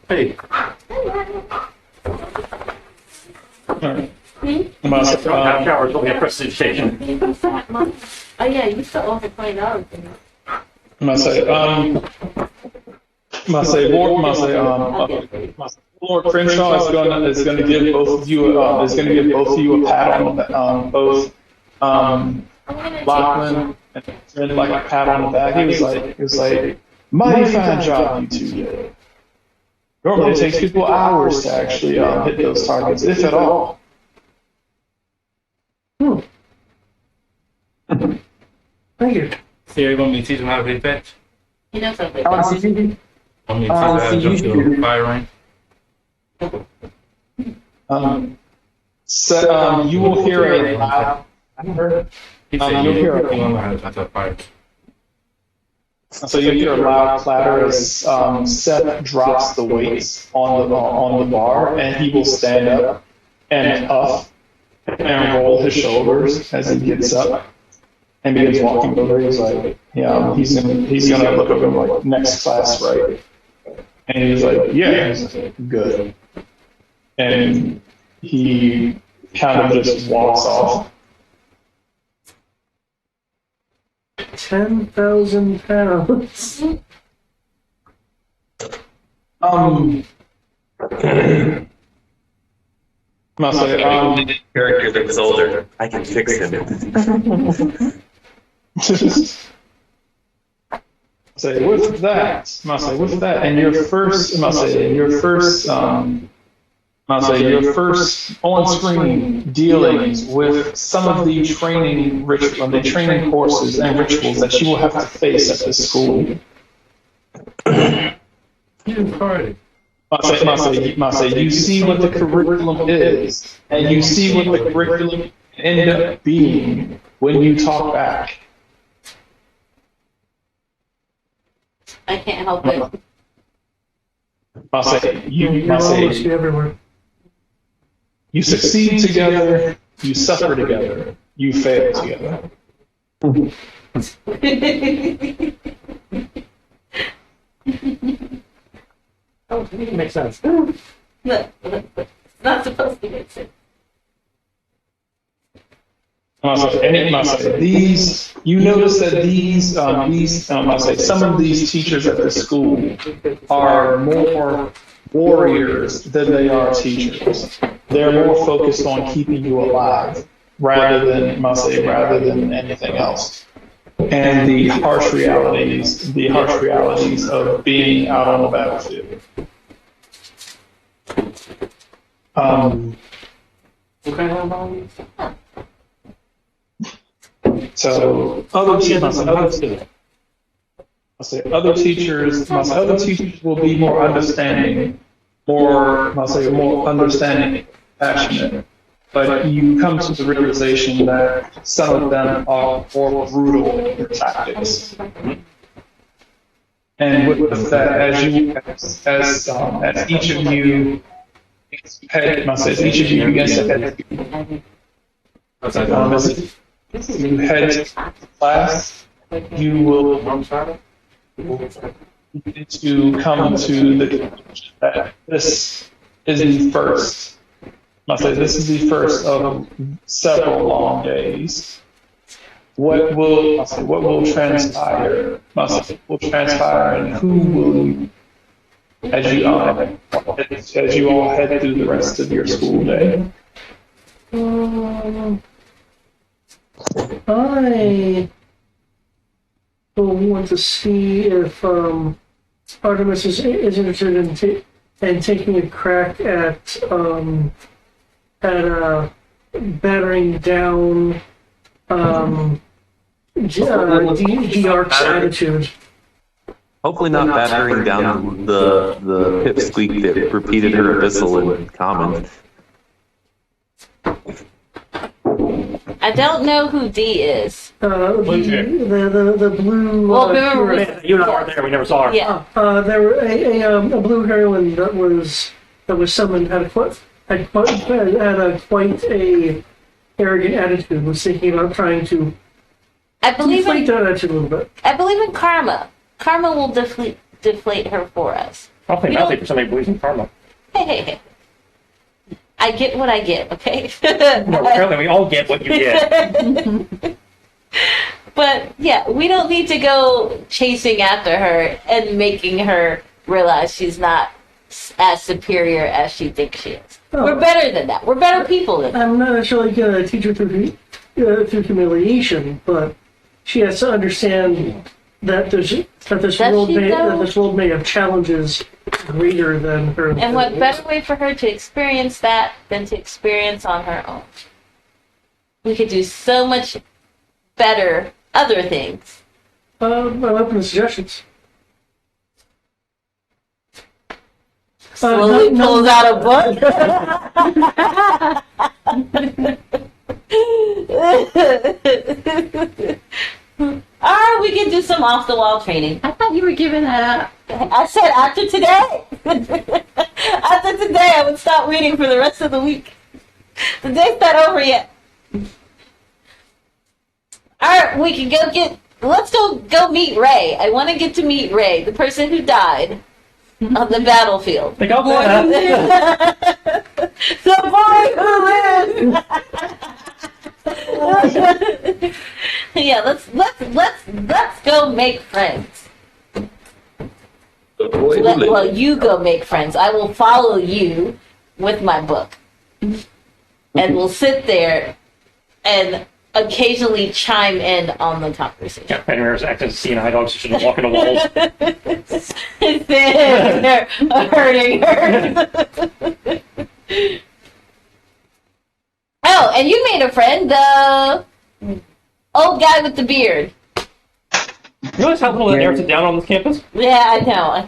Hey. Have showers, we'll be at Prestige Station. Oh yeah, you still owe me $20. Lord Crenshaw is going to give both of you a pat on both Lachlan and like a pat on the back. He was like, mighty fine job, you two did. Normally it takes people hours to actually hit those targets, if at all. Thank you. See, you want me to teach him how to play fetch? You know something. Oh, so you, Want me to teach him how to jump to the fire rank? You will hear a loud. He said, You'll yeah, hear you a want to know how to touch that fire. So you hear a loud clatter as Seth drops the weights on the bar, and he will stand up and puff and roll his shoulders as he gets up and begins walking over. He's like, yeah, he's gonna look over him like, next class, right? And he's like, yeah, he's like, good. And he kind of just walks off. 10,000 pounds. Must say, Character that was older. I can fix him. say, what's that? Must say, what's that? And your first on-screen dealings with some of the training courses and rituals that you will have to face at this school. You party. Must say, you see what the curriculum is, and you see what the curriculum end up being when you talk back. I can't help it. Must say, Everywhere. you succeed together, you suffer together, you fail together. Oh, it makes sense. Look, it's not supposed to make sense. You notice that some of these teachers at the school are more warriors than they are teachers. They're more focused on keeping you alive rather than anything else. And the harsh realities of being out on the battlefield. What kind of volume? So other teachers will be more understanding, passionate. But you come to the realization that some of them are more brutal in their tactics. And with that, as each of you begins to head you head to class, you will to come to the conclusion that this is the first. This is the first of several long days. What will transpire? Will transpire, and who will you, as you all head through the rest of your school day? I will want to see if Artemis is interested in taking a crack at battering down Giark's attitude. Hopefully not battering down the pipsqueak that repeated her abyssal in common. I don't know who D is. The blue. Well, remember, You and I weren't there. We never saw her. yeah. There were a blue heroine that was summoned had quite a arrogant attitude. Was thinking about trying to I believe deflate in that attitude a little bit. I believe in karma. Karma will deflate her for us. I'll think for somebody who believes in karma. Hey. I get what I get, okay? No, apparently we all get what you get. But yeah, we don't need to go chasing after her and making her realize she's not as superior as she thinks she is. Oh. We're better than that. We're better people than that. I'm not necessarily going to teach her through humiliation, but she has to understand that this world may have challenges greater than her. And what better way for her to experience that than to experience on her own? We could do so much better other things? I'm open to suggestions. Slowly pulls out a book. Alright, we can do some off the wall training. I thought you were giving that up. I said after today. After today, I would stop reading for the rest of the week. The day's not over yet. Alright, we can let's go meet Ray. I want to get to meet Ray, the person who died on the battlefield. Pick up that. The boy who lives. Yeah, let's go make friends. Well, you go make friends. I will follow you with my book, and we'll sit there and occasionally chime in on the conversation. Yeah, Penny's acting as a senile dog, so she shouldn't walk in the walls. They're hurting her. Oh, and you made a friend, the old guy with the beard. You realize how little that air sit down on this campus? Yeah, I know. I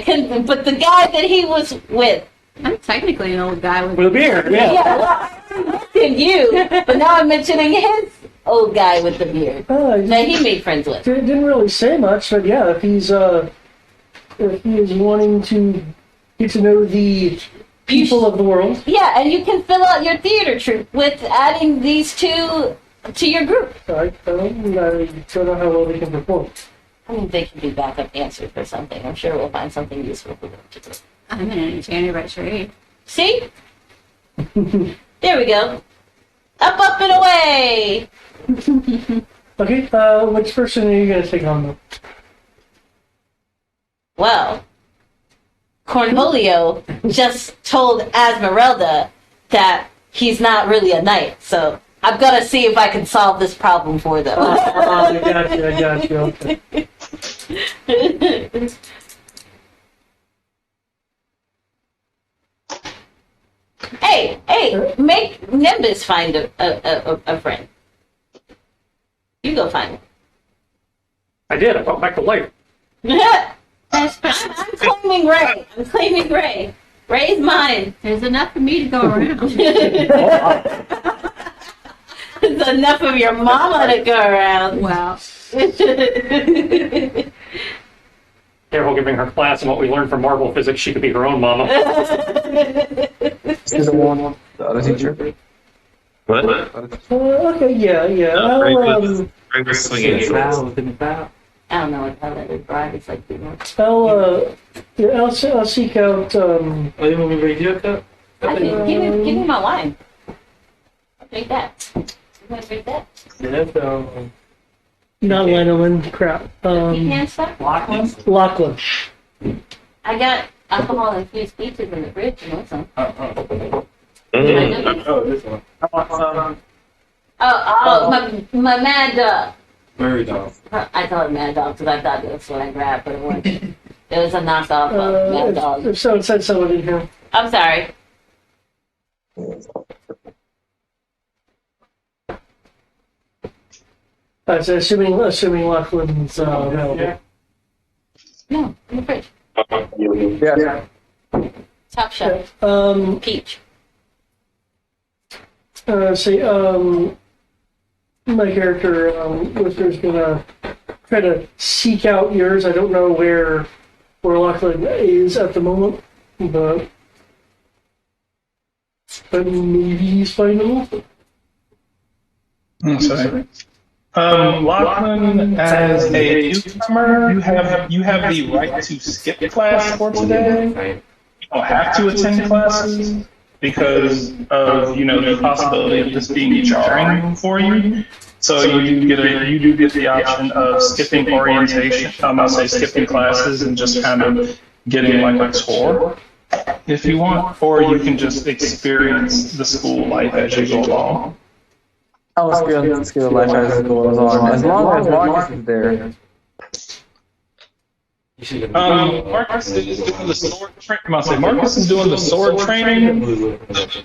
couldn't. But the guy that he was with. I'm technically an old guy with With a beard, Yeah, yeah. well, I mentioned you, but now I'm mentioning his old guy with the beard that he made friends with. Didn't really say much, but yeah, if he is wanting to get to know the people of the world. Yeah, and you can fill out your theater troupe with adding these two to your group. I don't know how well they can perform. I mean, they can be backup dancers or something. I'm sure we'll find something useful for them to do. I'm an entertainer by trade. See? There we go. Up, and away! Okay, which person are you going to take on, though? Well, Cornholio just told Esmeralda that he's not really a knight, so I've got to see if I can solve this problem for them. I got you. Okay. Hey, make Nimbus find a friend. You go find him. I did. I brought back to life. I'm claiming Ray. Ray's mine. There's enough for me to go around. There's enough of your mama to go around. Wow. Careful giving her class and what we learned from Marvel physics. She could be her own mama. She's the one, the other teacher. What? Okay, yeah. Ray was swinging. I don't know what that is, Brian. It's like people. I'll seek out. Oh, you want me to bring you a cup? Give me my wine. I'll drink that. You want to drink that? Yeah, Not Lanolin, crap. Pecan stuff? Lachlan. I got alcohol infused peaches in the fridge. You want some? Oh, this one. My mad dog. Murray dog. I call it mad dog because I thought that's what I grabbed, but it wasn't. It was a knockoff of mad dog. If someone said someone in here. I'm sorry. So assuming Lachlan's available. No, in the fridge. Yeah. Top shelf. Peach. My character, Whisper's gonna try to seek out yours. I don't know where Lachlan is at the moment, but maybe he's findable. I'm sorry. Lachlan, as a newcomer, you have the right to skip class for today. You don't have to attend classes because of the possibility of this being jarring for you. So you do get the option of skipping orientation. I'll say skipping classes and just kind of getting like a tour if you want, or you can just experience the school life as you go along. I'll experience skill life as it goes on, as long as Marcus is there. Marcus is doing the sword training. Marcus is doing the sword training.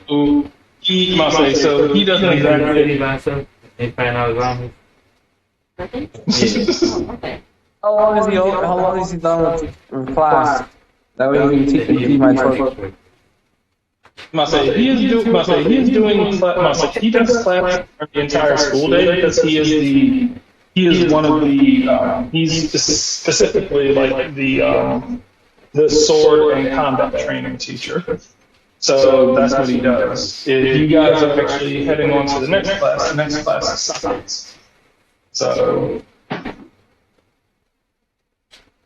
So he doesn't exactly. Nothing? Yeah. Oh, okay. How long is he done with class? That way you can teach my torch. He is doing he does class the entire school day because he is one of the he's specifically like the sword and combat training teacher. So that's what he does. If you guys are actually heading on to the next class is science. So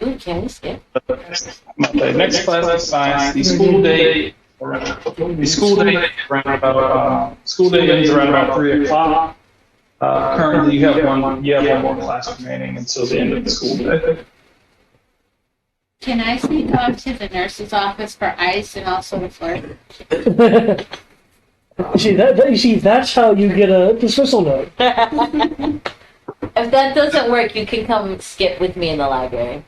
Ooh, can we skip? the next class is science. The school day ends around about 3 o'clock. Currently, you have one more class remaining until the end of the school day. Can I sneak off to the nurse's office for ice and also to flirt? You see, that's how you get a dismissal note. If that doesn't work, you can come skip with me in the library.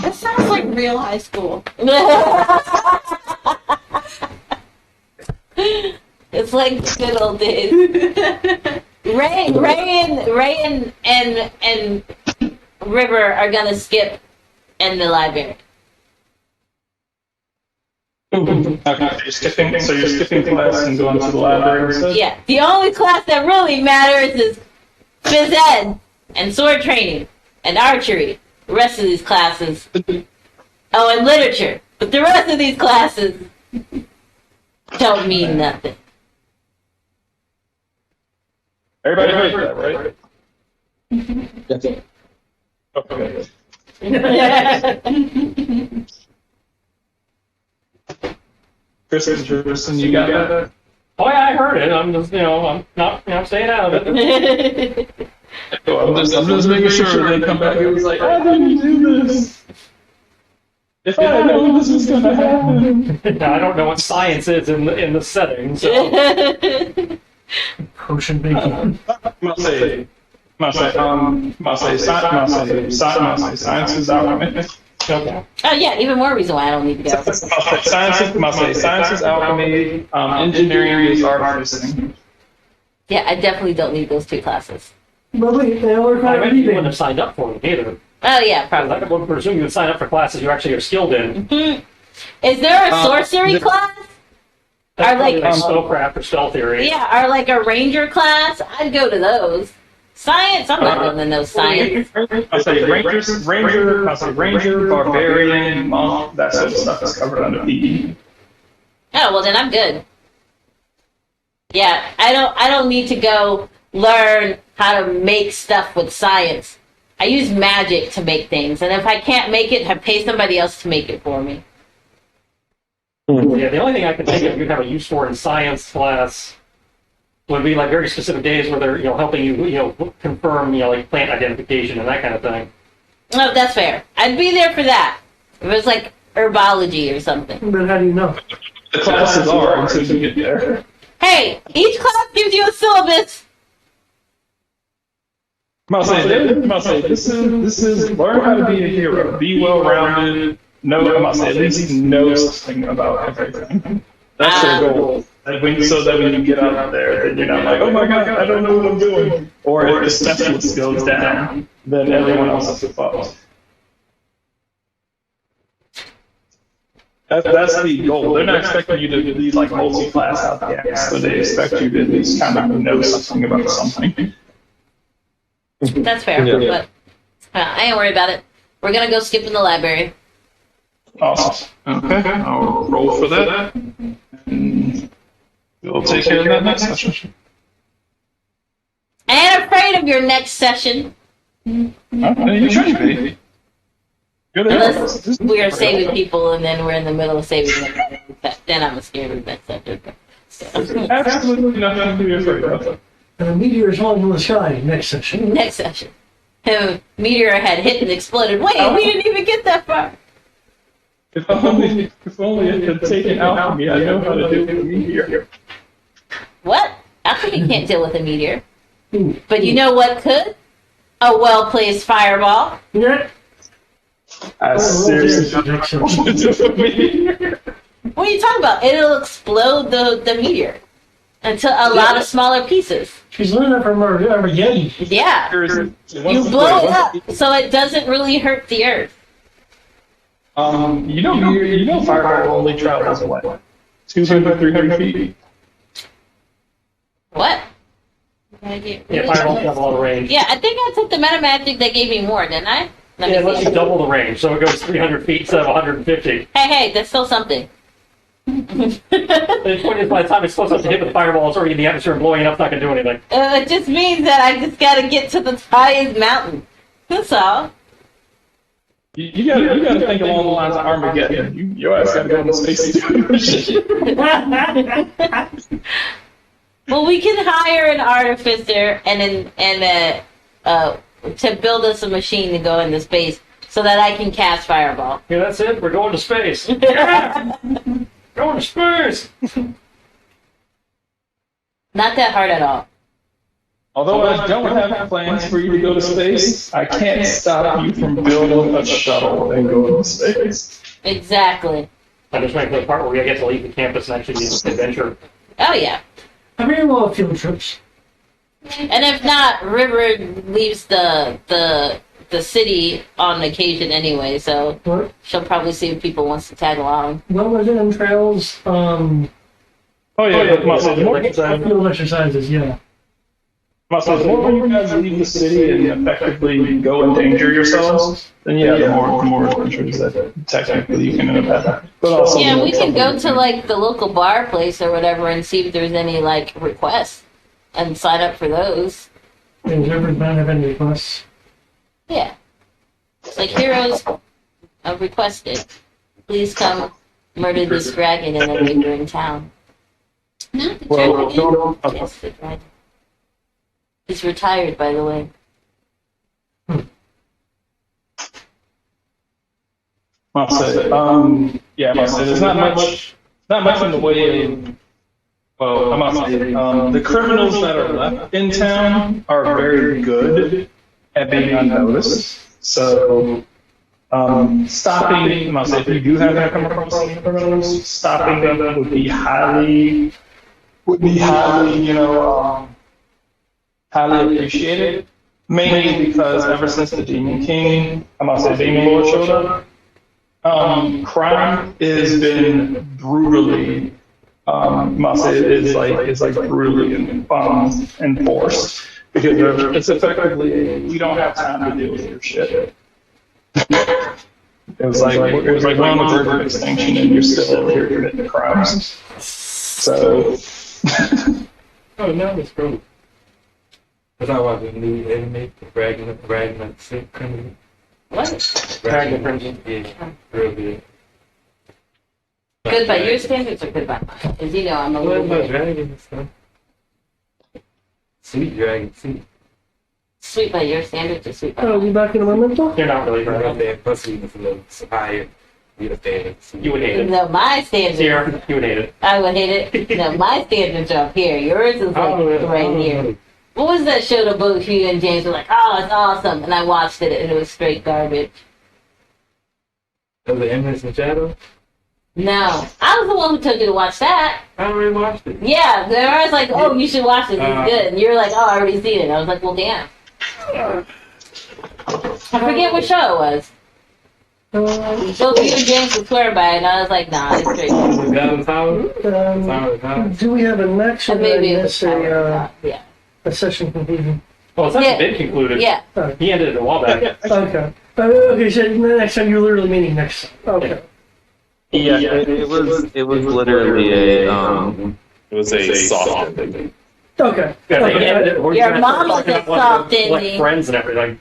That sounds like real high school. It's like the good old days. Ray and River are gonna skip in the library. Okay, you're skipping class and going to the library instead? Yeah, the only class that really matters is phys ed and sword training and archery. The rest of these classes, oh, and literature. But the rest of these classes don't mean nothing. Everybody heard that, right? Okay. Kristen, you got that? Oh yeah, I heard it. I'm just, I'm not, staying out of it. I'm just making sure they come back. It was like, I didn't do this. If I had known this was going to happen. I don't know what science is in the setting, so. Potion baking. Science is alchemy. Okay. Oh yeah, even more reason why I don't need to go. Science is alchemy. Engineering is artificing. Yeah, I definitely don't need those two classes. But wait, they all I require bet you wouldn't reading. have signed up for them either. Oh yeah, I probably. would presume you would sign up for classes you actually are skilled in. Is there a sorcery class? That's Or like, probably spellcraft or spell theory. yeah, or like a ranger class? I'd go to those. Science? I'm not going to know science. I'll say ranger, barbarian, monk, that sort of stuff is covered under PE. Oh well, then I'm good. Yeah, I don't need to go learn how to make stuff with science. I use magic to make things, and if I can't make it, I pay somebody else to make it for me. Yeah, the only thing I can think of you'd have a use for in science class would be like very specific days where they're helping you confirm like plant identification and that kind of thing. Oh, that's fair. I'd be there for that. If it was like herbology or something. But how do you know? The classes are until you get there. Hey, each class gives you a syllabus. This is learn how to be a hero, be well-rounded, at least know something about everything. That's their goal. So that when you get out there, then you're not like, oh my god, I don't know what I'm doing. Or if the specialist goes down, then everyone else is at fault. That's the goal. They're not expecting you to be like multi-class outcasts, but they expect you to at least kind of know something about something. That's fair, but I ain't worried about it. We're gonna go skip in the library. Awesome. Okay, I'll roll for that. And we'll take care of that next session. I ain't afraid of your next session. Okay, you should be. Good Unless we are saving people and then we're in the middle of saving them. Then I'm scared of that subject. So. Absolutely nothing to be afraid of. And a meteor is falling from the sky next session. Next session. Meteor had hit and exploded. Wait, we didn't even get that far. If only it had taken alchemy, I know how to deal with a meteor. What? Alchemy can't deal with a meteor. But you know what could? A well-placed fireball. Yeah. I seriously don't know what to do with a meteor. What are you talking about? It'll explode the meteor. into a lot of smaller pieces. She's learned that from Armageddon. Yeah. You blow it up so it doesn't really hurt the earth. You know fireball only travels what? 200, 300 feet? What? Yeah, fireballs have a lot of range. Yeah, I think I took the meta magic that gave me more, didn't I? Let me Yeah, unless see. you double the range, so it goes 300 feet instead of 150. Hey, that's still something. The point is, by the time it's supposed to hit with the fireball, it's already in the atmosphere and blowing up. It's not going to do anything. It just means that I just gotta get to the highest mountain. That's all. You gotta think along the lines of Armageddon. Your ass gotta go into space and do shit. Well, we can hire an artificer to build us a machine to go into space so that I can cast fireball. Yeah, that's it. We're going to space. Yeah! Going to space! Not that hard at all. Although I don't have plans for you to go to space, I can't stop you from building a shuttle and going to space. Exactly. I'm just waiting for the part where we get to leave the campus and actually do this adventure. Oh yeah. I mean, a lot of field trips. And if not, River leaves the city on occasion anyway, so What? she'll probably see if people wants to tag along. What was it in trails? Oh yeah, Field exercises, yeah. the more you guys leave the city and effectively go endanger yourselves, then yeah, the more adventures that technically you can end up having. But also, Yeah, we can go to like the local bar place or whatever and see if there's any like requests and sign up for those. Does everybody have any requests? Yeah. It's like heroes requested. Please come murder this dragon in a neighboring town. No, the Well, dragon. Yes, the dragon. He's retired, by the way. I'll say, there's not much in the way of, well, I'm not saying, the criminals that are left in town are very good at being unnoticed. So, stopping, I'm not saying if you do happen to come across any criminals, stopping them would be highly, highly appreciated. Mainly because ever since the Demon King, I'm not saying Demon Lord showed up, crime has been brutally, is like brutally enforced because it's effectively we don't have time to deal with your shit. It was like we're on the verge of extinction and you're still over here committing crimes. So. Oh, no, it's cool. Because I watched a new anime, the Fragment Sync coming. What? Fragment Crimson. Yeah, real good. Good by your standards or good by mine? As you know, I'm a What little about bit dragons and stuff? Sweet dragon, sweet. sweet by your standards or sweet by Oh, mine. you back in a moment though? You're not really Right right. there, plus sweetness a little higher. You'd have failed. You would hate it. No, my standards. Sierra, you would hate it. I would hate it. No, my standards are up here. Yours is like right here. What was that show that both you and James were like, oh, it's awesome, and I watched it and it was straight garbage. Of the Eminence and Shadow? No, I was the one who told you to watch that. I already watched it. Yeah, I was like, oh, you should watch this. It's good. And you're like, oh, I already seen it. I was like, well, damn. I forget what show it was. Both you and James would swear by it, and I was like, nah, it's straight. The Golden Tower? Tower of God. Do we have a next And one? maybe it Or was is this yeah. a session conclusion? Well, it's actually Yeah. been concluded. Yeah. He ended it a while back. Okay. Okay, so next time you're literally meaning next time. Okay. Yeah, it was literally a soft ending. Okay. Yeah, they Okay. ended it. We're Your gonna mom start was a talking about soft like ending. friends and everything.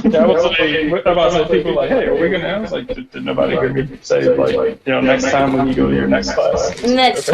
Yeah, I was like, people were like, hey, are we gonna? I was like, did nobody hear me say like, next time when you go to your next class? Next